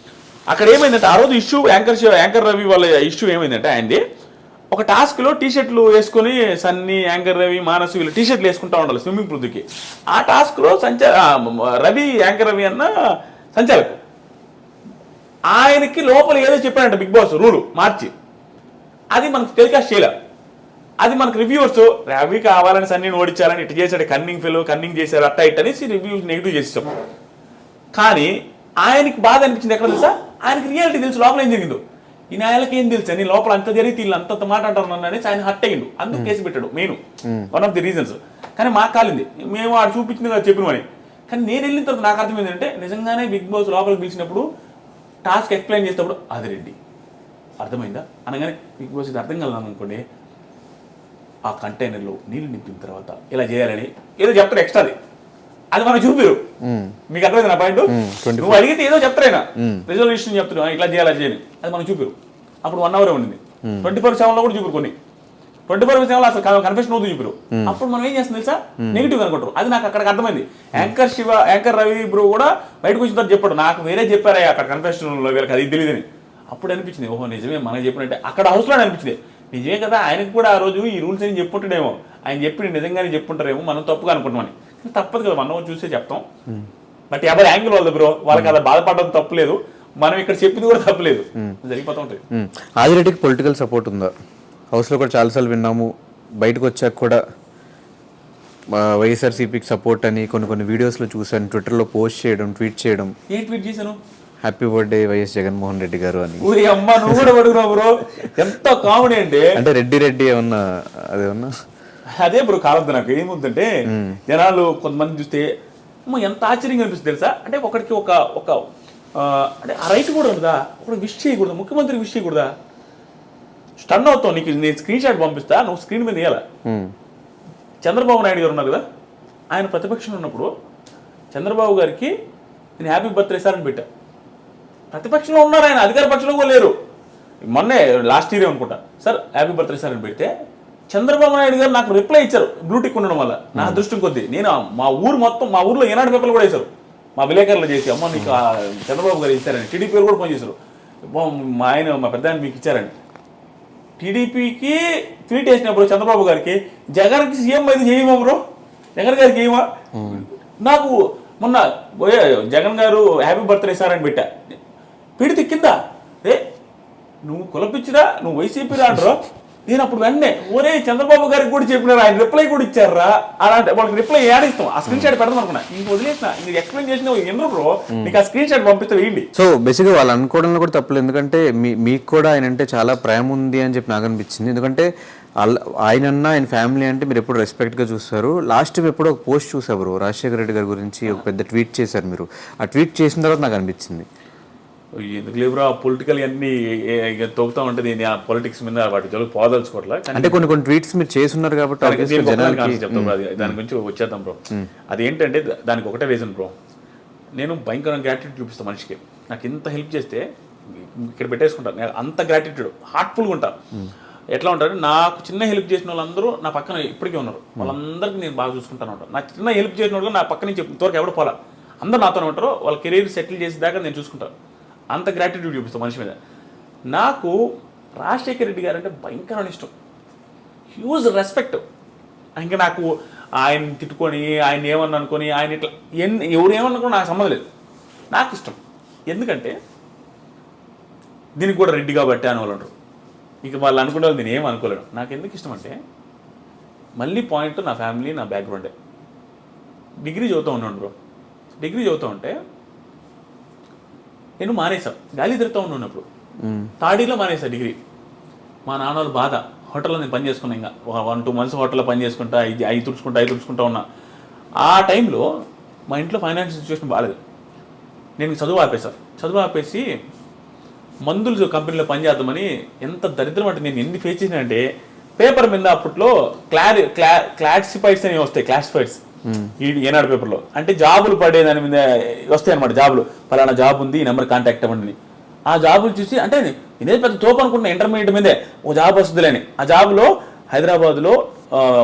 అక్కడ ఏమైందంటే ఆ రోజు ఇష్యూ యాంకర్ రవి వాళ్ళ ఇష్యూ ఏమైందంటే, ఆయనది ఒక టాస్క్లో టీషర్ట్లు వేసుకొని సన్నీ, యాంకర్ రవి, మానసు వీళ్ళు టీషర్ట్లు వేసుకుంటా ఉండాలి స్విమ్మింగ్ పూల్కి. ఆ టాస్క్లో రవి యాంకర్ రవి అన్న సంచాలకు ఆయనకి లోపల ఏదో చెప్పాడంట బిగ్ బాస్ రూలు మార్చి, అది మనకు టెలికాస్ట్ చేయలే. అది మనకు రివ్యూవర్స్ రవి కావాలని సన్నీని ఓడించాలని ఇటు చేశాడు, కన్నింగ్ చేశారు అట్ట ఇట్ అనేసి రివ్యూస్ నెగిటివ్ చేసాం. కానీ ఆయనకి బాధ అనిపించింది ఎక్కడ తెలుసా, ఆయనకి రియాలిటీ తెలుసు లోపల ఏం జరిగిందో. ఈ నాయలకి ఏం తెలుసు అని లోపల అంత జరిగితే వీళ్ళు అంత మాట అంటారు నన్ను అనేసి ఆయన హట్ అయ్యిండు, అందుకు కేసు పెట్టాడు main one of the reasons. కానీ మాకు కాలింది, మేము ఆడు చూపించింది కదా చెప్పినమని. కానీ నేను వెళ్ళిన తర్వాత నాకు అర్థమైంది అంటే, నిజంగానే బిగ్ బాస్ లోపలికి పిలిచినప్పుడు టాస్క్ ఎక్స్ప్లెయిన్ చేసేటప్పుడు అది రెడ్డి అర్థమైందా అనగానే బిగ్ బాస్ ఇది అర్థం కలదాం అనుకోండి, ఆ కంటైనర్లో నీళ్ళు నింపిన తర్వాత ఇలా చేయాలని ఏదో చెప్తారు ఎక్స్ట్రాది, అది మనం చూపిరు. మీకు అర్థమైంది నా పాయింట్, నువ్వు అడిగితే ఏదో చెప్తారైనా రిజల్యూషన్ చెప్తున్నా ఇట్లా చేయాలి అది చేయని, అది మనం చూపిరు. అప్పుడు 1 hour ఉండింది, 24/7 కూడా చూపిరు, కొన్ని 24/7 అసలు కన్ఫెషన్ అవుతుంది చూపిరు. అప్పుడు మనం ఏం చేస్తుంది తెలుసా, నెగిటివ్ అనుకుంటారు. అది నాకు అక్కడికి అర్థమైంది. యాంకర్ రవి బ్రో కూడా బయటకు వచ్చిన తర్వాత చెప్పాడు, నాకు వేరే చెప్పారా అక్కడ కన్ఫెషన్లో వీళ్ళకి అది తెలియదని. అప్పుడు అనిపించింది ఓహో నిజమే మనకి చెప్పినట్టే, అక్కడ హౌస్లో అనిపించింది నిజమే కదా, ఆయనకు కూడా ఆ రోజు ఈ రూల్స్ అని చెప్పుంటాడేమో, ఆయన చెప్పి నిజంగానే చెప్పుంటారేమో, మనం తప్పుగా అనుకుంటామని. తప్పదు కదా, మనం చూసే చెప్తాం. బట్ ఎవరి యాంగిల్ వాళ్ళది బ్రో, వాళ్ళకి అలా బాధపడడం తప్పలేదు, మనం ఇక్కడ చెప్పింది కూడా తప్పలేదు, జరిగిపోతూ ఉంటాయి. ఆదిరెడ్డికి పొలిటికల్ సపోర్ట్ ఉందా? హౌస్లో కూడా చాలాసార్లు విన్నాము, బయటకు వచ్చాక కూడా వైఎస్ఆర్సీపీకి సపోర్ట్ అని కొన్ని వీడియోస్లో చూసాను, ట్విట్టర్లో పోస్ట్ చేయడం, ట్వీట్ చేయడం. ఏం ట్వీట్ చేశాను? Happy birthday YS Jaganmohan Reddy గారు అని. అమ్మ నువ్వు కూడా పడుకున్నావు బ్రో, ఎంత కామెడీ అంటే రెడ్డి ఏమన్నా అదేమన్నా అదే బ్రో కావద్దు. నాకు ఏముందంటే జనాలు కొంతమంది చూస్తే ఎంత ఆశ్చర్యంగా అనిపిస్తుంది తెలుసా, అంటే ఒకరికి ఒక అంటే ఆ రైట్ కూడా ఉంటుందా, ఒకటి విష్ చేయకూడదా, ముఖ్యమంత్రికి విష్ చేయకూడదా? స్టన్ అవుతావు. నీకు నేను స్క్రీన్ షాట్ పంపిస్తా, నువ్వు స్క్రీన్ మీద వేయాల. చంద్రబాబు నాయుడు గారు ఉన్నారు కదా, ఆయన ప్రతిపక్షంలో ఉన్నప్పుడు చంద్రబాబు గారికి నేను హ్యాపీ బర్త్డే సార్ అని పెట్టా. ప్రతిపక్షంలో ఉన్నారు, ఆయన అధికార పక్షంలో కూడా లేరు. మొన్నే లాస్ట్ ఇయర్ అనుకుంటా, సార్ హ్యాపీ బర్త్డే సార్ అని పెడితే చంద్రబాబు నాయుడు గారు నాకు రిప్లై ఇచ్చారు బ్లూటిక్ ఉండడం వల్ల. నా అదృష్టం కొద్దీ నేను మా ఊర్లో ఏనాడు పేపర్లు కూడా వేశారు, మా విలేకరులు చేసి అమ్మ నీకు చంద్రబాబు గారు ఇచ్చారని. టీడీపీ కూడా ఫోన్ చేశారు, మా పెద్ద ఆయన మీకు ఇచ్చారని. టీడీపీకి ట్వీట్ వేసినప్పుడు చంద్రబాబు గారికి జగన్కి సీఎం అయితే చేయమా బ్రో, జగన్ గారికి ఏమా. నాకు మొన్న జగన్ గారు హ్యాపీ బర్త్డే సార్ అని పెట్టా, పెడితే కింద నువ్వు కులపిచ్చిరా, నువ్వు వైసీపీ రాడరా. నేను అప్పుడు వెంటనే ఒరే చంద్రబాబు గారికి కూడా చెప్పినారు, ఆయన రిప్లై కూడా ఇచ్చారా అలాంటి వాళ్ళకి రిప్లై ఏడిస్తాం, ఆ స్క్రీన్ షాట్ పెడదాం అనుకున్నా. ఇంక వదిలేసిన, ఇంక ఎక్స్ప్లెయిన్ చేసిన ఎందుకు బ్రో నీకు ఆ స్క్రీన్ షాట్ పంపిస్తే వేయండి. సో బేసిక్గా వాళ్ళు అనుకోవడంలో కూడా తప్పలేదు, ఎందుకంటే మీకు కూడా ఆయన అంటే చాలా ప్రేమ ఉంది అని చెప్పి నాకు అనిపించింది. ఎందుకంటే ఆయన ఫ్యామిలీ అంటే మీరు ఎప్పుడు రెస్పెక్ట్గా చూస్తారు. లాస్ట్ టైం ఎప్పుడో ఒక పోస్ట్ చూసారు బ్రో, రాజశేఖర రెడ్డి గారి గురించి ఒక పెద్ద ట్వీట్ చేశారు మీరు. ఆ ట్వీట్ చేసిన తర్వాత నాకు అనిపించింది ఎందుకు లేబురా పొలిటికల్ అన్ని తొక్కుతా ఉంటుంది, ఆ పొలిటిక్స్ మీద వాటి జోలికి పోదలుచుకోవట్లే. అంటే కొన్ని ట్వీట్స్ మీరు చేస్తున్నారు కాబట్టి చెప్తాం బ్రో, దాని గురించి వచ్చేద్దాం బ్రో. అదేంటంటే దానికి ఒకటే రీజన్ బ్రో, నేను భయంకరంగా గ్రాటిట్యూడ్ చూపిస్తాను మనిషికి. నాకు ఇంత హెల్ప్ చేస్తే ఇక్కడ పెట్టేసుకుంటాను, నేను అంత గ్రాటిట్యూడ్ హార్ట్ఫుల్గా ఉంటాను. ఎట్లా ఉంటారు, నాకు చిన్న హెల్ప్ చేసిన వాళ్ళందరూ నా పక్కన ఇప్పటికీ ఉన్నారు, వాళ్ళందరికీ నేను బాగా చూసుకుంటాను ఉంటాను. నాకు చిన్న హెల్ప్ చేసిన వాళ్ళు నా పక్క నుంచి ఇంతవరకు ఎవరు పోలా, అందరూ నాతోనే ఉంటారు, వాళ్ళ కెరీర్ సెటిల్ చేసేదాకా నేను చూసుకుంటాను. అంత గ్రాటిట్యూడ్ చూపిస్తాను మనిషి మీద. నాకు రాజశేఖర రెడ్డి గారు అంటే భయంకరమైన ఇష్టం, హ్యూజ్ రెస్పెక్ట్. ఇంకా నాకు ఆయన తిట్టుకొని ఆయన ఏమన్నా అనుకొని ఆయన ఇట్లా ఎవరు ఏమన్నా కూడా నాకు సంబంధం లేదు, నాకు ఇష్టం. ఎందుకంటే దీనికి కూడా రెడ్డి కాబట్టి అని వాళ్ళు అంటారు. ఇక వాళ్ళు అనుకునే నేను ఏం అనుకోలేను. నాకు ఎందుకు ఇష్టం అంటే మళ్ళీ పాయింట్ నా ఫ్యామిలీ, నా బ్యాక్గ్రౌండే. డిగ్రీ చదువుతూ ఉన్నాను బ్రో. డిగ్రీ చదువుతూ ఉంటే నేను మానేసాను, గాలి తిరుగుతూ ఉన్నప్పుడు తాడీలో మానేసా డిగ్రీ. మా నాన్న వాళ్ళు బాధ, హోటల్లో నేను పని చేసుకున్నా, ఇంకా 1-2 months హోటల్లో పని చేసుకుంటా, అవి తుడుచుకుంటా ఉన్నా. ఆ టైంలో మా ఇంట్లో ఫైనాన్షియల్ సిచ్యువేషన్ బాగాలేదు. నేను చదువు ఆపేసి మందులు కంపెనీలో పనిచేద్దామని, ఎంత దరిద్రం అంటే నేను ఎన్ని ఫేస్ చేసిన అంటే, పేపర్ మీద అప్పట్లో క్లాసిఫైడ్స్ అనేవి వస్తాయి, క్లాసిఫైడ్స్ ఈ ఏనాడు పేపర్లో, అంటే జాబులు పడే దాని మీద వస్తాయి అనమాట. జాబులు పలానా జాబ్ ఉంది, ఈ నెంబర్ కాంటాక్ట్ అవ్వండి. ఆ జాబులు చూసి అంటే ఇదే పెద్ద తోపు అనుకుంటున్నా, ఇంటర్మీడియట్ మీదే ఒక జాబ్ వస్తుందిలేని. ఆ జాబ్లో హైదరాబాద్లో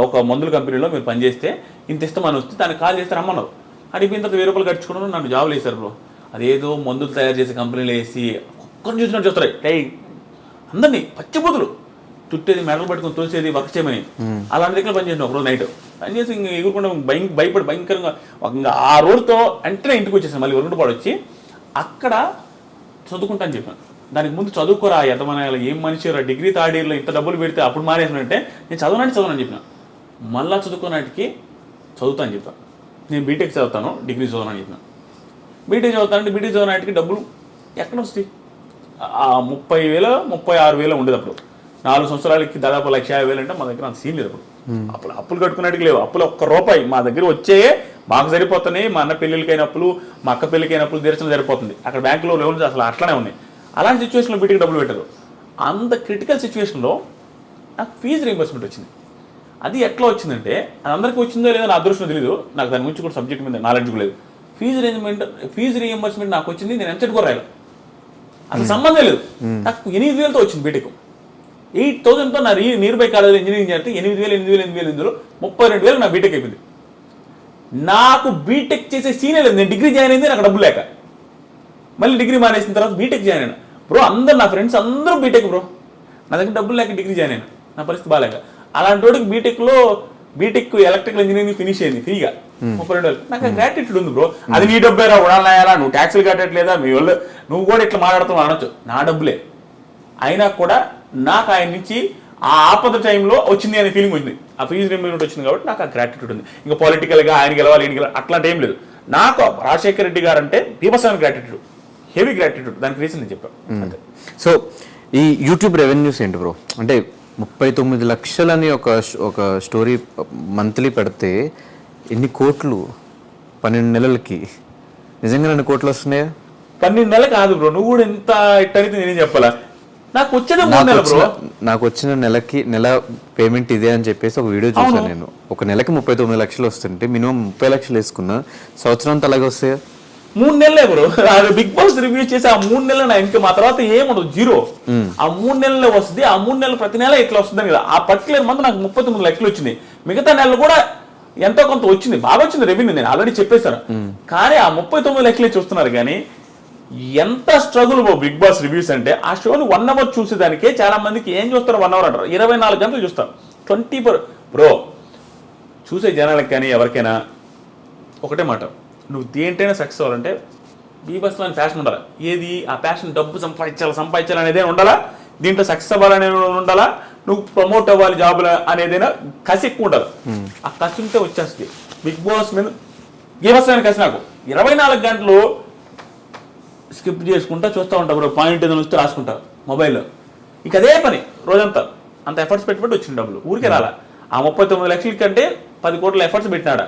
ఒక మందుల కంపెనీలో మీరు పనిచేస్తే ఇంత ఇస్తామని వస్తే దానికి కాల్ చేస్తే రమ్మన్నారు. అడిగిన తర్వాత 1000 రూపాయలు కట్టించుకున్నాను, నన్ను జాబులు వేశారు బ్రో. అదేదో మందులు తయారు చేసే కంపెనీలు వేసి ఒక్కరిని చూసినట్టు చూస్తారు, అందరినీ పచ్చిబుద్ధులు చుట్టేది, మెడలు పట్టుకుని తోసేది, వర్క్ చేయమని. అలాంటి దగ్గర పనిచేసిన ఒకరోజు నైట్ పనిచేసి ఇంక ఎగురుకుండా భయపడి భయంకరంగా ఇంకా ఆ రోజుతో వెంటనే ఇంటికి వచ్చేసాను. మళ్ళీ వరుణపాడు వచ్చి అక్కడ చదువుకుంటా అని చెప్పాను. దానికి ముందు చదువుకోరా ఎంతమనాలి, ఏం మనిషి రా, డిగ్రీ థర్డ్ ఇయర్లో ఇంత డబ్బులు పెడితే అప్పుడు మానేసినంటే నేను చదవనని చెప్పిన. మళ్ళీ చదువుకోనాటికి చదువుతా అని చెప్పాను. నేను బీటెక్ చదువుతాను, డిగ్రీ చదవనని చెప్పిన. బీటెక్ చదువుతానంటే బీటెక్ చదవనాటికి డబ్బులు ఎక్కడ వస్తాయి? 30,000 36,000 ఉండేది అప్పుడు. 4 సంవత్సరాలకి దాదాపు 1,50,000 అంటే మా దగ్గర అంత సీన్ లేదు అప్పుడు. అప్పులు కట్టుకున్నట్టుకు లేవు. అప్పులు ₹1 మా దగ్గర వచ్చేయే మాకు సరిపోతున్నాయి. మా అన్న పెళ్ళిళ్ళకైన అప్పులు, మా అక్క పెళ్ళికైన అప్పులు తీర్చడం సరిపోతుంది. అక్కడ బ్యాంకులో లోన్స్ అసలు అట్లానే ఉన్నాయి. అలాంటి సిచ్యువేషన్లో బీటెక్ డబ్బులు పెట్టారు. అంత క్రిటికల్ సిచ్యువేషన్లో నాకు ఫీజు రీయింబర్స్మెంట్ వచ్చింది. అది ఎట్లా వచ్చిందంటే, అది అందరికీ వచ్చిందో లేదో నా అదృష్టం తెలియదు, నాకు దాని గురించి కూడా సబ్జెక్ట్ మీద నాలెడ్జ్ లేదు. ఫీజు రీయింబర్స్మెంట్ నాకు వచ్చింది, నేను ఎంసెట్ కూడా రాయాలి, అసలు సంబంధం లేదు. నాకు 8,000తో వచ్చింది బీటెక్. 8,000తో నా నియర్ బై కాలేజ్ ఇంజనీరింగ్ చేస్తే 8,000 32,000 నా బీటెక్ అయిపోయింది. నాకు బీటెక్ చేసే సీనే లేదు. నేను డిగ్రీ జాయిన్ అయింది నాకు డబ్బు లేక, మళ్ళీ డిగ్రీ మానేసిన తర్వాత బీటెక్ జాయిన్ అయినా బ్రో. అందరు నా ఫ్రెండ్స్ అందరూ బీటెక్ బ్రో, నా దగ్గర డబ్బులు లేక డిగ్రీ జాయిన్ అయినా, నా పరిస్థితి బాగాలేక. అలాంటి వాడికి బీటెక్ ఎలక్ట్రికల్ ఇంజనీరింగ్ ఫినిష్ అయింది ఫ్రీగా 32,000. నాకు గ్రాటిట్యూడ్ ఉంది బ్రో. అది నీ డబ్బేరా, ఉడాలనాయాలా, నువ్వు ట్యాక్సులు కట్టట్లేదా, మీ వాళ్ళు నువ్వు కూడా ఇట్లా మాట్లాడుతున్నావు అనొచ్చు, నా డబ్బులే అయినా కూడా నాకు ఆయన నుంచి ఆ ఆపద టైంలో వచ్చింది అనే ఫీలింగ్ వచ్చింది. ఆ ఫీజు రీయింబర్స్మెంట్ వచ్చింది కాబట్టి నాకు ఆ గ్రాటిట్యూడ్ ఉంది. ఇంకా పొలిటికల్గా ఆయన గెలవాలి, ఈయన గెలవాలి అట్లాంటి ఏం లేదు. నాకు రాజశేఖర రెడ్డి గారు అంటే బీభత్సమైన గ్రాటిట్యూడ్, హెవీ గ్రాటిట్యూడ్. దానికి రీజన్ నేను చెప్పాను. సో ఈ యూట్యూబ్ రెవెన్యూస్ ఏంటి బ్రో? అంటే 39 లక్షలని ఒక స్టోరీ మంత్లీ పెడితే ఎన్ని కోట్లు 12 నెలలకి? నిజంగా 2 కోట్లు వస్తున్నాయా? 12 నెలలు కాదు బ్రో, నువ్వు కూడా ఎంత ఇట్టయితే నేనేం చెప్పాలా. నాకు వచ్చేది 3 నెలలు బ్రో. నాకు వచ్చిన నెల పేమెంట్ ఇదే అని చెప్పేసి ఒక వీడియో చూసాను నేను. ఒక నెలకి 39 లక్షలు వస్తుంటే మినిమం 30 లక్షలు వేసుకున్నా, సంవత్సరం అంతా అలాగే వస్తాయా? 3 నెలలే బ్రో. బిగ్ బాస్ రివ్యూ చేసి ఆ 3 నెలలు నా ఇంకా మా తర్వాత ఏముండదు, జీరో. ఆ 3 నెలలే వస్తుంది. ఆ 3 నెలలు ప్రతి నెల ఇట్లా వస్తుంది కదా. ఆ పర్టికులర్ మంత్ నాకు 39 లక్షలు వచ్చింది. మిగతా నెలలు కూడా ఎంతో కొంత వచ్చింది, బాగా వచ్చింది రెవెన్యూ, నేను ఆల్రెడీ చెప్పేశాను. కానీ ఆ 39 లక్షలే చూస్తున్నారు. కానీ ఎంత స్ట్రగుల్ బిగ్ బాస్ రివ్యూస్ అంటే, ఆ షోని 1 hour చూసేదానికే చాలా మందికి ఏం చూస్తారు 1 hour అంటారు, 24 గంటలు చూస్తారు. 24 బ్రో. చూసే జనాలకు కానీ ఎవరికైనా ఒకటే మాట, నువ్వు దేంటైనా సక్సెస్ అవ్వాలంటే బీభత్సమైన అని ఫ్యాషన్ ఉండాలి. ఏది ఆ ప్యాషన్? డబ్బు సంపాదించాలి అనేదే ఉండాలా, దీంట్లో సక్సెస్ అవ్వాలనే ఉండాలా, నువ్వు ప్రమోట్ అవ్వాలి జాబులు అనేదైనా కసి ఎక్కువ ఉండాలి. ఆ కసి ఉంటే వచ్చేస్తుంది. బిగ్ బాస్ మీద బీభత్సమైన కసి నాకు. 24 గంటలు స్కిప్ చేసుకుంటా చూస్తూ ఉంటా బ్రో. పాయింట్ ఏదైనా వస్తే రాసుకుంటా మొబైల్లో. ఇక అదే పని రోజంతా. అంత ఎఫర్ట్స్ పెట్టుబడి వచ్చిన డబ్బులు ఊరికే రాలా. ఆ 39 లక్షల కంటే 10 కోట్ల ఎఫర్ట్స్ పెట్టినాడా.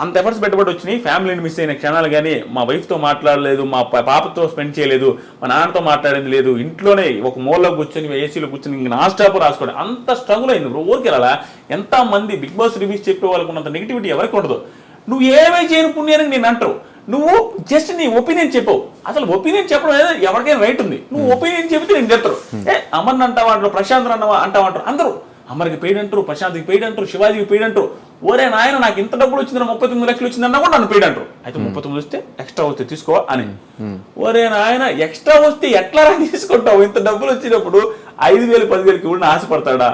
అంత ఎఫర్ట్స్ పెట్టుబడి వచ్చినాయి. ఫ్యామిలీని మిస్ అయిన క్షణాలు కానీ, మా వైఫ్తో మాట్లాడలేదు, మా పాపతో స్పెండ్ చేయలేదు, మా నాన్నతో మాట్లాడింది లేదు, ఇంట్లోనే ఒక మూలలో కూర్చొని ఏసీలో కూర్చొని ఇంక నాన్ స్టాప్ రాసుకోండి. అంత స్ట్రగుల్ అయింది బ్రో. ఊరికి రాలా. ఎంతమంది బిగ్ బాస్ రివ్యూస్ చెప్పే వాళ్ళకు ఉన్నంత నెగిటివిటీ ఎవరికి ఉండదు. నువ్వు ఏమీ చేయని పుణ్యానికి నేను అంటావు, నువ్వు జస్ట్ నీ ఒపీనియన్ చెప్పవు. అసలు ఒపీనియన్ చెప్పడం అనేది ఎవరికైనా రైట్ ఉంది. నువ్వు ఒపీనియన్ చెబితే నేను చెప్తారు. అమర్ని అంటావా అంటారు, ప్రశాంత్ అంటావా అంటారు. అందరూ అమర్కి పెయిడ్ అంటారు, ప్రశాంత్కి పెయిడ్ అంటారు, శివాజీకి పెయిడ్ అంటారు. ఒరే నాయన నాకు ఇంత డబ్బులు వచ్చిందని 39 లక్షలు వచ్చిందన్నా కూడా నన్ను పెయిడ్ అంటారు. అయితే 39 వస్తే ఎక్స్ట్రా వస్తే తీసుకో అని. ఒరే నాయన ఎక్స్ట్రా వస్తే ఎట్లా తీసుకుంటావు? ఇంత డబ్బులు వచ్చినప్పుడు 5,000 10,000కి కూడా ఆశపడతాడా?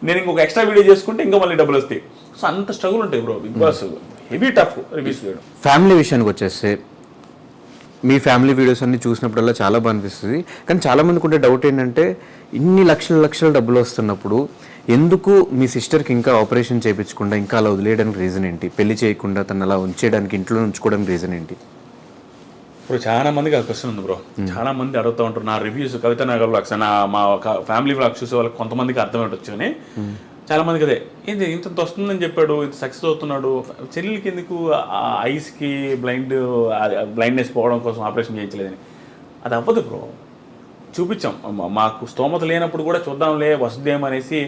నేను ఇంకొక ఎక్స్ట్రా వీడియో చేసుకుంటే ఇంకా మళ్ళీ డబ్బులు వస్తాయి. సో అంత స్ట్రగుల్ ఉంటాయి bro Bigg Boss. Heavy tough reviews చేయడం. ఫ్యామిలీ విషయానికి వచ్చేస్తే మీ ఫ్యామిలీ వీడియోస్ అన్ని చూసినప్పుడల్లా చాలా బాగా అనిపిస్తుంది. కానీ చాలామందికి ఉండే డౌట్ ఏంటంటే ఇన్ని లక్షల డబ్బులు వస్తున్నప్పుడు ఎందుకు మీ సిస్టర్కి ఇంకా ఆపరేషన్ చేయించకుండా ఇంకా అలా వదిలేయడానికి రీజన్ ఏంటి? పెళ్లి చేయకుండా తను అలా ఉంచేయడానికి ఇంట్లో ఉంచుకోవడానికి రీజన్ ఏంటి? ఇప్పుడు చాలా మందికి ఆ క్వశ్చన్ ఉంది బ్రో. చాలా మంది అడుగుతూ ఉంటారు. నా రివ్యూస్ కవిత నగర్ వ్లాగ్స్ మా ఫ్యామిలీ వ్లాగ్స్ చూసే వాళ్ళకి కొంతమందికి అర్థం ఉండొచ్చు అని చాలా మందికి అదే ఏంటి ఇంత వస్తుందని చెప్పాడు, ఇంత సక్సెస్ అవుతున్నాడు, చెల్లెలకి ఎందుకు ఐస్కి బ్లైండ్నెస్ పోవడం కోసం ఆపరేషన్ చేయించలేదని. అది అవ్వదు బ్రో. చూపించాం, మాకు స్తోమత లేనప్పుడు కూడా చూద్దాంలే వస్తుందేమనేసి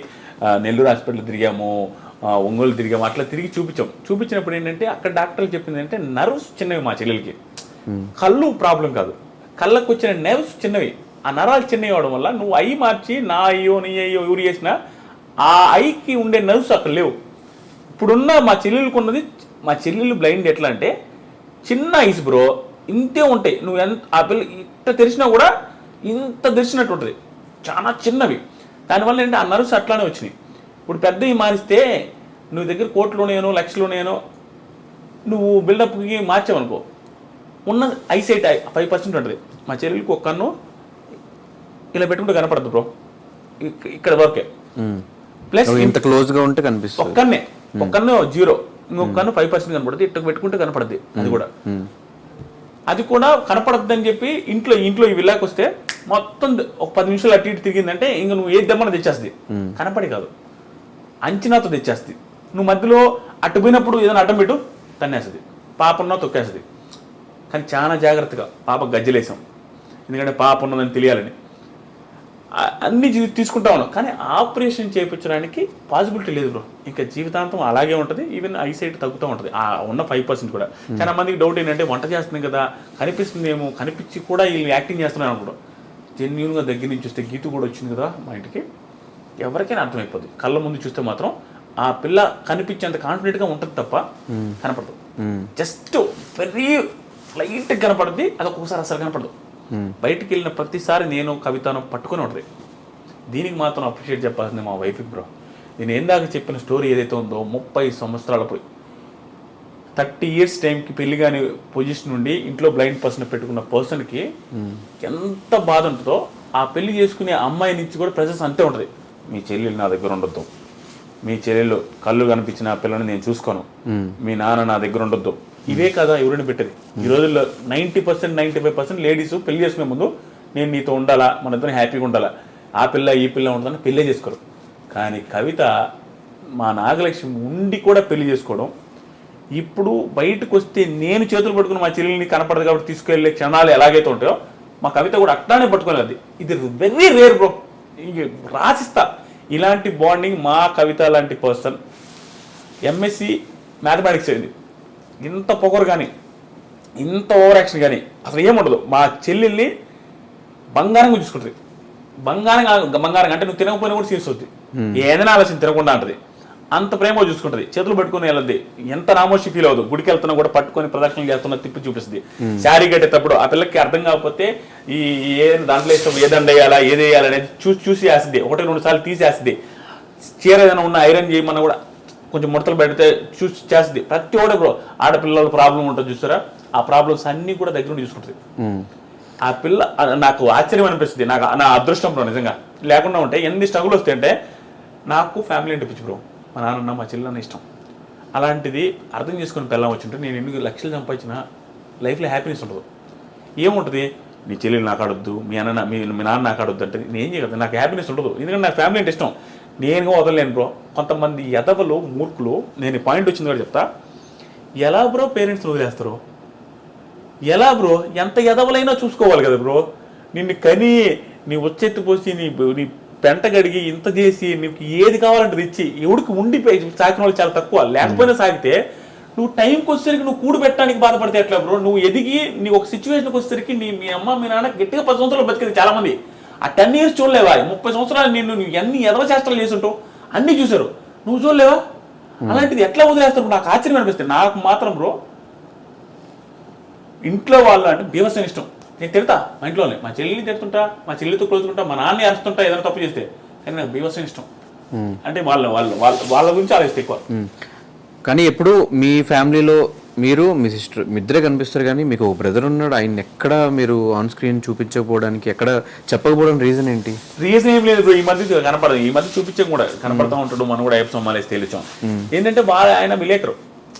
నెల్లూరు హాస్పిటల్ తిరిగాము, ఒంగోలు తిరిగాము, అట్లా తిరిగి చూపించినప్పుడు ఏంటంటే అక్కడ డాక్టర్లు చెప్పింది ఏంటంటే నర్వ్స్ చిన్నవి మా చెల్లెలకి, కళ్ళు ప్రాబ్లం కాదు, కళ్ళకు వచ్చిన నెర్వ్స్ చిన్నవి, ఆ నరాలు చిన్నవి అవడం వల్ల నువ్వు ఐ మార్చి నా అయ్యో నీ అయ్యో ఎవరు చేసినా ఆ ఐకి ఉండే నర్వ్స్ అక్కడ లేవు. ఇప్పుడున్న మా చెల్లెలకు ఉన్నది, మా చెల్లెలు బ్లైండ్ ఎట్లా అంటే చిన్న ఐస్ బ్రో, ఇంతే ఉంటాయి. నువ్వు ఎంత ఆ పిల్ల ఇంత తెరిచినా కూడా ఇంత తెరిచినట్టు ఉంటుంది, చాలా చిన్నవి. దానివల్ల ఏంటంటే ఆ నర్వ్స్ అట్లానే వచ్చినాయి. ఇప్పుడు పెద్దవి మారిస్తే నువ్వు దగ్గర కోట్లోనేనో లక్షలోనేనో నువ్వు బిల్డప్కి మార్చావనుకో, ఉన్న ఐసైట్ 5% ఉంటుంది. మా చెల్లెలకి ఒక కన్ను ఇలా పెట్టుకుంటే కనపడదు బ్రో, ఇక్కడ వరకే. ప్లస్ ఇంత క్లోజ్గా ఉంటే కనిపిస్తుంది. ఒక కన్ను 0, ఇంకొక కన్ను 5% కనపడుతుంది. ఇట్లా పెట్టుకుంటే కనపడుద్ది. అది కూడా కనపడద్దు అని చెప్పి ఇంట్లో ఈ విల్లాకి వస్తే మొత్తం ఒక 10 నిమిషాలు అటు ఇటు తిరిగిందంటే ఇంక నువ్వు ఏది దమ్మన తెచ్చేస్తుంది. కనపడి కాదు, అంచనాతో తెచ్చేస్తుంది. నువ్వు మధ్యలో అటు పోయినప్పుడు ఏదైనా అడ్డం పెట్టు తన్నేస్తుంది, పాప ఉన్నా తొక్కేస్తుంది. కానీ చాలా జాగ్రత్తగా పాప గజ్జలేసాం, ఎందుకంటే పాప ఉన్నదని తెలియాలని అన్ని తీసుకుంటా ఉన్నాం. కానీ ఆపరేషన్ చేయించడానికి పాసిబిలిటీ లేదు బ్రో. ఇంకా జీవితాంతం అలాగే ఉంటుంది. ఈవెన్ ఐసైట్ తగ్గుతూ ఉంటుంది ఆ ఉన్న 5% కూడా. చాలా మందికి డౌట్ ఏంటంటే వంట చేస్తుంది కదా కనిపిస్తుందేమో, కనిపించి కూడా వీళ్ళు యాక్టింగ్ చేస్తున్నారు అనుకోవడం. జెన్యూన్గా దగ్గర నుంచి చూస్తే గీతు కూడా వచ్చింది కదా మా ఇంటికి, ఎవరికైనా అర్థమైపోద్ది. కళ్ళ ముందు చూస్తే మాత్రం ఆ పిల్ల కనిపించేంత కాన్ఫిడెంట్గా ఉంటుంది తప్ప కనపడదు. జస్ట్ వెరీ లైట్గా కనపడుద్ది, అది ఒక్కొక్కసారి అసలు కనపడదు. బయటికి వెళ్ళిన ప్రతిసారి నేను కవితను పట్టుకొని ఉంటుంది. దీనికి మాత్రం అప్రిషియేట్ చెప్పాల్సింది మా వైఫ్కి బ్రో. నేను ఏందాక చెప్పిన స్టోరీ ఏదైతే ఉందో 30 సంవత్సరాల పోయి 30 years టైంకి పెళ్లి కాని పొజిషన్ నుండి ఇంట్లో బ్లైండ్ పర్సన్ పెట్టుకున్న పర్సన్కి ఎంత బాధ ఉంటుందో ఆ పెళ్లి చేసుకునే అమ్మాయి నుంచి కూడా ప్రెసెన్స్ అంతే ఉంటుంది. మీ చెల్లెలు నా దగ్గర ఉండొద్దు, మీ చెల్లెలు కళ్ళు కనిపించిన ఆ పిల్లని నేను చూసుకోను, మీ నాన్న నా దగ్గర ఉండొద్దు. ఇవే కదా ఎవరైనా పెట్టేది. ఈ రోజుల్లో 90% 95% లేడీస్ పెళ్లి చేసుకునే ముందు నేను నీతో ఉండాలా, మన ఇద్దరం హ్యాపీగా ఉండాలా, ఆ పిల్ల ఈ పిల్ల ఉండాలని పెళ్ళే చేసుకోరు. కానీ కవిత మా నాగలక్ష్మి ఉండి కూడా పెళ్లి చేసుకోవడం, ఇప్పుడు బయటకు వస్తే నేను చేతులు పట్టుకుని మా చెల్లెల్ని కనపడదు కాబట్టి తీసుకెళ్లే క్షణాలు ఎలాగైతే ఉంటాయో మా కవిత కూడా అట్లానే పట్టుకోలేదు. ఇది వెరీ రేర్ బ్రో. రాసిస్తా ఇలాంటి బాండింగ్. మా కవిత లాంటి పర్సన్ MSc మ్యాథమెటిక్స్ అయింది, ఇంత పొగరు కానీ ఇంత ఓవర్ యాక్షన్ కానీ అసలు ఏముండదు. మా చెల్లెల్ని బంగారంగా చూసుకుంటుంది. బంగారం అంటే నువ్వు తినకపోయినా కూడా తీరుస్తుంది, ఏదైనా ఆలోచన తినకుండా అంటది, అంత ప్రేమ చూసుకుంటుంది. చేతులు పట్టుకుని వెళ్ళద్ది, ఎంత నామోషి ఫీల్ అవ్వదు. గుడికి వెళ్తున్నా కూడా పట్టుకొని ప్రదక్షిణలు చేస్తున్నా తిప్పి చూపిస్తుంది. శారీ కట్టేటప్పుడు ఆ పిల్లకి అర్థం కాకపోతే ఈ దాంట్లో ఇష్టం ఏదండ వేయాలా ఏది వేయాలనేది చూసి వేస్తుంది. 1-2 సార్లు తీసేస్తుంది. చీర ఏదైనా ఉన్న ఐరన్ చేయమన్నా కూడా కొంచెం ముడతలు పెడితే చూసి చేస్తుంది. ప్రతి ఒక్కడే బ్రో ఆడపిల్లల ప్రాబ్లం ఉంటుంది చూస్తారా, ఆ ప్రాబ్లమ్స్ అన్నీ కూడా దగ్గర నుండి చూసుకుంటుంది. ఆ పిల్ల నాకు ఆశ్చర్యం అనిపిస్తుంది. నా అదృష్టం బ్రో నిజంగా. లేకుండా ఉంటే ఎన్ని స్ట్రగుల్ వస్తాయి అంటే, నాకు ఫ్యామిలీ అంటే పిచ్చి బ్రో. మా నాన్న మా చెల్లెన్న ఇష్టం. అలాంటిది అర్థం చేసుకుని పిల్లం వచ్చింటే నేను ఎన్ని లక్షలు సంపాదించిన లైఫ్లో హ్యాపీనెస్ ఉండదు. ఏముంటుంది, నీ చెల్లెలు నాకు ఆడొద్దు, మీ నాన్న నాకు ఆడొద్దు అంటే నేను ఏం చేయగలను, నాకు హ్యాపీనెస్ ఉండదు. ఎందుకంటే నాకు ఫ్యామిలీ అంటే ఇష్టం. నేను వదలలేను బ్రో. కొంతమంది ఎదవలు మూర్ఖులు, నేను పాయింట్ వచ్చింది కూడా చెప్తా, ఎలా బ్రో పేరెంట్స్ వదిలేస్తారు? ఎలా బ్రో? ఎంత ఎదవలైనా చూసుకోవాలి కదా బ్రో. నిన్ను కని నీ వచ్చెత్తి పోసి నీ పెంట గడిగి ఇంత చేసి నీకు ఏది కావాలంటే తెచ్చి ఎవడికి ఉండిపోయి సాకిన వాళ్ళు చాలా తక్కువ. లేకపోయినా సాగితే నువ్వు టైంకి వచ్చేసరికి నువ్వు కూడు పెట్టడానికి బాధపడితే ఎట్లా బ్రో? నువ్వు ఎదిగి నీ ఒక సిచ్యువేషన్కి వచ్చేసరికి మీ అమ్మ మీ నాన్న గట్టిగా 10 సంవత్సరాలు బతికేది చాలా మంది. ఆ 10 years చూడలేవా? 30 సంవత్సరాలు నువ్వు ఎన్ని ఎదవ చేష్టలు చేసుంటావు, అన్నీ చూసారు, నువ్వు చూడలేవా? అలాంటిది ఎట్లా వదిలేస్తారు? నాకు ఆశ్చర్యం అనిపిస్తుంది. నాకు మాత్రం బ్రో ఇంట్లో వాళ్ళు అంటే బీభత్సం ఇష్టం. నేను తిడతా మా ఇంట్లోనే, మా చెల్లిని తిడుతుంటా, మా చెల్లితో క్లోజుకుంటా, మా నాన్న అరుస్తుంటా ఏదైనా తప్పు చేస్తే. కానీ నాకు బీభత్సం ఇష్టం. అంటే వాళ్ళ గురించి ఆలోచిస్తే ఎక్కువ. కానీ ఎప్పుడు మీ ఫ్యామిలీలో మీరు మీ సిస్టర్ మీ ఇద్దరే కనిపిస్తారు కానీ మీకు ఒక బ్రదర్ ఉన్నాడు, ఆయన ఎక్కడ మీరు ఆన్ స్క్రీన్ చూపించకపోవడానికి, ఎక్కడ చెప్పకపోవడం రీజన్ ఏంటి? రీజన్ ఏం లేదు బ్రో, ఈ మధ్య కనపడదు, ఈ మధ్య చూపించం కూడా కనపడతా ఉంటాడు. మనం కూడా అయ్యప్ప సొమ్మాలేసి తెలిసాం. ఏంటంటే ఆయన విలేకరు,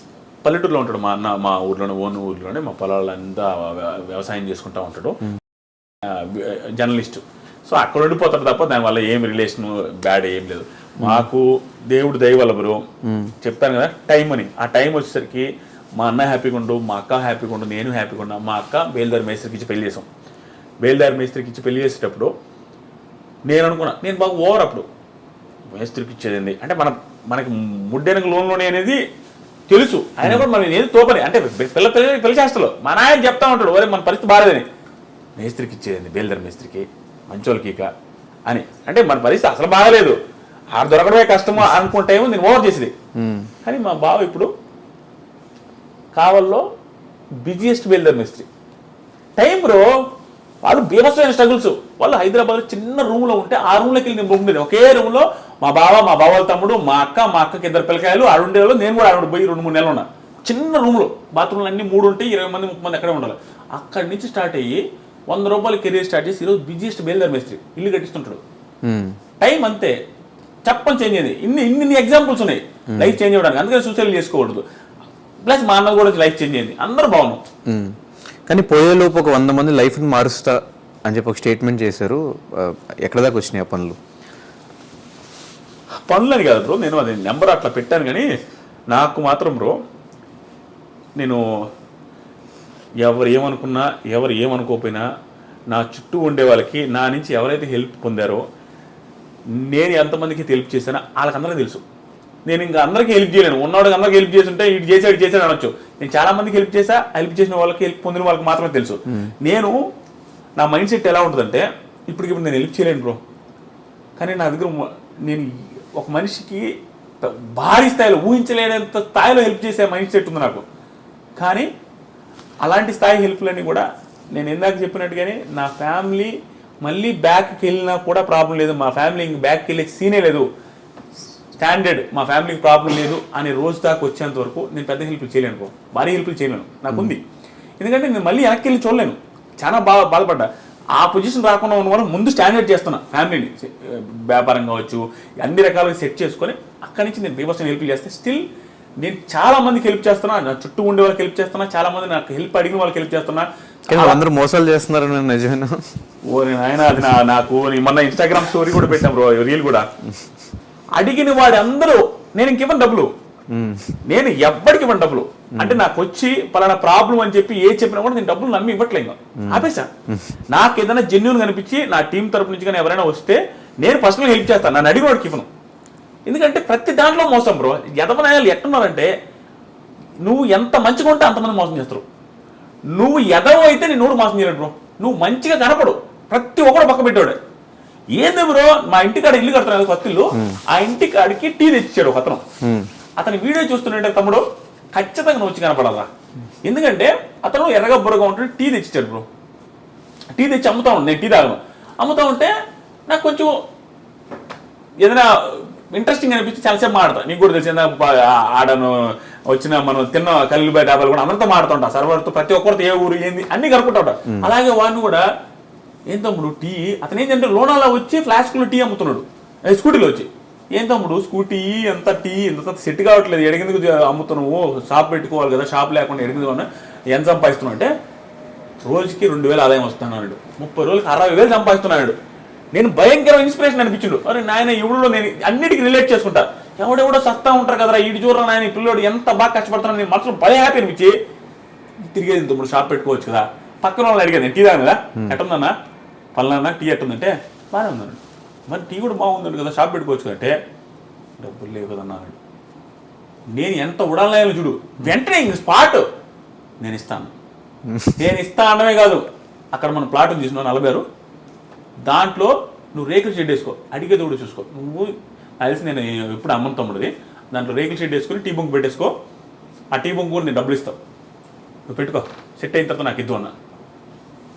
పల్లెటూరులో ఉంటాడు. మా అన్న మా ఊర్లోనే, ఓన్ ఊర్లోనే మా పొలాలంతా వ్యవసాయం చేసుకుంటా ఉంటాడు. జర్నలిస్ట్. సో అక్కడ ఉండిపోతాడు తప్ప దానివల్ల ఏం రిలేషన్ బ్యాడ్ ఏం లేదు. మాకు దేవుడు దయ వల్ల బ్రో, చెప్తాను కదా టైం అని, ఆ టైం వచ్చేసరికి మా అన్న హ్యాపీగా ఉండు, మా అక్క హ్యాపీగా ఉండు, నేను హ్యాపీగా ఉన్నా. మా అక్క బేల్దారి మేస్త్రికి ఇచ్చి పెళ్లి చేసాం. బేల్దారి మేస్త్రికి ఇచ్చి పెళ్లి చేసేటప్పుడు నేను అనుకున్నా, నేను బాగా ఓవర్ అప్పుడు మేస్త్రికి ఇచ్చేది అంటే మనకి ముడ్డెనక లోన్లోనే అనేది తెలుసు. ఆయన కూడా మనం ఏది తోపని అంటే పిల్ల చేస్తలో మా నాయన చెప్తా ఉంటాడు, ఒరే మన పరిస్థితి బాగాలేదని, మేస్త్రికి ఇచ్చేది బేల్దారి మేస్త్రికి మంచోళ్ళకి ఇక అని. అంటే మన పరిస్థితి అసలు బాగాలేదు, ఆడ దొరకడమే కష్టమో అనుకుంటేమో నేను ఓవర్ చేసేది. కానీ మా బావ ఇప్పుడు కావల్లో బిజియెస్ట్ బేల్దారి మేస్త్రి. టైం బ్రో, వాళ్ళు బీభత్సమైన స్ట్రగుల్స్. వాళ్ళు హైదరాబాద్లో చిన్న రూమ్లో ఉంటే ఆ రూమ్లోకి వెళ్ళి నేను ఉండేది. ఒకే రూమ్లో మా బావ తమ్ముడు, మా అక్కకి 2 పిల్లకాయలు ఆడుండేవాళ్ళు. నేను కూడా ఆడు పోయి 2-3 నెలలు ఉన్నా. చిన్న రూమ్లో బాత్రూమ్లు అన్ని 3 ఉంటాయి, 20 మంది 30 మంది అక్కడే ఉండాలి. అక్కడి నుంచి స్టార్ట్ అయ్యి 100 రూపాయలు కెరీర్ స్టార్ట్ చేసి ఈరోజు బిజియెస్ట్ బేల్దారి మేస్త్రి, ఇల్లు కట్టిస్తుంటాడు. టైం అంతే, చెప్పని చేంజ్ అయింది. ఇన్ని ఎగ్జాంపుల్స్ ఉన్నాయి లైఫ్ చేంజ్ అవ్వడానికి. అందుకని సూసైడ్ చేసుకోకూడదు. ప్లస్ మా అన్న కూడా లైఫ్ చేంజ్ అయింది, అందరూ బాగున్నాం. కానీ పోయేలోపు ఒక 100 మంది లైఫ్ని మారుస్తా అని చెప్పి ఒక స్టేట్మెంట్ చేశారు. ఎక్కడ దాకా వచ్చినాయి ఆ పనులు? పనులని కాదు బ్రో, నేను అది నెంబర్ అట్లా పెట్టాను. కానీ నాకు మాత్రం బ్రో, నేను ఎవరు ఏమనుకున్నా ఎవరు ఏమనుకోకపోయినా నా చుట్టూ ఉండే వాళ్ళకి నా నుంచి ఎవరైతే హెల్ప్ పొందారో, నేను ఎంతమందికి హెల్ప్ చేశానో వాళ్ళకందరికీ తెలుసు. నేను ఇంకా అందరికీ హెల్ప్ చేయలేను. ఉన్నవాడికి అందరికీ హెల్ప్ చేస్తుంటే ఇటు చేసాడు అనొచ్చు. నేను చాలా మందికి హెల్ప్ చేసా, హెల్ప్ చేసిన వాళ్ళకి హెల్ప్ పొందిన వాళ్ళకి మాత్రమే తెలుసు. నేను నా మైండ్ సెట్ ఎలా ఉంటుందంటే, ఇప్పుడు నేను హెల్ప్ చేయలేను బ్రో, కానీ నా దగ్గర నేను ఒక మనిషికి భారీ స్థాయిలో ఊహించలేనంత స్థాయిలో హెల్ప్ చేసే మైండ్ సెట్ ఉంది నాకు. కానీ అలాంటి స్థాయి హెల్ప్లన్నీ కూడా నేను ఇందాక చెప్పినట్టుగానే నా ఫ్యామిలీ మళ్ళీ బ్యాక్కి వెళ్ళినా కూడా ప్రాబ్లం లేదు. మా ఫ్యామిలీ ఇంక బ్యాక్కి వెళ్ళే సీనే లేదు. స్టాండర్డ్ మా ఫ్యామిలీకి ప్రాబ్లం లేదు అనే రోజు దాకా వచ్చేంత వరకు నేను పెద్ద హెల్ప్లు చేయలేను, భారీ హెల్ప్లు చేయలేను. నాకుంది, ఎందుకంటే నేను మళ్ళీ వెనక్కి వెళ్ళి చూడలేను. చాలా బాధపడ్డా. ఆ పొజిషన్ రాకుండా ఉన్న వాళ్ళు ముందు స్టాండర్డ్ చేస్తున్నా ఫ్యామిలీని, వ్యాపారం కావచ్చు, అన్ని రకాలుగా సెట్ చేసుకొని అక్కడి నుంచి నేను బీభత్సంగా హెల్ప్ చేస్తే స్టిల్ నేను చాలా మందికి హెల్ప్ చేస్తున్నా. నా చుట్టూ ఉండే వాళ్ళకి హెల్ప్ చేస్తున్నా, చాలా మంది నాకు హెల్ప్ అడిగిన వాళ్ళకి హెల్ప్ చేస్తున్నా. అందరూ మోసాలు చేస్తున్నారు నిజమేనా? ఓ ఆయన అది నాకు మొన్న ఇన్స్టాగ్రామ్ స్టోరీ కూడా పెట్టాం బ్రో, రీల్ కూడా. అడిగిన వాడు అందరూ నేను ఇంకివ్వను డబ్బులు, నేను ఎవ్వడికి ఇవ్వను డబ్బులు. అంటే నాకు వచ్చి పలానా ప్రాబ్లం అని చెప్పి ఏ చెప్పినా కూడా నేను డబ్బులు నమ్మి ఇవ్వట్లేదు, ఆపేసా. నాకు ఏదైనా జెన్యూన్ కనిపించి నా టీం తరపు నుంచి కానీ ఎవరైనా వస్తే నేను పర్సనల్ హెల్ప్ చేస్తాను, నన్ను అడిగి వాడికి ఇవ్వను. ఎందుకంటే ప్రతి దాంట్లో మోసం బ్రో. ఎదవనాయాలు ఎట్టున్నారంటే, నువ్వు ఎంత మంచిగా ఉంటే అంతమంది మోసం చేస్తారు. నువ్వు ఎదవ అయితే నేను నోరు మోసం చేయలేడు బ్రో. నువ్వు మంచిగా కనపడు, ప్రతి ఒక్కడు పక్క పెట్టాడు. ఏంది బ్రో, మా ఇంటికాడ ఇల్లు కడుతున్నాడు కొత్త ఇల్లు, ఆ ఇంటికాడికి టీ తెచ్చిచ్చాడు ఒక అతను. అతని వీడియో చూస్తుంటే తమ్ముడు ఖచ్చితంగా నువ్వు వచ్చి కనపడాలా. ఎందుకంటే అతను ఎర్రగా బుర్రగా ఉంటే టీ తెచ్చిచ్చాడు బ్రో. టీ తెచ్చి అమ్ముతా ఉంటాను, నేను టీ తాగను. అమ్ముతా ఉంటే నాకు కొంచెం ఏదైనా ఇంట్రెస్టింగ్ అనిపించి చాలాసేపు మాడతాను. నీకు కూడా తెలిసిందా, ఆడను వచ్చిన మనం తిన్న కళ్ళు బయట డాబాలు కూడా అందరితో మాడుతుంటా, సర్వర్తో ప్రతి ఒక్కరితో ఏ ఊరు ఏంది అన్ని కనుక్కుంటా ఉంటా. అలాగే వాడిని కూడా ఏం తమ్ముడు టీ, అతను ఏంటంటే లోనాలా వచ్చి ఫ్లాస్క్లో టీ అమ్ముతున్నాడు స్కూటీలో వచ్చి. ఏం తమ్ముడు స్కూటీ ఎంత టీ ఎంత సెట్ కావట్లేదు, ఎడిగిందుకు అమ్ముతున్నావు, షాప్ పెట్టుకోవాలి కదా, షాప్ లేకుండా ఎడిగిందుకు ఎంత సంపాదిస్తున్నావు అంటే రోజుకి 2,000 ఆదాయం వస్తున్నాడు, 30 రోజులకి 60,000 సంపాదిస్తున్నాడు. నేను భయంకర ఇన్స్పిరేషన్ అనిపించిండు. అరే నాయన ఎవడో, నేను అన్నిటికీ రిలేట్ చేసుకుంటా. ఎవడెవడో సస్తా ఉంటారు కదరా, ఈడు చూడరా నాయన ఈ పిల్లోడు ఎంత బాగా కష్టపడుతున్నాను, నేను మనసులో భయం హ్యాపీ అనిపించి తిరిగేది. తమ్ముడు షాప్ పెట్టుకోవచ్చు కదా, పక్కన వాళ్ళని అడిగేది, నేను టీ తాను కదా, ఎట్టుందన్నా పలానా టీ ఎట్టుందంటే బాగానే ఉందన్నాడు. మరి టీ కూడా బాగుందండి కదా, షాప్ పెట్టుకోవచ్చు అంటే డబ్బులు లేవు కదన్నా అన్నాడు. నేను ఎంత ఉడాలనాయాలో చూడు, వెంటనే ఇంక స్పాట్ నేను ఇస్తాను. నేను ఇస్తా అనమే కాదు, అక్కడ మన ప్లాట్ తీసుకున్నాను 40 దాంట్లో నువ్వు రేకుల షెడ్ వేసుకో, అడిగేది కూడా చూసుకో. నువ్వు తెలిసి నేను ఎప్పుడు అమ్మను తమ్ముడిది, దాంట్లో రేకుల షెడ్ వేసుకొని టీ బొంగు పెట్టేసుకో, ఆ టీ బొంగు కూడా నేను డబ్బులు ఇస్తావు, నువ్వు పెట్టుకో, సెట్ అయిన తర్వాత నాకు ఇద్దు అన్న.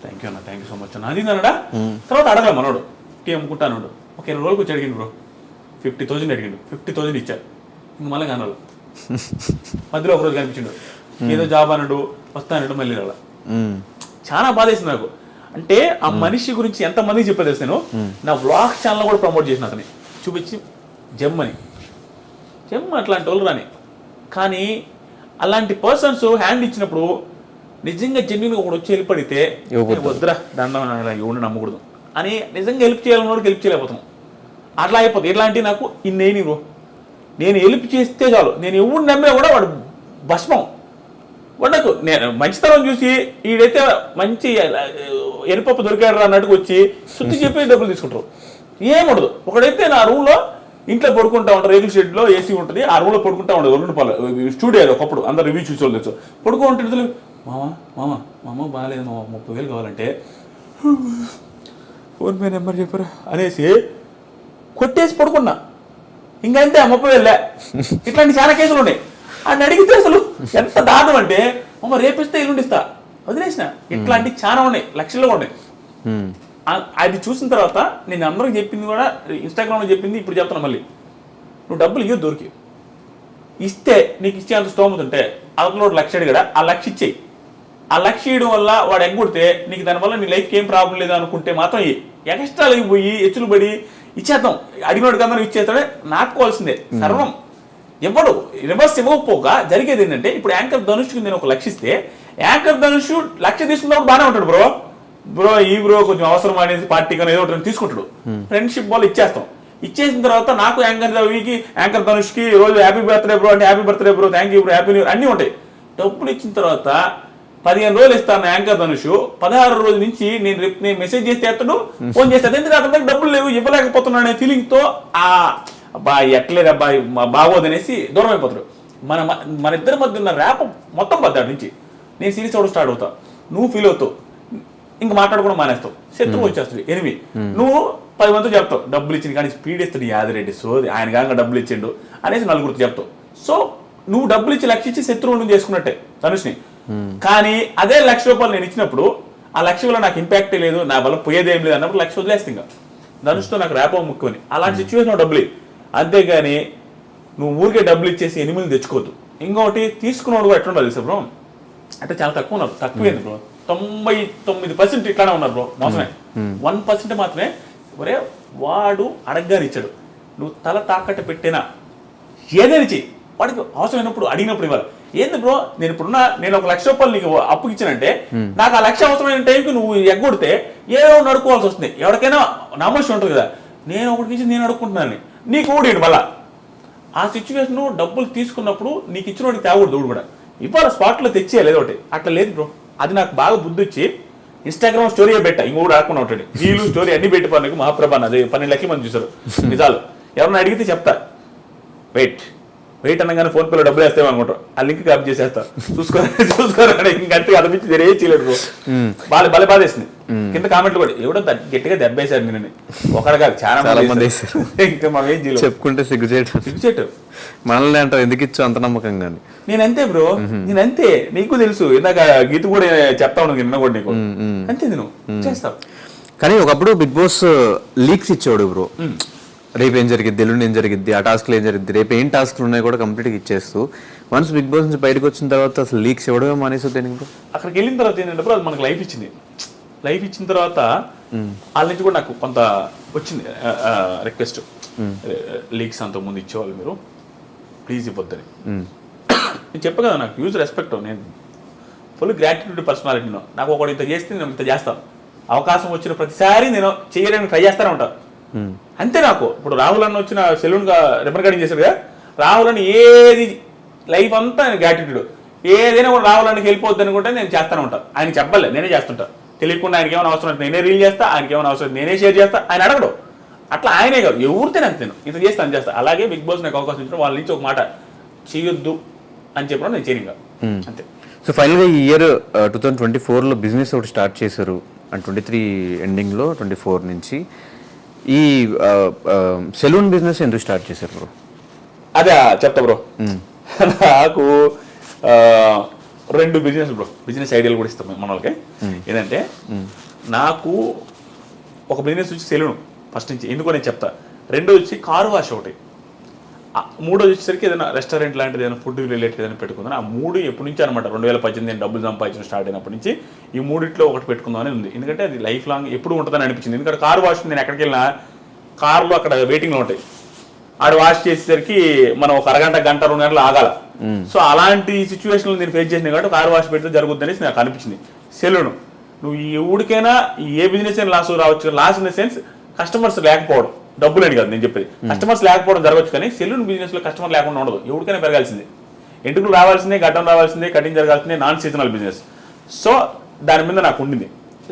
థ్యాంక్ యూ అన్న, థ్యాంక్ యూ సో మచ్ అన్న. అది అన్నాడా. తర్వాత అడగల మనోడు టీ అమ్ముకుంటాను, ఒక 20 రోజులకు వచ్చి అడిగిండు బ్రో, 50,000 అడిగిండు, 50,000 ఇచ్చారు. ఇంక మళ్ళీ కనాలి. మధ్యలో ఒక రోజు కనిపించిండు, ఏదో జాబ్ అన్నాడు వస్తానడు మళ్ళీ రాలా. చాలా బాధేసింది నాకు. అంటే ఆ మనిషి గురించి ఎంతమందికి చెప్పేది నేను నా వ్లాగ్ ఛానల్ కూడా ప్రమోట్ చేసిన అతని చూపించి జమ్ అట్లాంటి వాళ్ళు రాని. కానీ అలాంటి పర్సన్స్ హ్యాండ్ ఇచ్చినప్పుడు నిజంగా జెన్యున్గా ఒకటి వచ్చి హెల్ప్ అడిగితే వద్దురా దండం ఇలా ఎవరిని నమ్మకూడదు అని నిజంగా హెల్ప్ చేయాలని కూడా హెల్ప్ చేయలేకపోతాం. అట్లా అయిపోతుంది. ఇట్లాంటి నాకు ఇన్నేని బ్రో, నేను హెల్ప్ చేస్తే చాలు, నేను ఎవరిని నమ్మినా కూడా వాడు భస్మం. వాడు నేను మంచితనం చూసి వీడైతే మంచి ఎరుపప్పు దొరికాడు అన్నట్టుకు వచ్చి శుద్ధి చెప్పి డబ్బులు తీసుకుంటారు. ఏముండదు. ఒకడైతే నా రూమ్లో ఇంట్లో పడుకుంటా ఉంటారు, రేకుల షెడ్లో ఏసీ ఉంటుంది, ఆ రూమ్లో పడుకుంటా ఉండదు. 2 రూపాయలు స్టూడియో ఒకప్పుడు అందరు రివ్యూ చూసి తెలుసు. పడుకుంటే మామ బాగాలేదు మామ 30,000 కావాలంటే ఫోన్పే నెంబర్ చెప్పరా అనేసి కొట్టేసి పడుకున్నా. ఇంకంటే 30,000 ఇట్లాంటి చాలా కేసులు ఉన్నాయి. అని అడిగితే అసలు ఎంత దారుణం అంటే అమ్మ రేపిస్తే ఇల్లుండిస్తా వదిలేసిన. ఇట్లాంటి చాలా ఉన్నాయి, లక్షల్లో ఉన్నాయి. అది చూసిన తర్వాత నేను అందరికి చెప్పింది కూడా ఇన్స్టాగ్రామ్లో చెప్పింది ఇప్పుడు చెప్తాను మళ్ళీ. నువ్వు డబ్బులు ఇవ్వదు దొరికి ఇస్తే నీకు ఇచ్చే అంత స్తోమత ఉంటే అవతల 1,00,000 అడిగాడా ఆ 1,00,000 ఇచ్చేయి. ఆ 1,00,000 ఇవ్వడం వల్ల వాడు ఎగ్గొడితే నీకు దానివల్ల నీ లైఫ్కి ఏం ప్రాబ్లం లేదు అనుకుంటే మాత్రం ఎక్స్ట్రాలకి పోయి ఎచ్చులు పడి ఇచ్చేద్దాం అడిగినోడు కన్నా ఇచ్చేస్తాడే నాటుకోవాల్సిందే సర్వం. ఎవడు రివర్స్ ఇవ్వకపోగా జరిగేది ఏంటంటే ఇప్పుడు యాంకర్ ధనుష్కి నేను 1,00,000 ఇస్తే యాంకర్ ధనుష్ 1,00,000 తీసుకున్నప్పుడు బాగానే ఉంటాడు. బ్రో కొంచెం అవసరం అనేది పార్టీ కానీ ఏదో ఒకటి తీసుకుంటాడు. ఫ్రెండ్షిప్ వాళ్ళు ఇచ్చేసిన తర్వాత నాకు యాంకర్ ధనుష్కి రోజు హ్యాపీ బర్త్డే బ్రో అంటే happy birthday bro, thank you bro, happy new year అన్నీ ఉంటాయి. డబ్బులు ఇచ్చిన తర్వాత 15 రోజులు ఇస్తాను యాంకర్ ధనుష్. 16 రోజుల నుంచి నేను మెసేజ్ చేస్తే ఎత్తడు, ఫోన్ చేస్తే ఎందుకు అతని డబ్బులు లేవు ఇవ్వలేకపోతున్నాను అనే ఫీలింగ్తో అబ్బాయి ఎట్లేదు అబ్బాయి బాగోదనేసి దూరం అయిపోతాడు. మన ఇద్దరి మధ్య ఉన్న ర్యాప్ మొత్తం పద్దాడు నుంచి నేను సీరియస్ అవ్వడం స్టార్ట్ అవుతా. నువ్వు ఫీల్ అవుతావు, ఇంక మాట్లాడుకోవడం మానేస్తావు, శత్రువు వచ్చేస్తుంది ఎనిమి. నువ్వు 10 మందితో చెప్తావు డబ్బులు ఇచ్చింది కానీ స్పీడ్ ఇస్తాడు యాదిరెడ్డి సోది ఆయన కాక డబ్బులు ఇచ్చిండు అనేసి 4గురితో చెప్తావు. సో నువ్వు డబ్బులు ఇచ్చి 1,00,000 ఇచ్చి శత్రువుని చేసుకున్నట్టే ధనుష్ని. కానీ అదే 1,00,000 రూపాయలు నేను ఇచ్చినప్పుడు ఆ 1,00,000 వల్ల నాకు ఇంపాక్టే లేదు, నా వల్ల పోయేదేం లేదు అన్నప్పుడు 1,00,000 వదిలేస్తే ఇంకా ధనుష్తో నాకు ర్యాపో ముక్కుని అలాంటి సిచ్యువేషన్ డబ్బులు. అంతేగాని నువ్వు ఊరికే డబ్బులు ఇచ్చేసి 8 తెచ్చుకోవద్దు. ఇంకొకటి తీసుకున్నవాడు కూడా ఎట్లుండాలి తెలుసా బ్రో, అంటే చాలా తక్కువ ఉన్నారు. తక్కువేంది బ్రో, 99% ఇట్లానే ఉన్నారు బ్రో. మోసమే 1% మాత్రమే ఒరే వాడు అడగ్గాని ఇచ్చాడు, నువ్వు తల తాకట్టు పెట్టినా ఏదైనా చెయ్యి, వాడికి అవసరమైనప్పుడు అడిగినప్పుడు ఇవ్వాలి. ఏంది బ్రో నేను నేను 1,00,000 రూపాయలు నీకు అప్పు ఇచ్చానంటే నాకు ఆ 1,00,000 అవసరమైన టైంకి నువ్వు ఎగ్గొడితే ఏదో నడుకోవాల్సి వస్తుంది. ఎవరికైనా నమ్మకం ఉంటుంది కదా, నేను ఒకటి ఇచ్చి నేను అడుక్కుంటున్నాను నీకు ఊడి మళ్ళా ఆ సిచ్యువేషన్. డబ్బులు తీసుకున్నప్పుడు నీకు ఇచ్చిన వాడికి తేకూడదు కూడా ఇవాళ స్పాట్లో తెచ్చేయాలి ఏదో ఒకటి. అట్లా లేదు బ్రో, అది నాకు బాగా బుద్ధి వచ్చి ఇన్స్టాగ్రామ్ స్టోరీ పెట్టా ఇంకోటి ఆడుకుని ఉంటాడు. వీళ్ళు స్టోరీ అన్ని పెట్టి పనికి మహాప్రభాన్ అది 12 లక్షల మంది చూసారు నిజాలు. ఎవరన్నా అడిగితే చెప్తా వెయిట్ అనగానే ఫోన్ పేలో డబ్బులు వేస్తావు అనుకుంటారు, ఆ లింక్ కాపీ చేసేస్తా చూసుకోరా ఇంకంటే అనిపించి తెరే చేయలేదు బ్రో. భలే బాధేసింది. కింద కామెంట్లు కూడా ఎవడో గట్టిగా దెబ్బేశారు నేను ఒకడు కాదు చాలా మంది ఇంకా మనం ఏం చేయలేదు. చెప్పుకుంటే సిగ్గుచేటు మనల్ని అంటావు ఎందుకు ఇచ్చు అంత నమ్మకంగా. నేనంతే బ్రో, నేనంతే. నీకు తెలుసు ఇందాక గీత కూడా చెప్తా ఉన్నాను నిన్న కూడా నీకు అంతే నేను చేస్తావు. కానీ ఒకప్పుడు బిగ్ బాస్ లీక్స్ ఇచ్చేవాడు బ్రో, రేపు ఏం జరిగింది ఎల్లుండి ఏం జరిగింది ఆ టాస్క్లు ఏం జరిగింది రేపు ఏం టాస్క్లు ఉన్నాయి కూడా కంప్లీట్గా ఇచ్చేస్తూ వన్స్ బిగ్ బాస్ నుంచి బయటకు వచ్చిన తర్వాత అసలు లీక్స్ ఇవ్వడమే మానేసి బ్రో. అక్కడికి వెళ్ళిన తర్వాత ఏంటంటే బ్రో అది మనకు లైఫ్ ఇచ్చింది. లైఫ్ ఇచ్చిన తర్వాత వాళ్ళ నుంచి కూడా నాకు కొంత వచ్చింది రిక్వెస్ట్, లీక్స్ అంత ముందు ఇచ్చేవాళ్ళు మీరు ప్లీజ్ ఇవ్వద్దని. నేను చెప్పా కదా నాకు యూజ్ రెస్పెక్ట్, నేను ఫుల్ గ్రాటిట్యూడ్ పర్సనాలిటీ. నాకు ఒకటి ఇంత చేస్తే నేను ఇంత చేస్తాను, అవకాశం వచ్చిన ప్రతిసారి నేను చేయడానికి ట్రై చేస్తూనే ఉంటాను అంతే. నాకు ఇప్పుడు రాహుల్ అన్న వచ్చిన సెలూన్గా రిబన్ కటింగ్ చేశారు కదా, రాహుల్ అని ఏది లైఫ్ అంతా నేను గ్రాటిట్యూడ్. ఏదైనా కూడా రాహుల్ అన్నకి వెళ్ళిపోద్ది అనుకుంటే నేను చేస్తూనే ఉంటాను. ఆయన చెప్పలే నేనే చేస్తుంటా, తెలియకుండా ఆయనకి ఏమైనా అవసరం నేనే రీల్ చేస్తా, ఆయనకి ఏమైనా అవసరం నేనే షేర్ చేస్తా, ఆయన అడగడు. అట్లా ఆయనే కాదు ఎవరితే నాకు నేను ఇంత చేస్తా అని చేస్తా. అలాగే బిగ్ బాస్ నాకు అవకాశం ఇచ్చిన వాళ్ళ నుంచి ఒక మాట చేయొద్దు అని చెప్పడం నేను చేయను అంతే. సో ఫైనల్గా ఈ ఇయర్ 2024లో బిజినెస్ ఒకటి స్టార్ట్ చేశారు అండ్ 23 ఎండింగ్లో 24 నుంచి ఈ సెలూన్ బిజినెస్ ఎందుకు స్టార్ట్ చేశారు బ్రో? అదే చెప్తా బ్రో. నాకు 2 బిజినెస్ బ్రో, బిజినెస్ ఐడియాలు కూడా ఇస్తాం మన వాళ్ళకి. ఏంటంటే నాకు ఒక బిజినెస్ వచ్చి సెలూన్ ఫస్ట్ నుంచి ఎందుకో నేను చెప్తా. 2 వచ్చి కారు వాష్ ఒకటి. మూడోది వచ్చేసరికి ఏదైనా రెస్టారెంట్ లాంటిది ఏదైనా ఫుడ్ రిలేటెడ్ ఏదైనా పెట్టుకుందాం. ఆ మూడు ఎప్పటి నుంచి అనమాట 2018 నేను డబ్బులు సంపాదించడం స్టార్ట్ అయినప్పటి నుంచి ఈ మూడిట్లో ఒకటి పెట్టుకుందామని ఉంది. ఎందుకంటే అది లైఫ్ లాంగ్ ఎప్పుడు ఉంటుందని అనిపించింది. ఎందుకంటే కార్ వాష్ నేను ఎక్కడికి వెళ్ళినా కార్లో అక్కడ వెయిటింగ్లో ఉంటాయి. ఆడు వాష్ చేసేసరికి మనం ఒక అరగంట 2 గంటలు ఆగాల. సో అలాంటి సిచ్యువేషన్లో నేను ఫేస్ చేసిన కాబట్టి కార్ వాష్ పెడితే జరుగుద్ది అనేసి నాకు అనిపించింది. సెలూన్ నువ్వు ఎవరికైనా ఏ బిజినెస్ అయినా లాస్ రావచ్చు. Loss in the sense customers లేకపోవడం, డబ్బులు అని కాదు నేను చెప్పేది. కస్టమర్స్ లేకపోవడం జరగచ్చు, కానీ సెలూన్ బిజినెస్ లో కస్టమర్ లేకుండా ఉండదు. ఎవరికైనా పెరగాల్సిందే, ఎంటుకలు రావాల్సిందే, గడ్డం రావాల్సిందే, కటింగ్ జరగాల్సిందే, నాన్ సీజనల్ బిజినెస్. సో దాని మీద నాకు ఉండింది.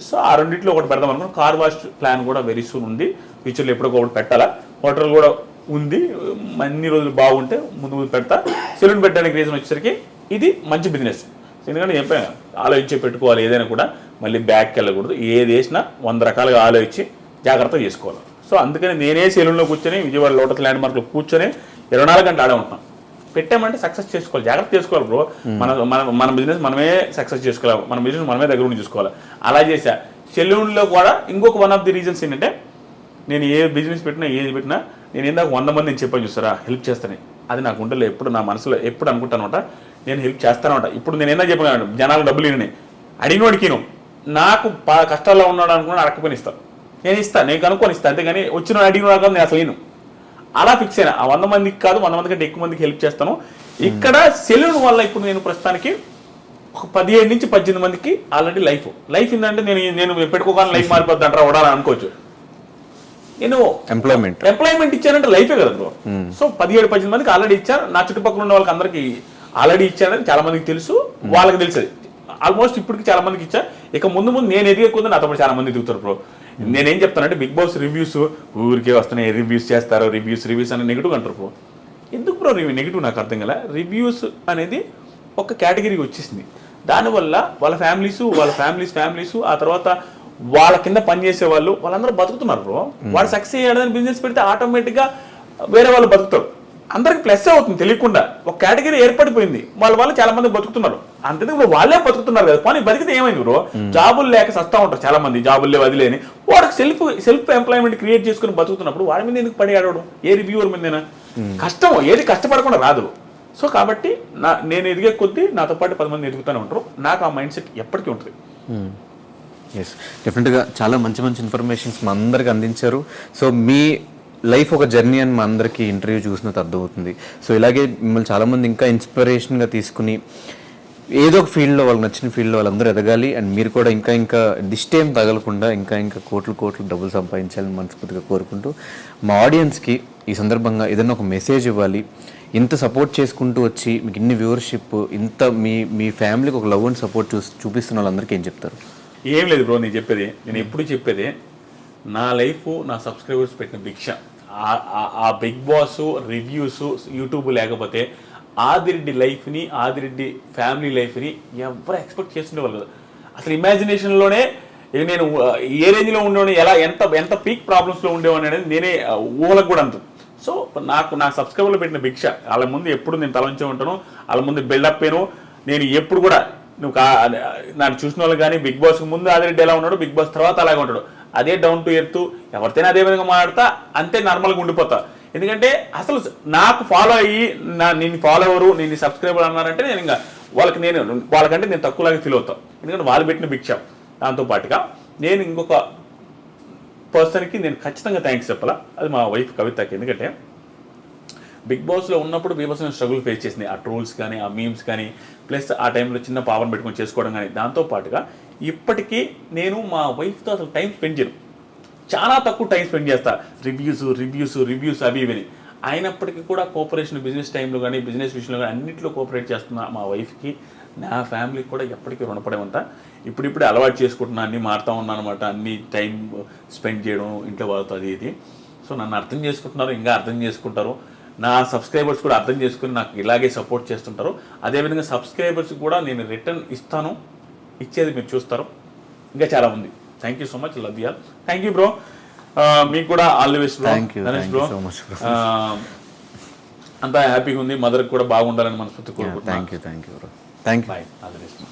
సో ఆ రెండింటిలో ఒకటి పెడదాం అనుకున్నాను. కార్ వాష్ ప్లాన్ కూడా వెరీ సూన్ ఉంది. ఫ్యూచర్లో ఎప్పుడో ఒకటి పెట్టాలా. హోటల్ కూడా ఉంది, అన్ని రోజులు బాగుంటే ముందు పెడతా. సెలూన్ పెట్టడానికి రీజన్ వచ్చేసరికి ఇది మంచి బిజినెస్. ఎందుకంటే చెప్పాను ఆలోచించి పెట్టుకోవాలి. ఏదైనా కూడా మళ్ళీ బ్యాక్కి వెళ్ళకూడదు. ఏది వేసినా 100 రకాలుగా ఆలోచించి జాగ్రత్తగా చేసుకోవాలి. సో అందుకని నేనే సెలూన్లో కూర్చొని విజయవాడ లోటస్ ల్యాండ్ మార్క్లో కూర్చొని 24 గంటలు ఆడే ఉంటున్నాను. పెట్టామంటే సక్సెస్ చేసుకోవాలి, జాగ్రత్త చేసుకోవాలి బ్రో. మన బిజినెస్ మనమే సక్సెస్ చేసుకోవాలి, మన బిజినెస్ మనమే దగ్గర ఉండి చూసుకోవాలి. అలా చేసా. సెలూన్లో కూడా ఇంకొక వన్ ఆఫ్ ది రీజన్స్ ఏంటంటే నేను ఏ బిజినెస్ పెట్టినా ఏది పెట్టినా నేను ఇందాక 100 మంది నేను చెప్పాను చూస్తారా హెల్ప్ చేస్తాను. అది నాకు ఉండలేదు. ఎప్పుడు నా మనసులో ఎప్పుడు అనుకుంటానమాట నేను హెల్ప్ చేస్తానమాట. ఇప్పుడు నేను ఏందా చెప్పాను, జనాలు డబ్బులు ఇవ్వని అడిగినోడికి నాకు కష్టాల్లో ఉన్నాడు అనుకున్నాను, అడగకపోయిన ఇస్తాను. నేను ఇస్తాను, నేను కనుక్కొని ఇస్తాను. అంతేగాని వచ్చిన అడిగిన వాళ్ళు నేను అసలు నేను అలా ఫిక్స్ అయినా. ఆ 100 మందికి కాదు, 100 మంది కంటే ఎక్కువ మందికి హెల్ప్ చేస్తాను. ఇక్కడ సెలూన్ వల్ల ఇప్పుడు నేను ప్రస్తుతానికి ఒక 17 నుంచి 18 మందికి ఆల్రెడీ లైఫ్ ఏంటంటే నేను పెట్టుకోగానే లైఫ్ మారిపోద్ది అంటారా వడాలని అనుకోవచ్చు. నేను ఎంప్లాయ్మెంట్ ఇచ్చానంటే లైఫే కదా బ్రో. సో 17-18 మందికి ఆల్రెడీ ఇచ్చాను. నా చుట్టుపక్కల ఉన్న వాళ్ళకి అందరికి ఆల్రెడీ ఇచ్చానని చాలా మందికి తెలుసు, వాళ్ళకి తెలుసు. ఆల్మోస్ట్ ఇప్పటికి చాలా మందికి ఇచ్చా. ఇక ముందు నేను ఎదిగే కొద్ది నాతో పాటు చాలా మంది ఎదుగుతారు బ్రో. నేనేం చెప్తానంటే బిగ్ బాస్ రివ్యూస్ ఊరికే వస్తున్నాయి, రివ్యూస్ చేస్తారు, రివ్యూస్ అని నెగిటివ్ అంటారు బ్రో. ఎందుకు బ్రో నెగిటివ్ నాకు అర్థం కదా. రివ్యూస్ అనేది ఒక కేటగిరీకి వచ్చేసింది. దానివల్ల వాళ్ళ ఫ్యామిలీస్ ఆ తర్వాత వాళ్ళ కింద పనిచేసే వాళ్ళందరూ బతుకుతున్నారు బ్రో. వాళ్ళు సక్సెస్ అయ్యాడని బిజినెస్ పెడితే ఆటోమేటిక్గా వేరే వాళ్ళు బతుకుతారు. అందరికి ప్లస్ అవుతుంది తెలియకుండా. ఒక కేటగిరీ ఏర్పడిపోయింది, వాళ్ళ చాలా మంది బతుకుతున్నారు. అంతే వాళ్ళే బతుకుతున్నారు కదా. పని బతికితే ఏమైంది బ్రో, జాబులు లేక సస్తా ఉంటారు చాలా మంది, జాబులు లేవు అది లేని. వాడికి సెల్ఫ్ ఎంప్లాయ్మెంట్ క్రియేట్ చేసుకుని బతుకుతున్నప్పుడు వాడి మీద ఎందుకు పడి ఆడవడం? ఏ రివ్యూవర్ మీదైనా కష్టం, ఏది కష్టపడకుండా రాదు. సో కాబట్టి నేను ఎదిగే కొద్దీ నాతో పాటు 10 మంది ఎదుగుతూనే ఉంటారు. నాకు ఆ మైండ్ సెట్ ఎప్పటికీ ఉంటుంది. ఎస్, డెఫినెట్గా చాలా మంచి ఇన్ఫర్మేషన్స్ మా అందరికి అందించారు. సో మీ లైఫ్ ఒక జర్నీ అని మా అందరికీ ఇంటర్వ్యూ చూసినట్టు అర్థమవుతుంది. సో ఇలాగే మిమ్మల్ని చాలామంది ఇంకా ఇన్స్పిరేషన్గా తీసుకుని ఏదో ఒక ఫీల్డ్లో వాళ్ళకి నచ్చిన ఫీల్డ్లో వాళ్ళందరూ ఎదగాలి. అండ్ మీరు కూడా ఇంకా దిష్టి ఏం తగలకుండా ఇంకా కోట్లు డబ్బులు సంపాదించాలని మనస్ఫూర్తిగా కోరుకుంటూ మా ఆడియన్స్కి ఈ సందర్భంగా ఏదైనా ఒక మెసేజ్ ఇవ్వాలి. ఇంత సపోర్ట్ చేసుకుంటూ వచ్చి మీకు ఇన్ని వ్యూవర్షిప్, ఇంత మీ ఫ్యామిలీకి ఒక లవ్ అండ్ సపోర్ట్ చూపిస్తున్న వాళ్ళందరికీ ఏం చెప్తారు? ఏం లేదు బ్రో, నేను ఎప్పుడు చెప్పేది నా లైఫ్ నా సబ్స్క్రైబర్స్ పెట్టిన భిక్ష. ఆ బిగ్ బాస్ రివ్యూస్ యూట్యూబ్ లేకపోతే ఆదిరెడ్డి లైఫ్ని, ఆదిరెడ్డి ఫ్యామిలీ లైఫ్ని ఎవరు ఎక్స్పెక్ట్ చేస్తుండేవాళ్ళు కదా. అసలు ఇమాజినేషన్లోనే నేను ఏ రేంజ్లో ఉండేవాడిని, ఎంత పీక్ ప్రాబ్లమ్స్లో ఉండేవాడిని అనేది నేనే ఊహలకు కూడా అంత. సో నా సబ్స్క్రైబర్లు పెట్టిన భిక్ష. వాళ్ళ ముందు ఎప్పుడు నేను తలంచే ఉంటాను, వాళ్ళ ముందు బిల్డప్ అయ్యాను. నేను ఎప్పుడు కూడా నన్ను చూసిన వాళ్ళు కానీ బిగ్ బాస్ ముందు ఆదిరెడ్డి ఎలా ఉన్నాడు, బిగ్ బాస్ తర్వాత అలాగే ఉంటాడు. అదే డౌన్ టు ఎర్త్, ఎవరితోనే అదే విధంగా మాట్లాడతా, అంతే నార్మల్గా ఉండిపోతా. ఎందుకంటే అసలు నాకు ఫాలో అయ్యి నేను ఫాలోవరు, నేను సబ్స్క్రైబర్ అన్నారంటే నేను ఇంకా వాళ్ళకంటే నేను తక్కువలాగా ఫీల్ అవుతాను. ఎందుకంటే వాళ్ళు పెట్టిన భిక్ష. దాంతోపాటుగా నేను ఇంకొక పర్సన్కి నేను ఖచ్చితంగా థ్యాంక్స్ చెప్పాలా, అది మా వైఫ్ కవితకి. ఎందుకంటే బిగ్ బాస్లో ఉన్నప్పుడు బీభత్సమైన స్ట్రగుల్ ఫేస్ చేసింది. ఆ ట్రోల్స్ కానీ, ఆ మీమ్స్ కానీ, ప్లస్ ఆ టైంలో చిన్న పాపను పెట్టుకొని చేసుకోవడం కానీ. దాంతోపాటుగా ఇప్పటికీ నేను మా వైఫ్తో అసలు టైం స్పెండ్ చేయను, చాలా తక్కువ టైం స్పెండ్ చేస్తా. రివ్యూస్ అవి ఇవని. అయినప్పటికీ కూడా కోఆపరేషన్ బిజినెస్ టైంలో కానీ, బిజినెస్ విషయంలో కానీ అన్నింటిలో కోఆపరేట్ చేస్తున్న మా వైఫ్కి, నా ఫ్యామిలీకి కూడా ఎప్పటికీ రుణపడే ఉంటా. ఇప్పుడిప్పుడే అలవాటు చేసుకుంటున్నా, అన్నీ మారుతూ ఉన్నాను అనమాట. అన్ని టైం స్పెండ్ చేయడం ఇంట్లో వాళ్ళతో అది ఇది. సో నన్ను అర్థం చేసుకుంటున్నారు, ఇంకా అర్థం చేసుకుంటారు. నా సబ్స్క్రైబర్స్ కూడా అర్థం చేసుకుని నాకు ఇలాగే సపోర్ట్ చేస్తుంటారు. అదేవిధంగా సబ్స్క్రైబర్స్ కూడా నేను రిటర్న్ ఇస్తాను, ఇచ్చేది మీరు చూస్తారు. ఇంకా చాలా ఉంది. Thank you so much, love you all. Thank you bro, మీకు కూడా all the best bro. Ganesh bro అంతా హ్యాపీగా ఉంది. మదర్కి కూడా బాగుండాలని మనస్ఫూర్తి కోరుకుంటున్నాను. Thank you bro. Thank you. Bye, all the best.